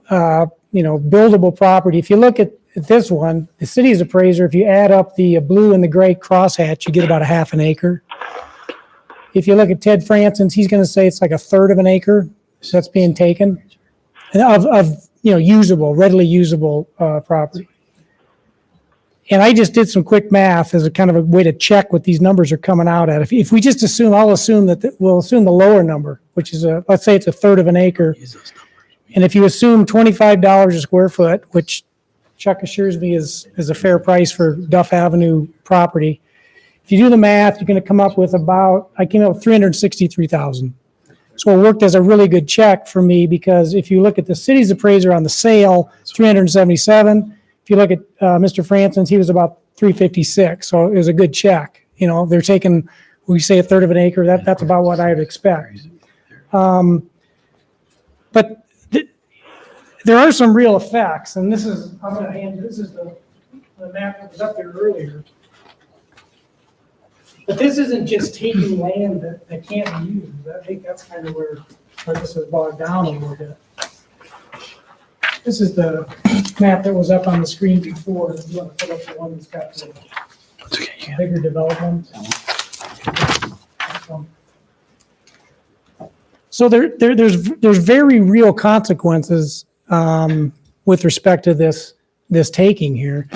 buildable property. If you look at this one, the city's appraiser, if you add up the blue and the gray crosshatch, you get about a half an acre. If you look at Ted Franson's, he's going to say it's like a third of an acre, so that's being taken of readily usable property. And I just did some quick math as a kind of a way to check what these numbers are coming out at. If we just assume, I'll assume that we'll assume the lower number, which is let's say it's a third of an acre. And if you assume $25 a square foot, which Chuck assures me is a fair price for Duff Avenue property, if you do the math, you're going to come up with I came up with 363,000. So it worked as a really good check for me, because if you look at the city's appraiser on the sale, it's 377. If you look at Mr. Franson's, he was about 356. So it was a good check. You know, they're taking, we say a third of an acre. That's about what I would expect. But there are some real effects, and this is, I'm going to hand you, this is the map that was up there earlier. But this isn't just taking land that can't be used. I think that's kind of where this is bogged down a little bit. This is the map that was up on the screen before. You want to put up the one that's got the bigger development. So there's very real consequences with respect to this taking here.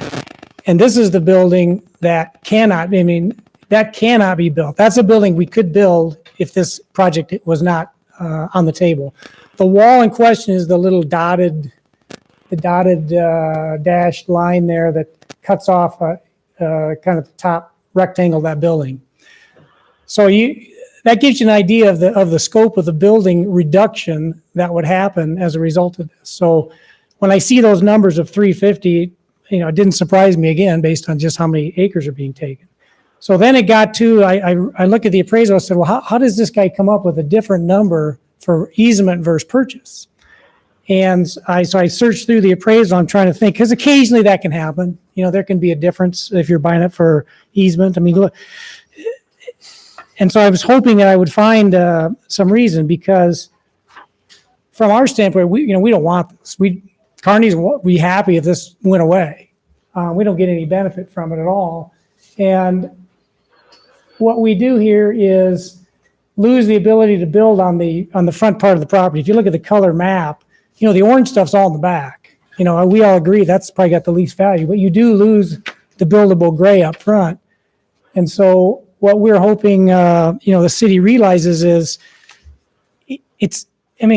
And this is the building that cannot be built. That's a building we could build if this project was not on the table. The wall in question is the little dotted dashed line there that cuts off kind of the top rectangle of that building. So that gives you an idea of the scope of the building reduction that would happen as a result of this. So when I see those numbers of 350, it didn't surprise me again based on just how many acres are being taken. So then it got to, I look at the appraisal, I said, well, how does this guy come up with a different number for easement versus purchase? And so I searched through the appraisal. I'm trying to think, because occasionally that can happen. There can be a difference if you're buying it for easement. I mean, look. And so I was hoping that I would find some reason, because from our standpoint, we don't want this. Kearney's would be happy if this went away. We don't get any benefit from it at all. And what we do here is lose the ability to build on the front part of the property. If you look at the color map, the orange stuff's all in the back. We all agree that's probably got the least value, but you do lose the buildable gray up front. And so what we're hoping, the city realizes is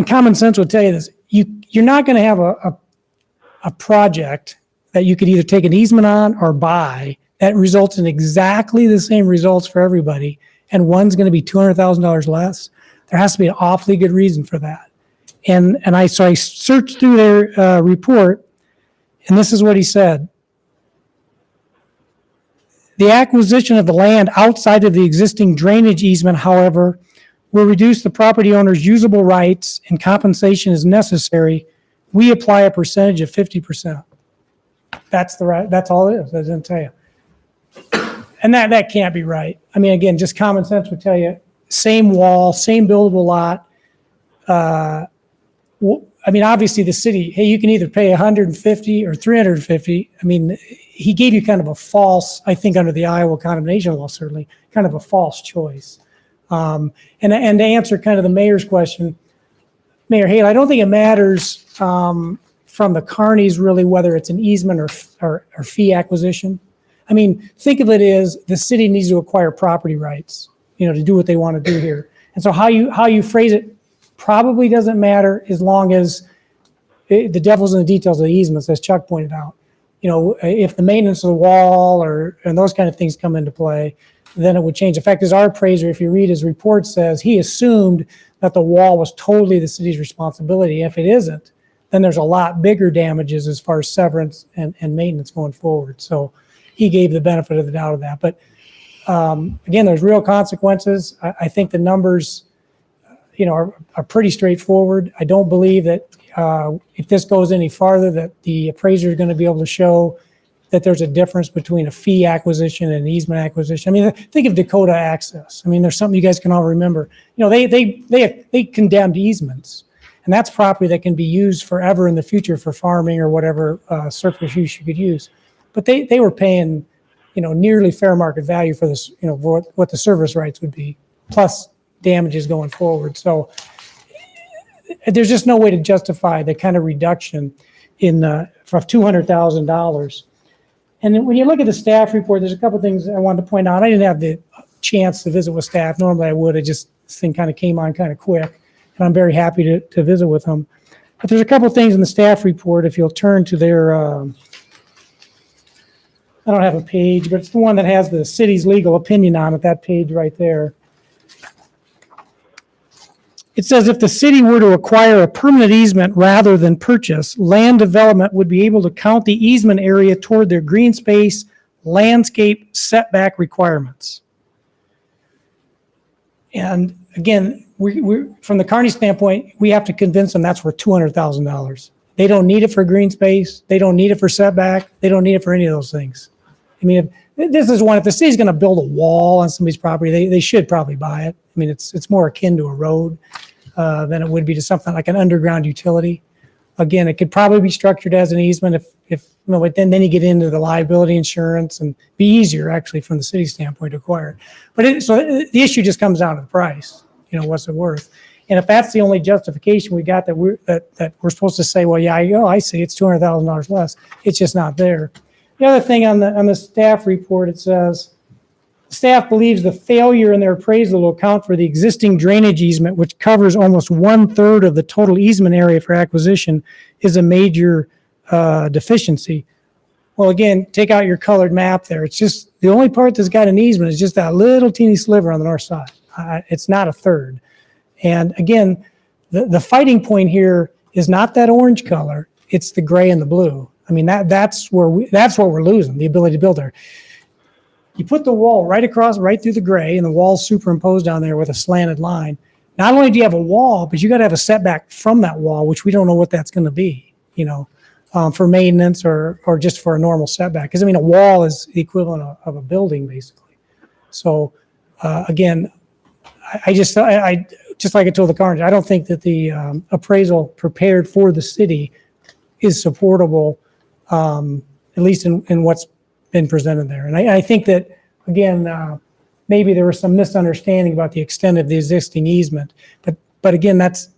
common sense would tell you this. You're not going to have a project that you could either take an easement on or buy that results in exactly the same results for everybody, and one's going to be $200,000 less. There has to be an awfully good reason for that. And I searched through their report, and this is what he said. The acquisition of the land outside of the existing drainage easement, however, will reduce the property owner's usable rights, and compensation is necessary. We apply a percentage of 50%. That's all it is. I didn't tell you. And that can't be right. I mean, again, just common sense would tell you, same wall, same buildable lot. Obviously the city, hey, you can either pay 150 or 350. I mean, he gave you kind of a false, I think under the Iowa condemnation law, certainly, kind of a false choice. And to answer kind of the mayor's question, Mayor Hale, I don't think it matters from the Kearneys really whether it's an easement or fee acquisition. I mean, think of it as the city needs to acquire property rights, to do what they want to do here. And so how you phrase it probably doesn't matter, as long as the devil's in the details of the easements, as Chuck pointed out. If the maintenance of the wall and those kind of things come into play, then it would change. In fact, as our appraiser, if you read his report, says he assumed that the wall was totally the city's responsibility. If it isn't, then there's a lot bigger damages as far as severance and maintenance going forward. So he gave the benefit of the doubt of that. But again, there's real consequences. I think the numbers, are pretty straightforward. I don't believe that if this goes any farther, that the appraiser is going to be able to show that there's a difference between a fee acquisition and an easement acquisition. I mean, think of Dakota Access. I mean, there's something you guys can all remember. They condemned easements, and that's property that can be used forever in the future for farming or whatever surface use you could use. But they were paying, nearly fair market value for this, for what the service rights would be, plus damages going forward. So there's just no way to justify the kind of reduction in for $200,000. And then when you look at the staff report, there's a couple things I wanted to point out. I didn't have the chance to visit with staff. Normally I would. This thing kind of came on kind of quick, and I'm very happy to visit with them. But there's a couple things in the staff report. If you'll turn to their, I don't have a page, but it's the one that has the city's legal opinion on it, that page right there. It says if the city were to acquire a permanent easement rather than purchase, land development would be able to count the easement area toward their green space landscape setback requirements. And again, we from the Kearney standpoint, we have to convince them that's worth $200,000. They don't need it for green space. They don't need it for setback. They don't need it for any of those things. I mean, this is one, if the city's going to build a wall on somebody's property, they should probably buy it. I mean, it's more akin to a road than it would be to something like an underground utility. Again, it could probably be structured as an easement if you know, but then you get into the liability insurance and be easier actually from the city standpoint to acquire. But so the issue just comes down to the price. You know, what's it worth? And if that's the only justification we got that we're supposed to say, well, yeah, I see it's $200,000 less. It's just not there. The other thing on the staff report, it says, staff believes the failure in their appraisal will account for the existing drainage easement, which covers almost 1/3 of the total easement area for acquisition, is a major deficiency. Well, again, take out your colored map there. It's just the only part that's got an easement is just that little teeny sliver on the north side. It's not a third. And again, the fighting point here is not that orange color. It's the gray and the blue. I mean, that's what we're losing, the ability to build there. You put the wall right through the gray, and the wall's superimposed down there with a slanted line. Not only do you have a wall, but you got to have a setback from that wall, which we don't know what that's going to be, you know, for maintenance or just for a normal setback. Because I mean, a wall is the equivalent of a building, basically. So again, I just like I told the Carnage, I don't think that the appraisal prepared for the city is supportable, at least in what's been presented there. And I think that, again, maybe there was some misunderstanding about the extent of the existing easement. But again, that's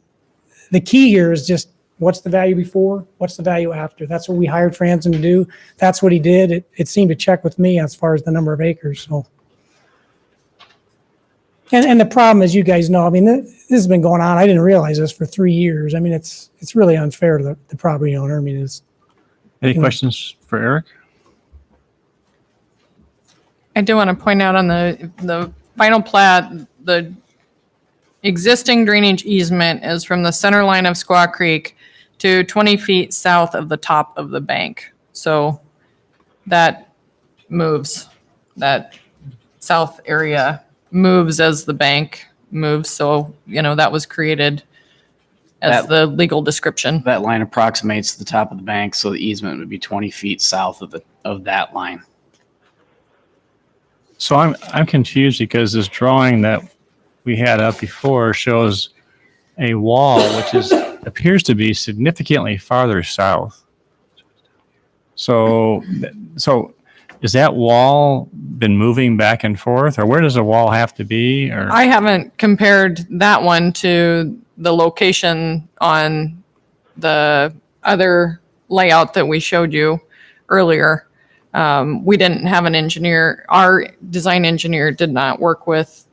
the key here is just what's the value before, what's the value after. That's what we hired Franzen to do. That's what he did. It seemed to check with me as far as the number of acres. So. And the problem, as you guys know, I mean, this has been going on. I didn't realize this for 3 years. I mean, it's really unfair to the property owner. I mean, it's. Any questions for Eric? I do want to point out on the final plat, the existing drainage easement is from the center line of Squaw Creek to 20 feet south of the top of the bank. So that moves, that south area moves as the bank moves. So, you know, that was created as the legal description. That line approximates the top of the bank, so the easement would be 20 feet south of that line. So I'm confused because this drawing that we had up before shows a wall which appears to be significantly farther south. So is that wall been moving back and forth, or where does the wall have to be? Or I haven't compared that one to the location on the other layout that we showed you earlier. We didn't have an engineer. Our design engineer did not work with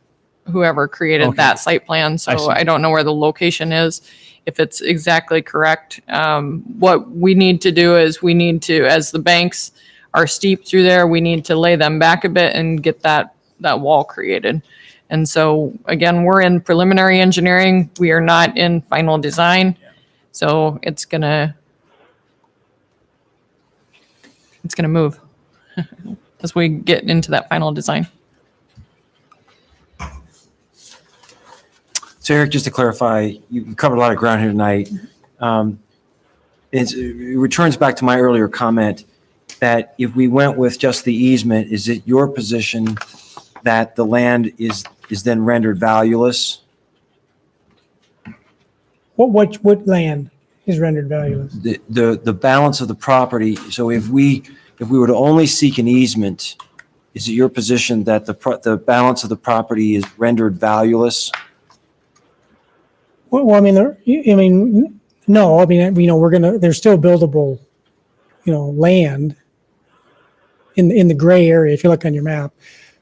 whoever created that site plan. So I don't know where the location is, if it's exactly correct. What we need to do is we need to, as the banks are steep through there, we need to lay them back a bit and get that wall created. And so again, we're in preliminary engineering. We are not in final design. So it's gonna move as we get into that final design. So Eric, just to clarify, you covered a lot of ground here tonight. It returns back to my earlier comment that if we went with just the easement, is it your position that the land is then rendered valueless? What land is rendered valueless? The balance of the property. So if we were to only seek an easement, is it your position that the balance of the property is rendered valueless? Well, I mean, no. I mean, you know, there's still buildable, you know, land. in the gray area if you look on your map.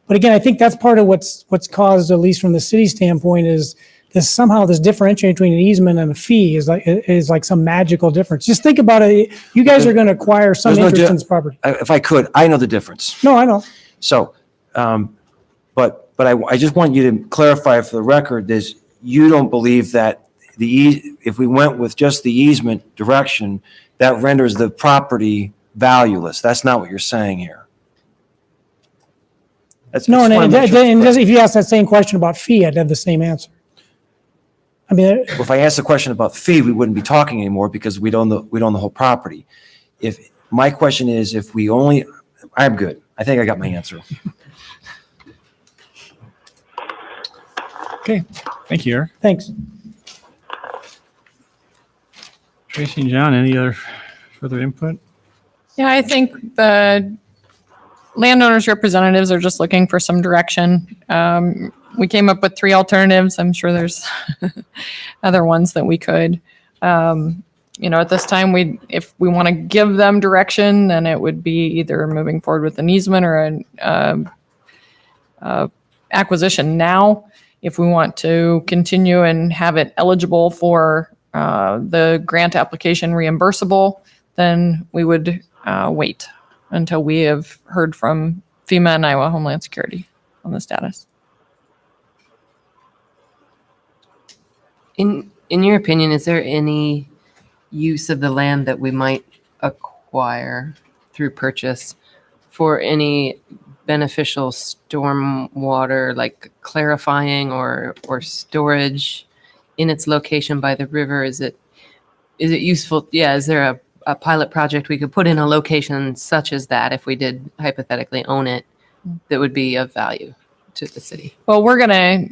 But again, I think that's part of what's caused, at least from the city standpoint, is this differentiation between an easement and a fee is like some magical difference. Just think about it. You guys are going to acquire some There's no interest di- in this property. If I could, I know the difference. No, I know. So, but I just want you to clarify for the record this, you don't believe that if we went with just the easement direction, that renders the property valueless. That's not what you're saying here. No, if you ask that same question about fee, I'd have the same answer. I mean, Well, if I asked the question about fee, we wouldn't be talking anymore because we'd own the whole property. If my question is, I'm good. I think I got my answer. Okay, thank you, Eric. Thanks. Tracy and John, any other further input? Yeah, I think the landowners' representatives are just looking for some direction. We came up with 3 alternatives. I'm sure there's other ones that we could. At this time, if we want to give them direction, then it would be either moving forward with an easement or an acquisition now. If we want to continue and have it eligible for the grant application reimbursable, then we would wait until we have heard from FEMA and Iowa Homeland Security on the status. In your opinion, is there any use of the land that we might acquire through purchase for any beneficial stormwater, like clarifying or storage in its location by the river? Is it useful? Yeah, is there a pilot project we could put in a location such as that if we did hypothetically own it that would be of value to the city? Well,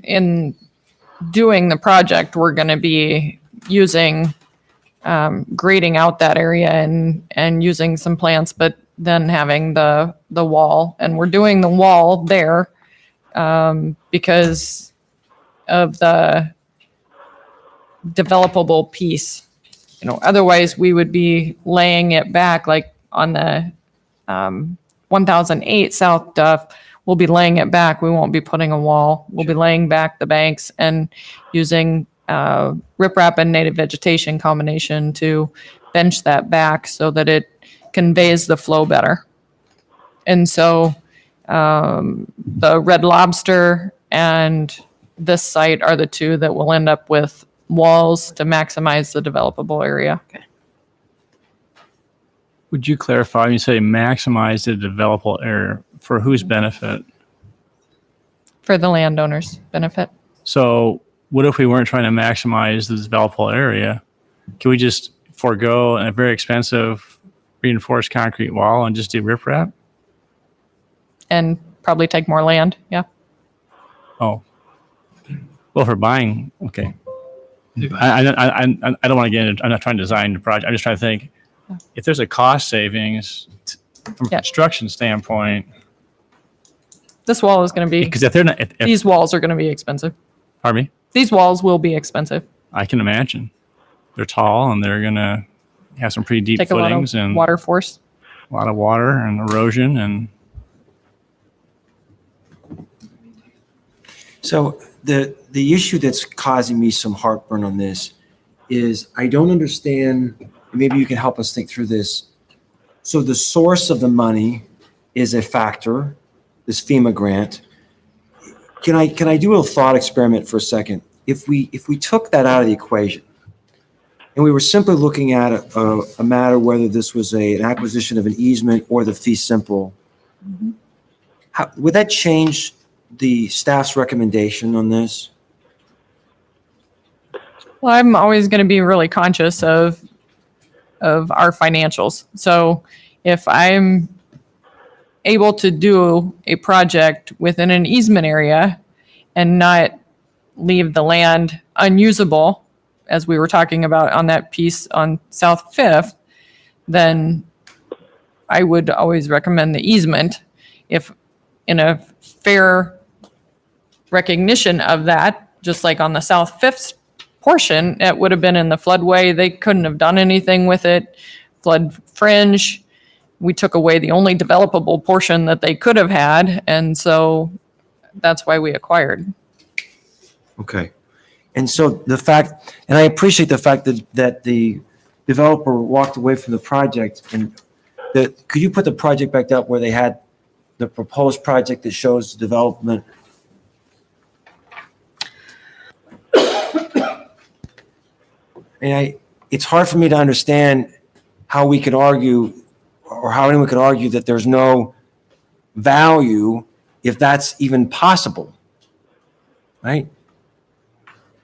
in doing the project, we're going to be using grading out that area and using some plants, but then having the wall. And we're doing the wall there because of the developable piece. Otherwise we would be laying it back like on the 1008 South Duff. We'll be laying it back. We won't be putting a wall. We'll be laying back the banks and using riprap and native vegetation combination to bench that back so that it conveys the flow better. And so the Red Lobster and this site are the 2 that will end up with walls to maximize the developable area. Okay. Would you clarify when you say maximize the developable area, for whose benefit? For the landowner's benefit. So what if we weren't trying to maximize the developable area? Can we just forego a very expensive reinforced concrete wall and just do riprap? And probably take more land, yeah. Oh. Well, for buying, okay. I don't want to get into, I'm not trying to design the project. I'm just trying to think, if there's a cost savings from a construction standpoint. This wall is going to be, because if they're not, if, these walls are going to be expensive. Pardon me? These walls will be expensive. I can imagine. They're tall and they're going to have some pretty deep Take a lot footings of and water force. a lot of water and erosion and. So the issue that's causing me some heartburn on this is I don't understand, and maybe you can help us think through this. So the source of the money is a factor, this FEMA grant. Can I do a thought experiment for a second? If we took that out of the equation and we were simply looking at a matter whether this was an acquisition of an easement or the fee simple, would that change the staff's recommendation on this? Well, I'm always going to be really conscious of our financials. So if I'm able to do a project within an easement area and not leave the land unusable, as we were talking about on that piece on South Fifth, then I would always recommend the easement. If in a fair recognition of that, just like on the South Fifth portion, it would have been in the floodway. They couldn't have done anything with it. Flood fringe, we took away the only developable portion that they could have had. And so that's why we acquired. Okay. And so the fact, and I appreciate the fact that the developer walked away from the project, and could you put the project back up where they had the proposed project that shows development? And it's hard for me to understand how we could argue, or how anyone could argue that there's no value if that's even possible, right?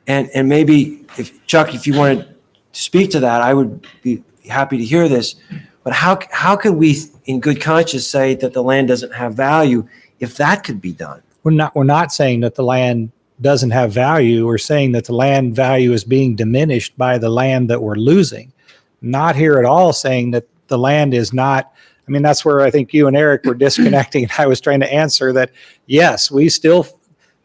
And maybe if Chuck, if you wanted to speak to that, I would be happy to hear this. But how can we, in good conscience, say that the land doesn't have value if that could be done? We're not saying that the land doesn't have value. We're saying that the land value is being diminished by the land that we're losing. Not here at all saying that the land is not. I mean, that's where I think you and Eric were disconnecting. I was trying to answer that, yes, we still,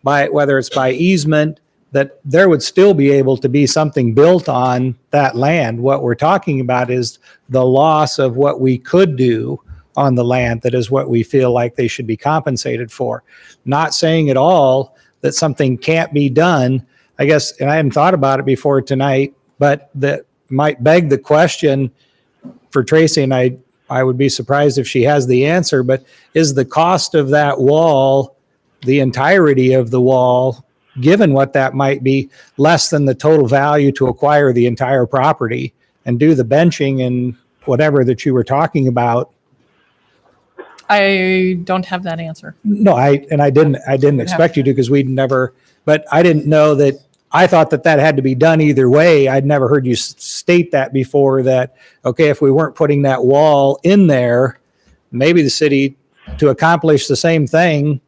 whether it's by easement, that there would still be able to be something built on that land. What we're talking about is the loss of what we could do on the land. That is what we feel like they should be compensated for. Not saying at all that something can't be done, I guess, and I hadn't thought about it before tonight, but that might beg the question for Tracy, and I would be surprised if she has the answer, but is the cost of that wall, the entirety of the wall, given what that might be, less than the total value to acquire the entire property and do the benching and whatever that you were talking about? I don't have that answer. No, I didn't expect you to, because we'd never, but I didn't know that. I thought that had to be done either way. I'd never heard you state that before, that, okay, if we weren't putting that wall in there, maybe the city, to accomplish the same thing,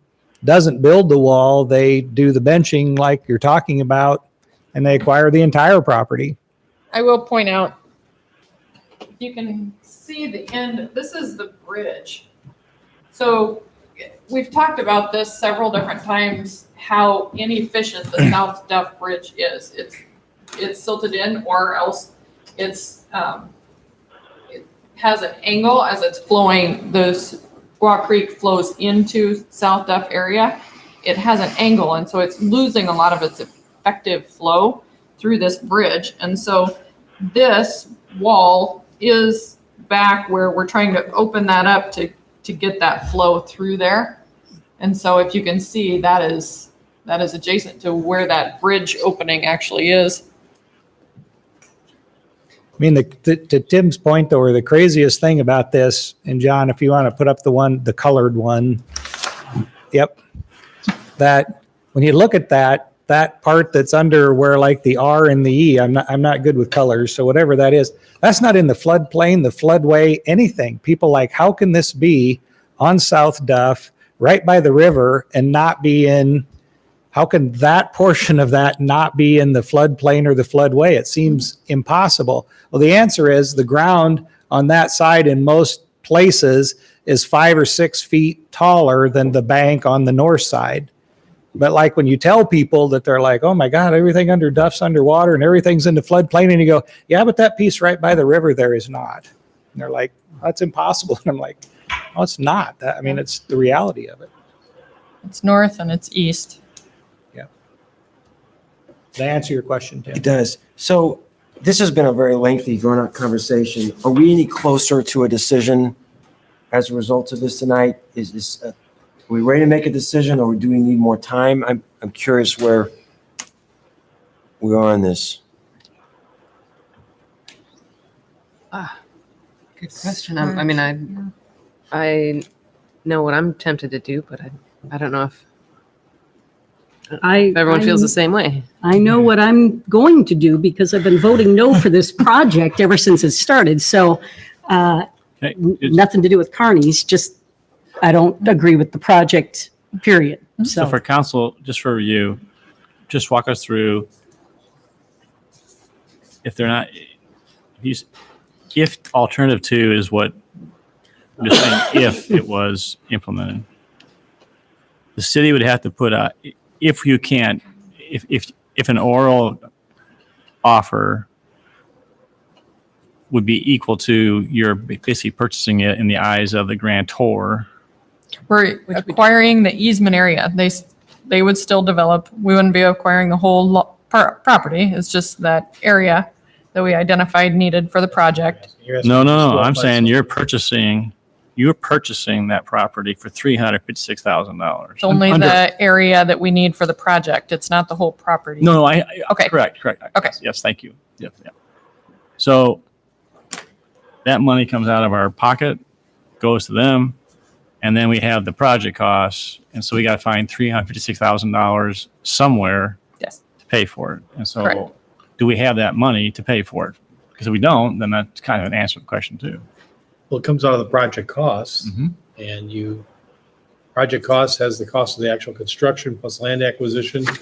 doesn't build the wall, they do the benching like you're talking about, and they acquire the entire property. I will point out, you can see the end, this is the bridge. So we've talked about this several different times, how inefficient the South Duff Bridge is. It's silted in, or else it has an angle as it's flowing. The Squaw Creek flows into South Duff area. It has an angle, and so it's losing a lot of its effective flow through this bridge. And so this wall is back where we're trying to open that up to get that flow through there. And so if you can see, that is adjacent to where that bridge opening actually is. I mean, to Tim's point, though, or the craziest thing about this, and John, if you want to put up the colored one, yep, that when you look at that part that's under where like the R and the E, I'm not good with colors, so whatever that is, that's not in the floodplain, the floodway, anything. People like, how can this be on South Duff, right by the river, and not be in? How can that portion of that not be in the floodplain or the floodway? It seems impossible. Well, the answer is the ground on that side in most places is 5 or 6 feet taller than the bank on the north side. But like when you tell people that, they're like, oh my God, everything under Duff's underwater and everything's in the floodplain. And you go, yeah, but that piece right by the river there is not. And they're like, that's impossible. And I'm like, no, it's not. I mean, it's the reality of it. It's north and it's east. Does that answer your question, Tim? It does. So this has been a very lengthy, drawn-out conversation. Are we any closer to a decision as a result of this tonight? Are we ready to make a decision, or do we need more time? I'm curious where we are on this. Good question. I mean, I know what I'm tempted to do, but I don't know if everyone feels the same way. I know what I'm going to do, because I've been voting no for this project ever since it started. So nothing to do with Carney's, just I don't agree with the project, period. So for council, just for review, just walk us through, if alternative 2 is what I'm just saying, if it was implemented, the city would have to put if an oral offer would be equal to you're basically purchasing it in the eyes of the grantor. We're acquiring the easement area. They would still develop. We wouldn't be acquiring the whole property. It's just that area that we identified needed for the project. No. I'm saying you're purchasing that property for $356,000. It's only the area that we need for the project. It's not the whole property. No, Okay. Correct. Okay. Yes, thank you. Yep. So that money comes out of our pocket, goes to them, and then we have the project costs, and so we got to find $356,000 somewhere Yes. to pay for it. And so, Correct. do we have that money to pay for it? Because if we don't, then that's kind of an answer to the question too. Well, it comes out of the project costs, Mhm. and project cost has the cost of the actual construction plus land acquisition. I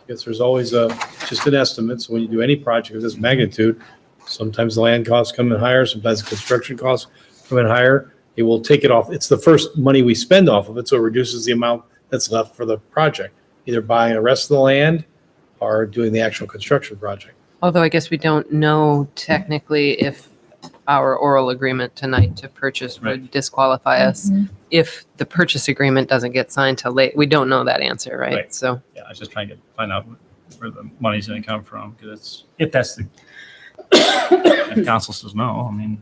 guess there's always just an estimate. So when you do any project of this magnitude, sometimes the land costs come in higher, sometimes the construction costs come in higher. It will take it off. It's the first money we spend off of it, so it reduces the amount that's left for the project, either buying the rest of the land or doing the actual construction project. Although I guess we don't know technically if our oral agreement tonight to purchase would disqualify us if the purchase agreement doesn't get signed till late. We don't know that answer, right? Right. So Yeah, I was just trying to find out where the money's going to come from, because if that's the if council says no, I mean.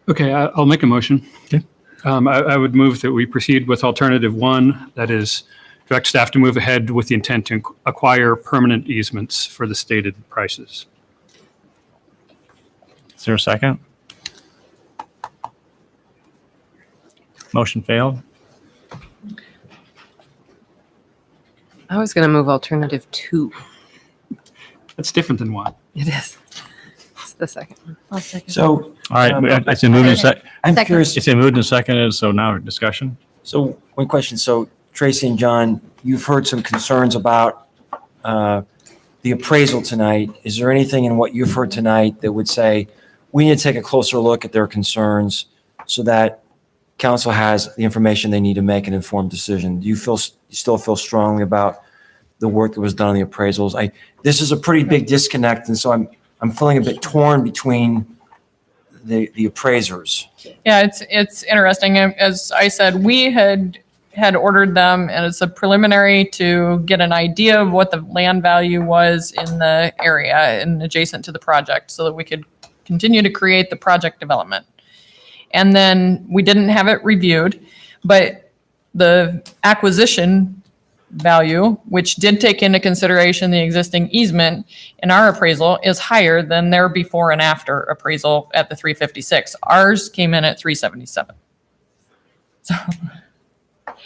Okay, I'll make a motion. Okay. I would move that we proceed with alternative one, that is direct staff to move ahead with the intent to acquire permanent easements for the stated prices. Is there a second? Motion failed. I was going to move alternative 2. That's different than one. It is. It's the second one. I'll second. So, All right, it's been moved and I'm Second. curious. it's been moved and seconded, so now discussion. So one question. So Tracy and John, you've heard some concerns about the appraisal tonight. Is there anything in what you've heard tonight that would say we need to take a closer look at their concerns so that council has the information they need to make an informed decision? Do you still feel strongly about the work that was done on the appraisals? This is a pretty big disconnect, and so I'm feeling a bit torn between the appraisers. Yeah, it's interesting. As I said, we had ordered them, and it's a preliminary to get an idea of what the land value was in the area and adjacent to the project, so that we could continue to create the project development. And then we didn't have it reviewed, but the acquisition value, which did take into consideration the existing easement in our appraisal, is higher than their before and after appraisal at the 356. Ours came in at 377. So,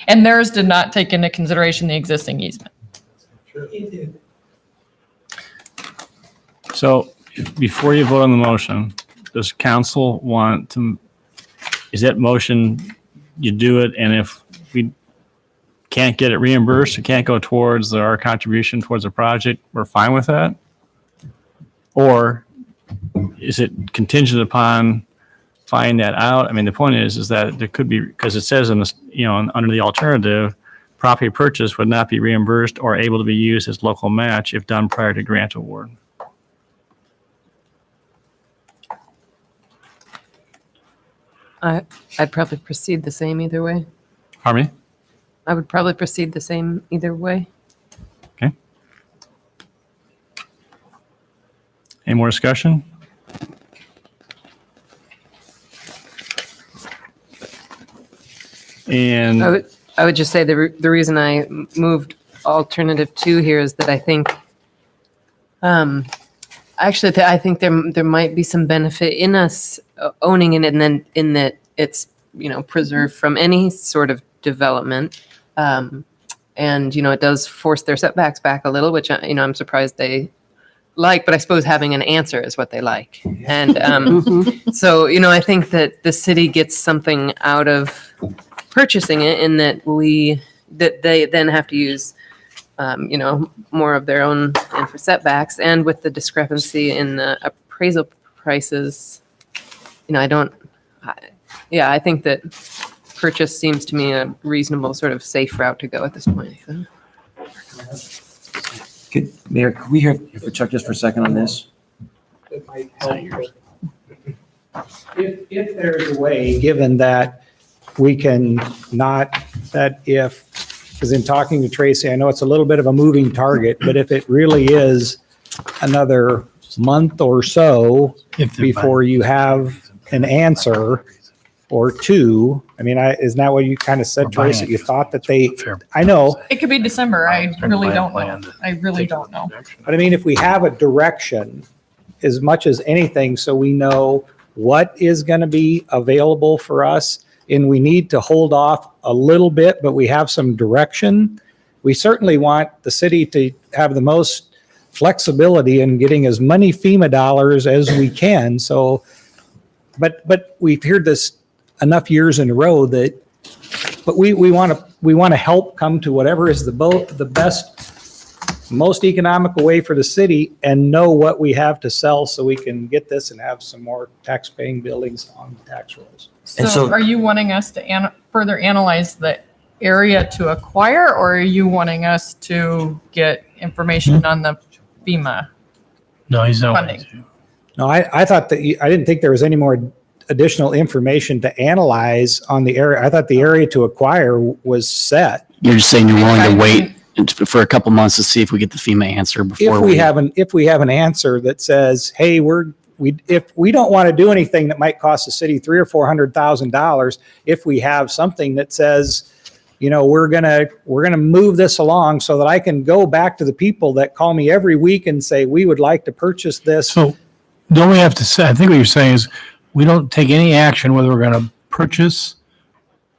and theirs did not take into consideration the existing easement. So before you vote on the motion, does council want to, is that motion, you do it, and if we can't get it reimbursed, it can't go towards our contribution towards the project, we're fine with that? Or is it contingent upon finding that out? I mean, the point is that there could be, because it says in this, under the alternative, property purchase would not be reimbursed or able to be used as local match if done prior to grant award. I'd probably proceed the same either way. Pardon me? I would probably proceed the same either way. Okay. Any more discussion? And I would just say the reason I moved alternative 2 here is that I think, actually, I think there might be some benefit in us owning it, and then in that it's preserved from any sort of development, and it does force their setbacks back a little, which I'm surprised they like, but I suppose having an answer is what they like, and so I think that the city gets something out of purchasing it in that they then have to use more of their own and for setbacks, and with the discrepancy in the appraisal prices, I think that purchase seems to me a reasonable sort of safe route to go at this point. So. Mayor, could we hear for Chuck just for a second on this? that might help. If there's a way, given that we can not, that if, because in talking to Tracy, I know it's a little bit of a moving target, but if it really is another month or so before you have an answer or two, I mean, isn't that what you kind of said, Tracy? You thought that I know, It could be December. I really don't know. I really don't know. but I mean, if we have a direction as much as anything, so we know what is going to be available for us, and we need to hold off a little bit, but we have some direction. We certainly want the city to have the most flexibility in getting as many FEMA dollars as we can. So, but we've heard this enough years in a row that, but we want to help come to whatever is the best, most economical way for the city and know what we have to sell so we can get this and have some more tax-paying buildings on the tax rolls. So are you wanting us to further analyze the area to acquire, or are you wanting us to get information on the FEMA No, he's not. funding? No, I thought that, I didn't think there was any more additional information to analyze on the area. I thought the area to acquire was set. You're just saying you're willing to wait for a couple months to see if we get the FEMA answer before If we have an answer that says, hey, if we don't want to do anything that might cost the city $300,000 or $400,000, if we have something that says, we're gonna move this along so that I can go back to the people that call me every week and say, we would like to purchase this. So don't we have to say, I think what you're saying is we don't take any action whether we're going to purchase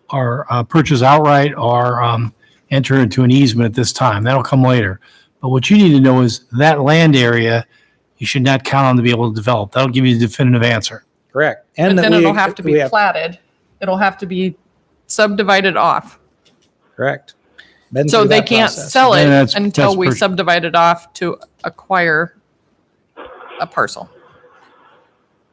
or purchase outright or enter into an easement at this time. That'll come later. But what you need to know is that land area, you should not count on to be able to develop. That'll give you the definitive answer. Correct. But then it'll have to be platted. It'll have to be subdivided off. Correct. So they can't sell it until that's we subdivide it off to acquire a parcel.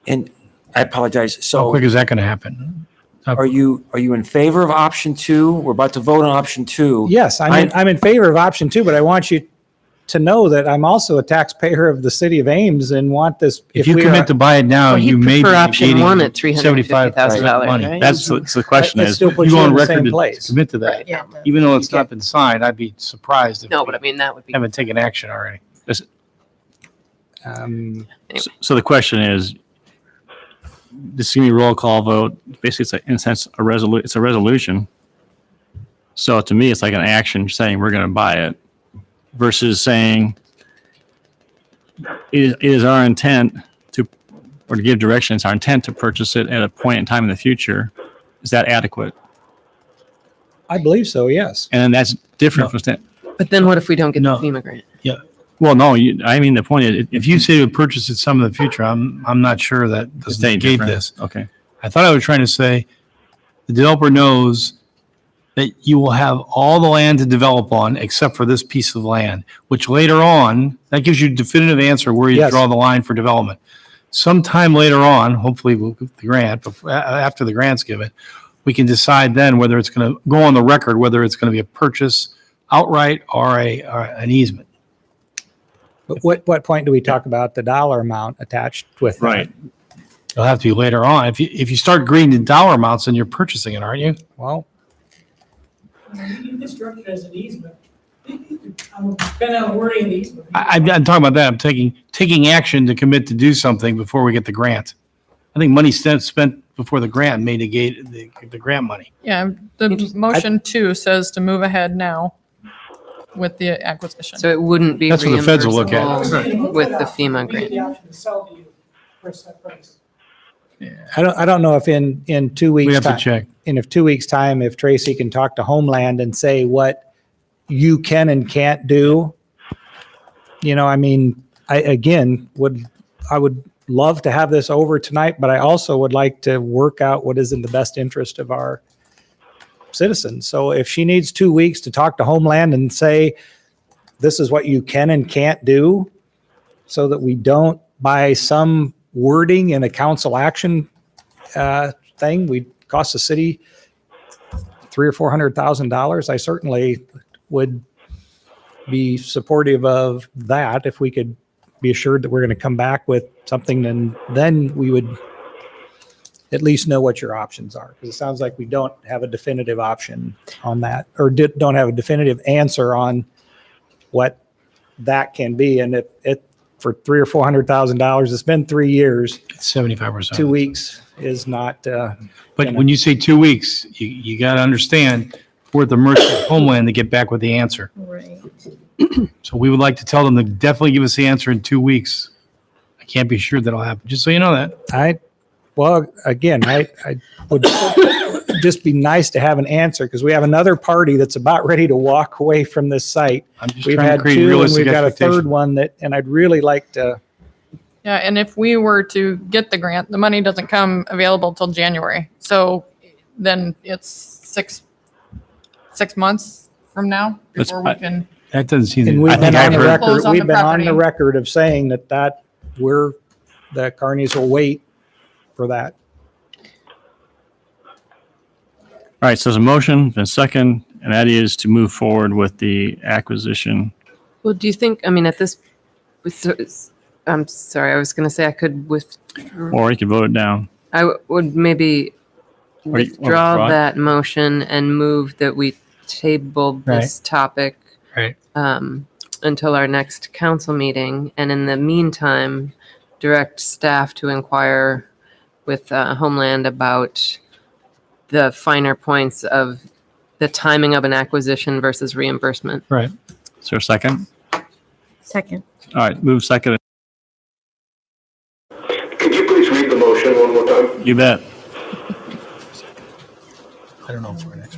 And I apologize. How So quick is that going to happen? are you in favor of option two? We're about to vote on option two. Yes, I'm in favor of option two, but I want you to know that I'm also a taxpayer of the city of Ames and want this. If you commit to buy it now, you may be prefer option negating one at $350,000, money. right? That's the question That is, still puts You you go in on the record same to place. commit to that. Yeah. Even though it's not been signed, I'd be surprised if No, we but I mean, that would be. haven't taken action already. so the question is, this is going to be a roll call vote. Basically, it's in a sense it's a resolution. So to me, it's like an action saying we're going to buy it versus saying it is our intent to, or to give direction, it's our intent to purchase it at a point in time in the future. Is that adequate? I believe so, yes. And that's different from But then what if we don't get the FEMA grant? Yeah. well, no, I mean, the point is, If you say to purchase it some in the future, I'm not sure that does it's any negate different. this. Okay. I thought I was trying to say the developer knows that you will have all the land to develop on except for this piece of land, which later on, that gives you a definitive answer where you Yes. draw the line for development. Sometime later on, hopefully we'll get the grant, after the grant's given, we can decide then whether it's going to go on the record, whether it's going to be a purchase outright or an easement. But what point do we talk about the dollar amount attached with that? Right. It'll have to be later on. If you start agreeing to dollar amounts, then you're purchasing it, aren't you? Well, You construct it as an easement. Depending on the wording of the easement. I'm talking about that. I'm taking action to commit to do something before we get the grant. I think money spent before the grant may negate the grant money. Yeah, the motion two says to move ahead now with the acquisition. So it wouldn't be That's what the feds will look at. reimbursable with the FEMA We get grant. the option to sell to you for a set price. I don't know if in 2 weeks. We have to time- check. In 2 weeks' time, if Tracy can talk to Homeland and say what you can and can't do. I mean, I would love to have this over tonight, but I also would like to work out what is in the best interest of our citizens. So if she needs 2 weeks to talk to Homeland and say, this is what you can and can't do, so that we don't, by some wording in a council action thing, we cost the city $300,000 or $400,000, I certainly would be supportive of that if we could be assured that we're going to come back with something, and then we would at least know what your options are. Because it sounds like we don't have a definitive option on that, or don't have a definitive answer on what that can be. And if it for $300,000 or $400,000, it's been 3 years. 75%. 2 weeks is not. But when you say 2 weeks, you got to understand we're at the mercy of Homeland to get back with the answer. Right. So we would like to tell them to definitely give us the answer in 2 weeks. I can't be sure that'll happen, just so you know that. Well, again, I would just be nice to have an answer, because we have another party that's about ready to walk away from this site. I'm just We've trying to had create two, and realistic we've got a third expectation. one and I'd really like to. Yeah, and if we were to get the grant, the money doesn't come available till January. So then it's six months from now before we can. That doesn't seem. And we've been on the record. Close on We've the been on property. the record of saying that the Carneys will wait for that. All right, so there's a motion, and second, and that is to move forward with the acquisition. Well, do you think, I mean, at this, I'm sorry, I was going to say I could Or you can vote it down. I would maybe Or you- withdraw withdraw it? that motion and move that we table this topic Right. until our next council meeting. And in the meantime, direct staff to inquire with Homeland about the finer points of the timing of an acquisition versus reimbursement. Right. Is there a second? Second. All right, move second. Could you please read the motion one more time? You bet. I don't know if we're next.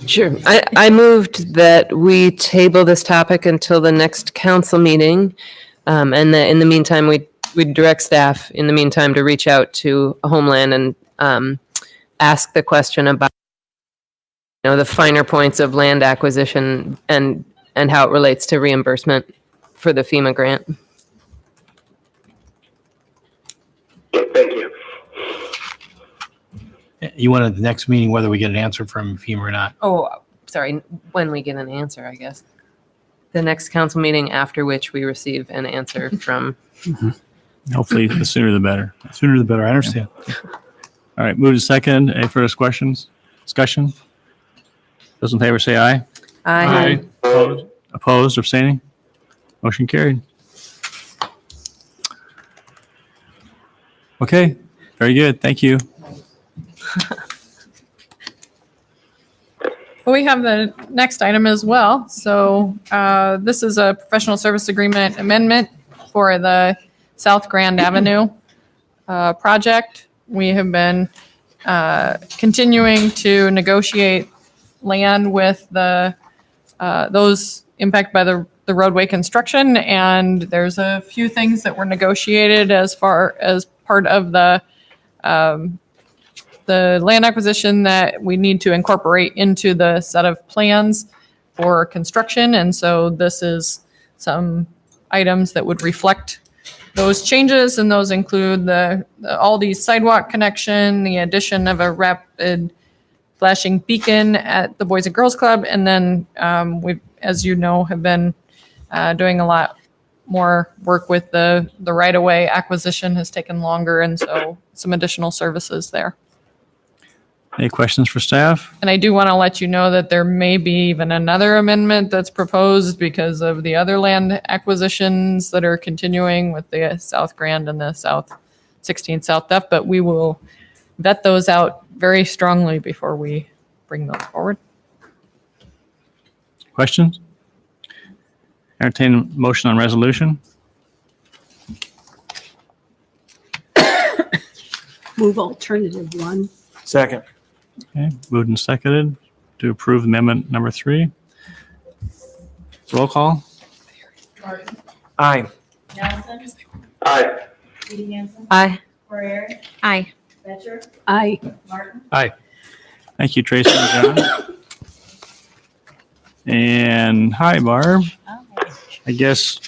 Sure. I moved that we table this topic until the next council meeting. And that in the meantime, we direct staff in the meantime to reach out to Homeland and ask the question about, the finer points of land acquisition and how it relates to reimbursement for the FEMA grant. Thank you. You want at the next meeting whether we get an answer from FEMA or not. Oh, sorry, when we get an answer, I guess. The next council meeting after which we receive an answer from. Hopefully, the sooner the better. Sooner the better, I understand. All right, move to second. Any further questions? Discussion? Those in favor say aye. Aye. Opposed, abstaining? Motion carried. Okay, very good. Thank you. Well, we have the next item as well. So this is a professional service agreement amendment for the South Grand Avenue project. We have been continuing to negotiate land with those impacted by the roadway construction, and there's a few things that were negotiated as far as part of the land acquisition that we need to incorporate into the set of plans for construction. And so this is some items that would reflect those changes, and those include the Aldi sidewalk connection, the addition of a rapid flashing beacon at the Boys and Girls Club, and then we, as you know, have been doing a lot more work with the right-of-way acquisition has taken longer, and so some additional services there. Any questions for staff? And I do want to let you know that there may be even another amendment that's proposed because of the other land acquisitions that are continuing with the South Grand and the South 16th South F, but we will vet those out very strongly before we bring those forward. Questions? Entertain a motion on resolution. Move alternative one. Second. Okay, moved and seconded to approve amendment number 3. Roll call. Aye. Aye. Aye. Aye. Aye. Aye. Thank you, Tracy and John. And hi, Barb. I guess,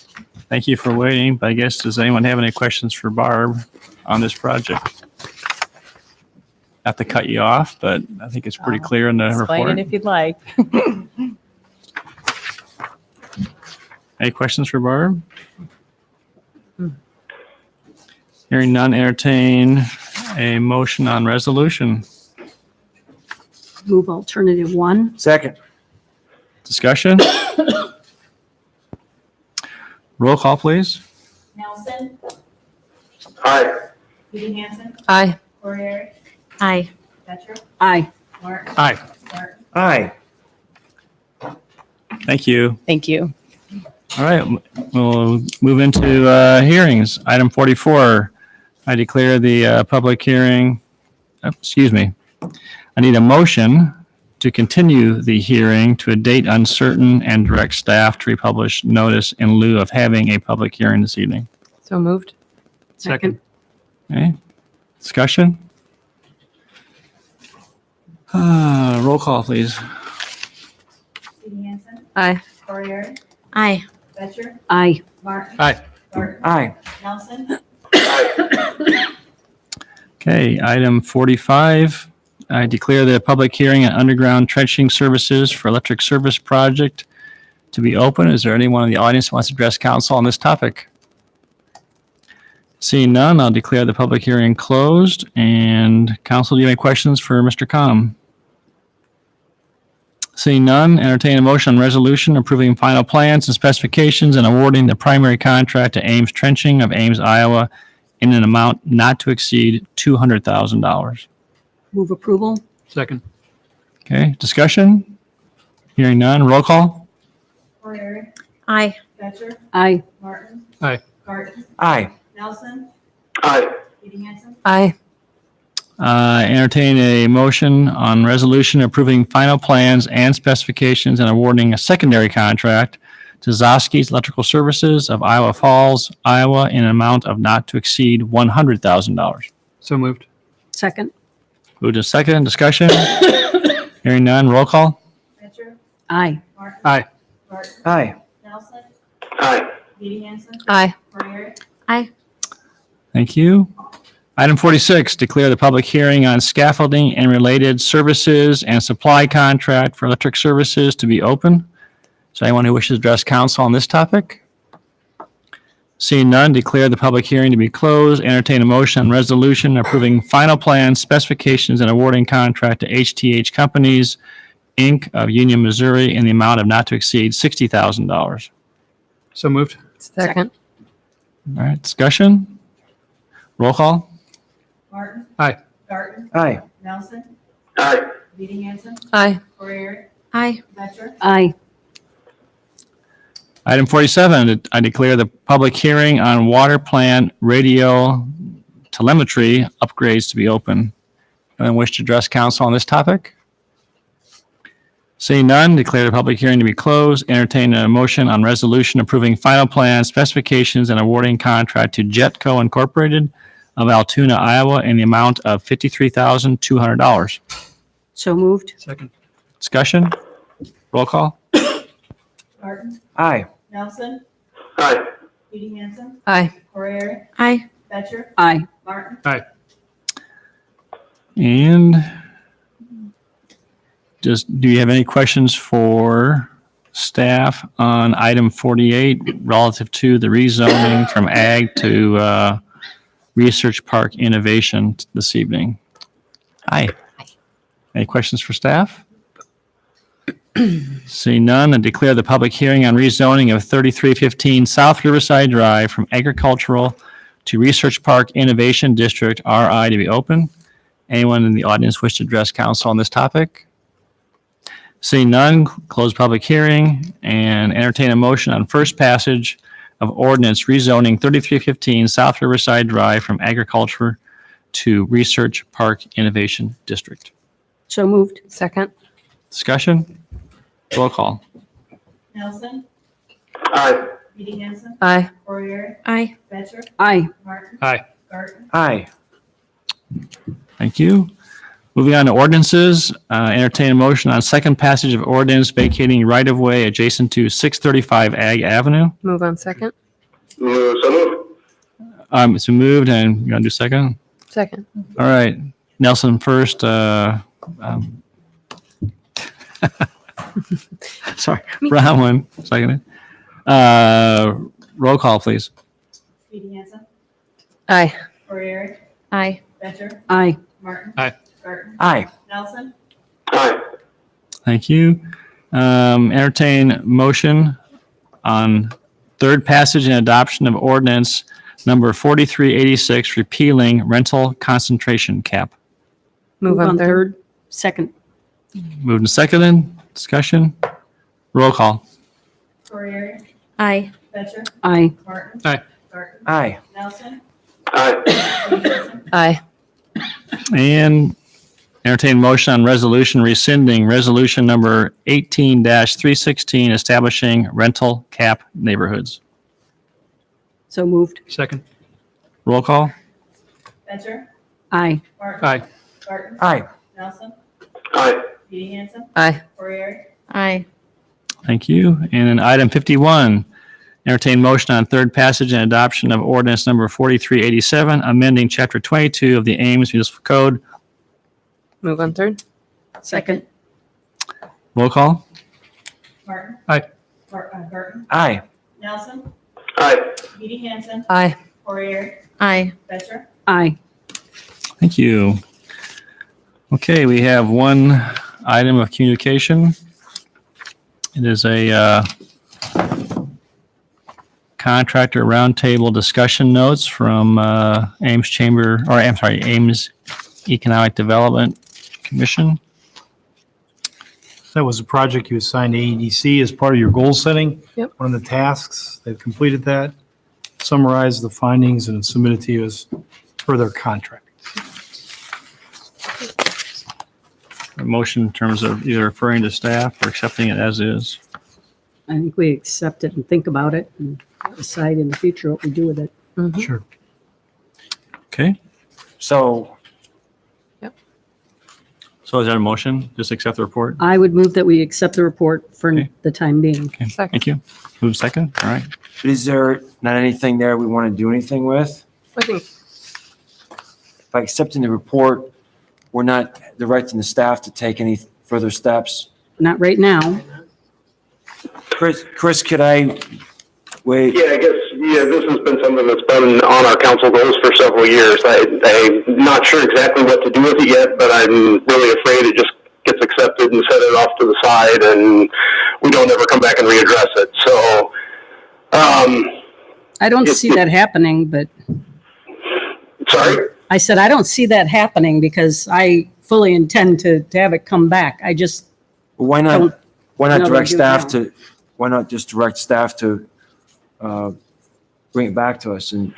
thank you for waiting, but I guess, does anyone have any questions for Barb on this project? Not to cut you off, but I think it's pretty clear in the Explain report. it if you'd like. Any questions for Barb? Hmm. Hearing none, entertain a motion on resolution. Move alternative one. Second. Discussion? Roll call, please. Nelson, Aye. Judy Hansen, Aye. Corriere, Aye. Betcher, Aye. Martin, Aye. Martin. Aye. Thank you. Thank you. All right, we'll move into hearings. Item 44, I declare the public hearing, excuse me. I need a motion to continue the hearing to a date uncertain and direct staff to republish notice in lieu of having a public hearing this evening. So moved. Second. Okay, discussion? Roll call, please. Judy Hansen, Aye. Corriere, Aye. Betcher, Aye. Martin. Aye. Martin. Aye. Nelson, Okay, item 45, I declare the public hearing on underground trenching services for electric service project to be open. Is there anyone in the audience who wants to address council on this topic? Seeing none, I'll declare the public hearing closed. And council, do you have any questions for Mr. Com? Seeing none, entertain a motion on resolution approving final plans and specifications and awarding the primary contract to Ames Trenching of Ames, Iowa in an amount not to exceed $200,000. Move approval. Second. Okay, discussion? Hearing none, roll call? Corriere, Aye. Betcher, Aye. Martin. Aye. Martin. Aye. Nelson, Aye. Judy Hansen, Aye. Entertain a motion on resolution approving final plans and specifications and awarding a secondary contract to Zosky's Electrical Services of Iowa Falls, Iowa in an amount of not to exceed $100,000. So moved. Second. Move to second, discussion? Hearing none, roll call? Betcher, Aye. Martin. Aye. Martin. Aye. Nelson, Aye. Judy Hansen, Aye. Corriere, Aye. Thank you. Item 46, declare the public hearing on scaffolding and related services and supply contract for electric services to be open. Is there anyone who wishes to address council on this topic? Seeing none, declare the public hearing to be closed. Entertain a motion on resolution approving final plans, specifications, and awarding contract to HTH Companies, Inc. of Union, Missouri in the amount of not to exceed $60,000. So moved. Second. All right, discussion? Roll call? Martin. Aye. Martin. Aye. Nelson, Aye. Judy Hansen, Aye. Corriere, Aye. Betcher, Aye. Item 47, I declare the public hearing on water plant radio telemetry upgrades to be open. Anyone wish to address council on this topic? Seeing none, declare the public hearing to be closed. Entertain a motion on resolution approving final plans, specifications, and awarding contract to Jetco Incorporated of Altoona, Iowa in the amount of $53,200. So moved. Second. Discussion? Roll call? Martin. Aye. Nelson, Aye. Judy Hansen, Aye. Corriere, Aye. Betcher, Aye. Martin. Aye. And do you have any questions for staff on item 48 relative to the rezoning from ag to research park innovation this evening? Aye. Any questions for staff? Seeing none, I declare the public hearing on rezoning of 3315 South Riverside Drive from agricultural to Research Park Innovation District, RI, to be open. Anyone in the audience wish to address council on this topic? Seeing none, close public hearing and entertain a motion on first passage of ordinance rezoning 3315 South Riverside Drive from agriculture to Research Park Innovation District. So moved. Second. Discussion? Roll call. Nelson, Aye. Judy Hansen, Aye. Corriere, Aye. Betcher, Aye. Martin. Aye. Martin. Aye. Thank you. Moving on to ordinances, entertain a motion on second passage of ordinance vacating right-of-way adjacent to 635 Ag Avenue. Move on second. So moved. It's been moved, and you want to do second? Second. All right, Nelson first. Sorry, Brown second. Roll call, please. Judy Hansen, Aye. Corriere, Aye. Becher, Aye. Martin. Aye. Garten. Aye. Nelson. Aye. Thank you. Entertain motion on third passage and adoption of ordinance number 4386, repealing rental concentration cap. Move on third. Second. Moved and seconded. Discussion. Roll call. Corriere, Aye. Becher, Aye. Martin. Aye. Garten. Aye. Nelson. Aye. Judy Hansen. Aye. And entertain motion on resolution rescinding resolution number 18-316, establishing rental cap neighborhoods. So moved. Second. Roll call. Becher, Aye. Martin. Aye. Garten. Aye. Nelson. Aye. Judy Hansen. Aye. Corriere, Aye. Thank you. And then item 51, entertain motion on third passage and adoption of ordinance number 4387, amending chapter 22 of the Ames Municipal Code. Move on third. Second. Roll call. Martin. Aye. Garten. Aye. Nelson. Aye. Judy Hansen. Aye. Corriere, Aye. Becher. Aye. Thank you. Okay, we have one item of communication. It is a contractor roundtable discussion notes from Ames Chamber, or I'm sorry, Ames Economic Development Commission. That was a project you assigned to AEDC as part of your goal setting. Yep. One of the tasks, they've completed that, summarized the findings and submitted to you as per their contract. A motion in terms of either referring to staff or accepting it as is. I think we accept it and think about it and decide in the future what we do with it. Sure. Okay, So so is that a motion? Just accept the report? I would move that we accept the report for Okay. the time being. Okay, thank you. Move second, all right. is there not anything there we want to do anything with? I think By accepting the report, we're not directing the staff to take any further steps. Not right now. Chris, could I wait? Yeah, I guess, this has been something that's been on our council goals for several years. I'm not sure exactly what to do with it yet, but I'm really afraid it just gets accepted and set it off to the side and we don't ever come back and readdress it. So, I don't see that happening, but sorry? I said, I don't see that happening because I fully intend to have it come back. I just, Why Don't not, why know not what direct to do staff now. to, why not just direct staff to bring it back to us and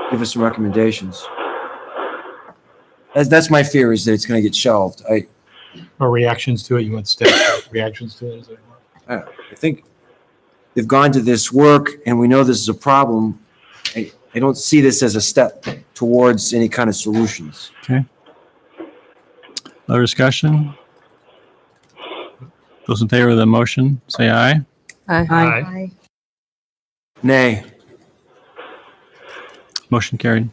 give us some recommendations? That's my fear, is that it's going to get shelved. Or reactions to it, you want staff reactions to it? Is that what? I think they've gone to this work and we know this is a problem. I don't see this as a step towards any kind of solutions. Okay. Other discussion? Those in favor of the motion, say aye. Aye. Aye. Nay. Motion carried.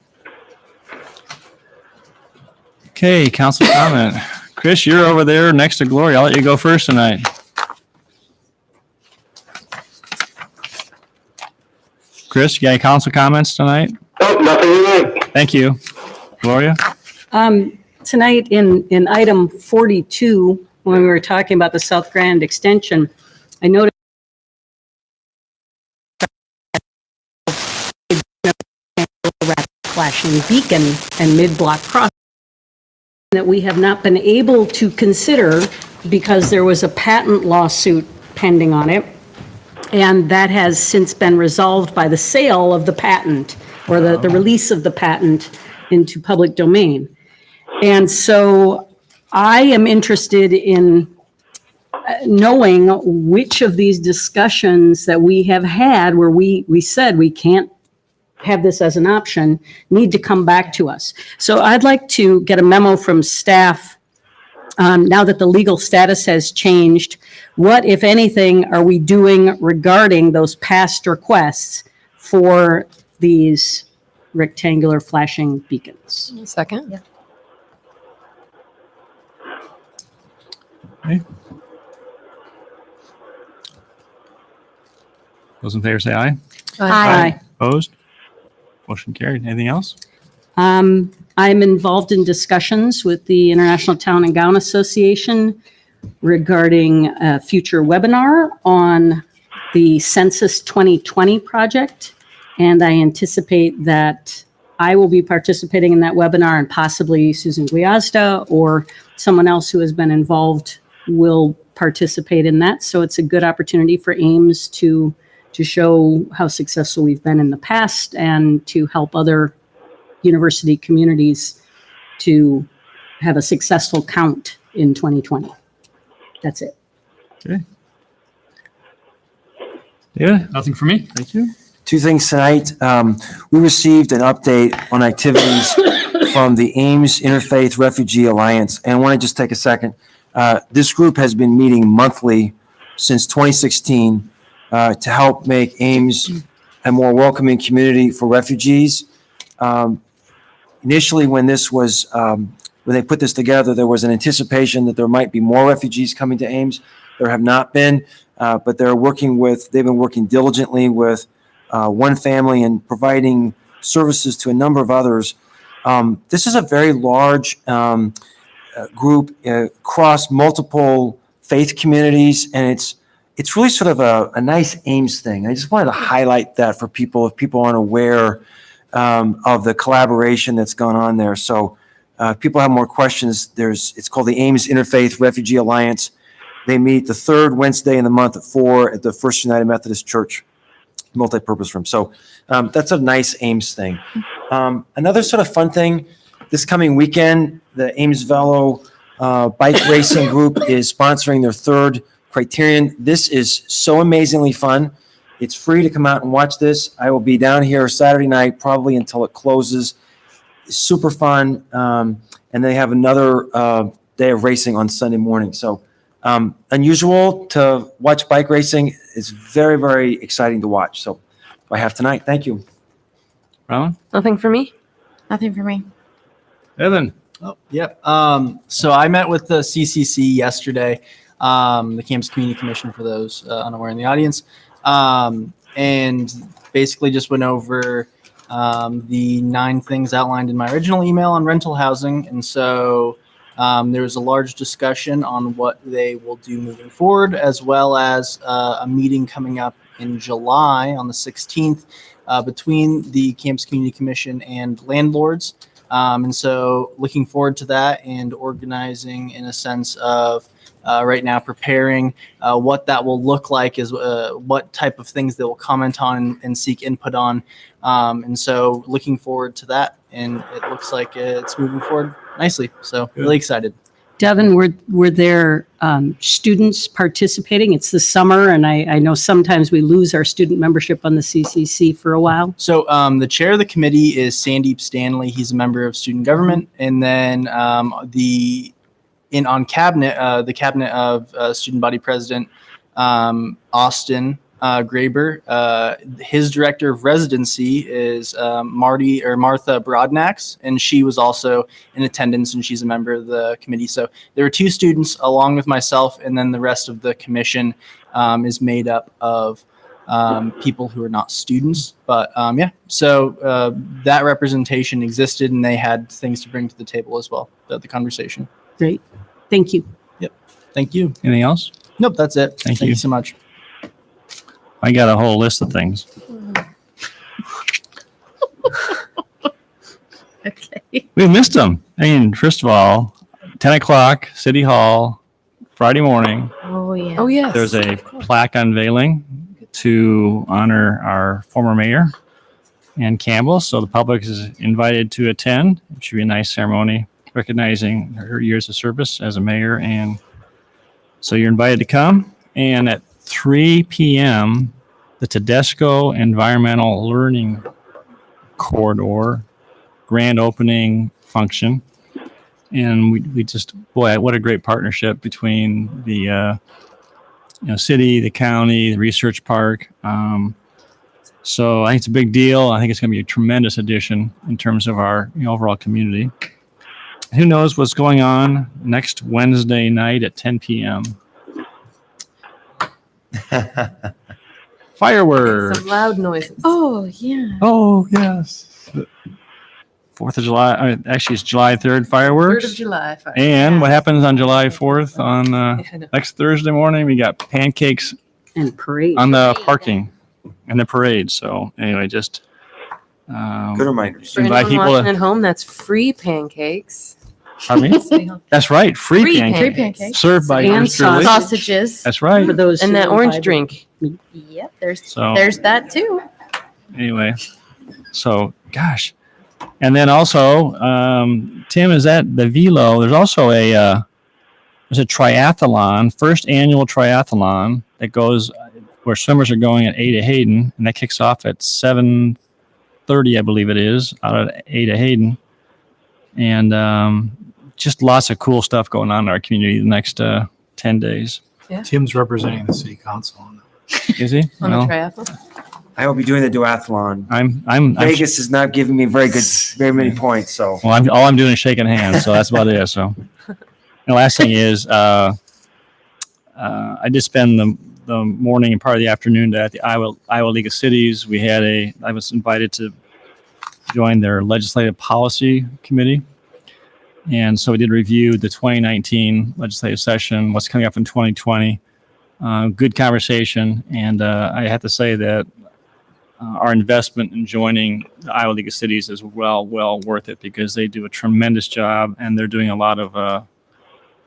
Okay, council comment. Chris, you're over there next to Gloria. I'll let you go first tonight. Chris, you got any council comments tonight? Oh, nothing tonight. Thank you. Gloria? tonight in item 42, when we were talking about the South Grand extension, I noticed flashing beacon and mid-block crossing that we have not been able to consider because there was a patent lawsuit pending on it. And that has since been resolved by the sale of the patent or the release of the patent into public domain. And so I am interested in knowing which of these discussions that we have had where we said we can't have this as an option need to come back to us. So I'd like to get a memo from staff now that the legal status has changed. What, if anything, are we doing regarding those past requests for these rectangular flashing beacons? Second? Yeah. Okay. Those in favor say aye. Aye. Opposed? Motion carried. Anything else? I'm involved in discussions with the International Town and Gown Association regarding a future webinar on the Census 2020 project. And I anticipate that I will be participating in that webinar, and possibly Susan Guiazda or someone else who has been involved will participate in that. So it's a good opportunity for Ames to show how successful we've been in the past and to help other university communities to have a successful count in 2020. That's it. Okay. Yeah. Nothing for me. Thank you. Two things tonight. We received an update on activities from the Ames Interfaith Refugee Alliance, and I want to just take a second. This group has been meeting monthly since 2016 to help make Ames a more welcoming community for refugees. Initially, when they put this together, there was an anticipation that there might be more refugees coming to Ames. There have not been, but they've been working diligently with one family and providing services to a number of others. This is a very large group across multiple faith communities, and it's really sort of a nice Ames thing. I just wanted to highlight that for people if people aren't aware of the collaboration that's gone on there. So if people have more questions, it's called the Ames Interfaith Refugee Alliance. They meet the third Wednesday in the month at 4 at the First United Methodist Church multi-purpose room. So that's a nice Ames thing. Another sort of fun thing, this coming weekend, the Ames Velo bike racing group is sponsoring their third criterion. This is so amazingly fun. It's free to come out and watch this. I will be down here Saturday night, probably until it closes. It's super fun. And they have another day of racing on Sunday morning. So unusual to watch bike racing. It's very, very exciting to watch. So I have tonight. Thank you. Ron? Nothing for me. Nothing for me. Evan? Oh, yep. So I met with the CCC yesterday, the Campus Community Commission for those unaware in the audience, and basically just went over the 9 things outlined in my original email on rental housing. And so there was a large discussion on what they will do moving forward, as well as a meeting coming up in July on the 16th between the Campus Community Commission and landlords. And so looking forward to that and organizing in a sense of right now preparing what that will look like, is what type of things they will comment on and seek input on. And so looking forward to that. And it looks like it's moving forward nicely. So really excited. Devin, were there students participating? It's the summer, and I know sometimes we lose our student membership on the CCC for a while. So the chair of the committee is Sandeep Stanley. He's a member of student government. And then the cabinet of student body president, Austin Graber. His director of residency is Martha Broadnax, and she was also in attendance, and she's a member of the committee. So there were 2 students along with myself, and then the rest of the commission is made up of people who are not students. But so that representation existed, and they had things to bring to the table as well about the conversation. Great. Thank you. Yep. Thank you. Anything else? Nope, that's it. Thank you you so much. I got a whole list of things. Okay. We missed them. I mean, first of all, 10 o'clock, City Hall, Friday morning. Oh, yeah. Oh, yes. There's a plaque unveiling to honor our former mayor, Ann Campbell. So the public is invited to attend. It should be a nice ceremony recognizing her years of service as a mayor. And so you're invited to come. And at 3 p.m., the Tedesco Environmental Learning Corridor grand opening function. And we just, boy, what a great partnership between the city, the county, the research park. So I think it's a big deal. I think it's going to be a tremendous addition in terms of our overall community. Who knows what's going on next Wednesday night at 10 p.m. Fireworks. Some loud noises. Oh, yeah. Oh, yes. 4th of July, actually it's July 3rd 3rd fireworks. of July. And what happens on July 4th on next Thursday morning? We got pancakes And parade. on the parking and the parade. So anyway, just Good reminders. For invite anyone people watching to. at home, that's free pancakes. Pardon me? That's right. Free Free pancakes. pancakes. Served by And yours truly. Sausages. That's right. For those And who that are orange invited. drink. Yep, there's So- there's that too. Anyway, so gosh. And then also, Tim, is that the Velo? There's also there's a triathlon, first annual triathlon that goes where swimmers are going at Ada Hayden, and that kicks off at 7:30, I believe it is, out at Ada Hayden. And just lots of cool stuff going on in our community the next 10 days. Tim's representing the city council on that. Is he? On the Well, triathlon? I will be doing the duathlon. I'm Vegas is not giving me very many points, so. Well, all I'm doing is shaking hands, so that's about it. So, the last thing is, I did spend the morning and part of the afternoon at the Iowa League of Cities. I was invited to join their legislative policy committee, and so we did review the 2019 legislative session, what's coming up in 2020. Good conversation, and I have to say that. Our investment in joining the Iowa League of Cities is well worth it because they do a tremendous job and they're doing a lot of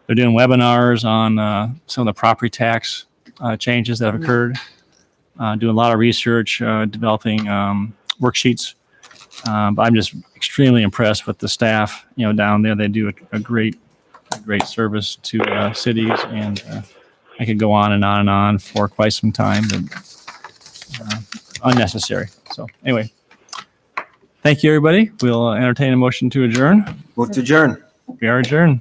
they're doing webinars on some of the property tax changes that have occurred, doing a lot of research, developing worksheets. But I'm just extremely impressed with the staff, down there. They do a great service to cities, and I could go on and on and on for quite some time. But, unnecessary. So anyway, thank you, everybody. We'll entertain a motion to adjourn. Move to adjourn. We are adjourned.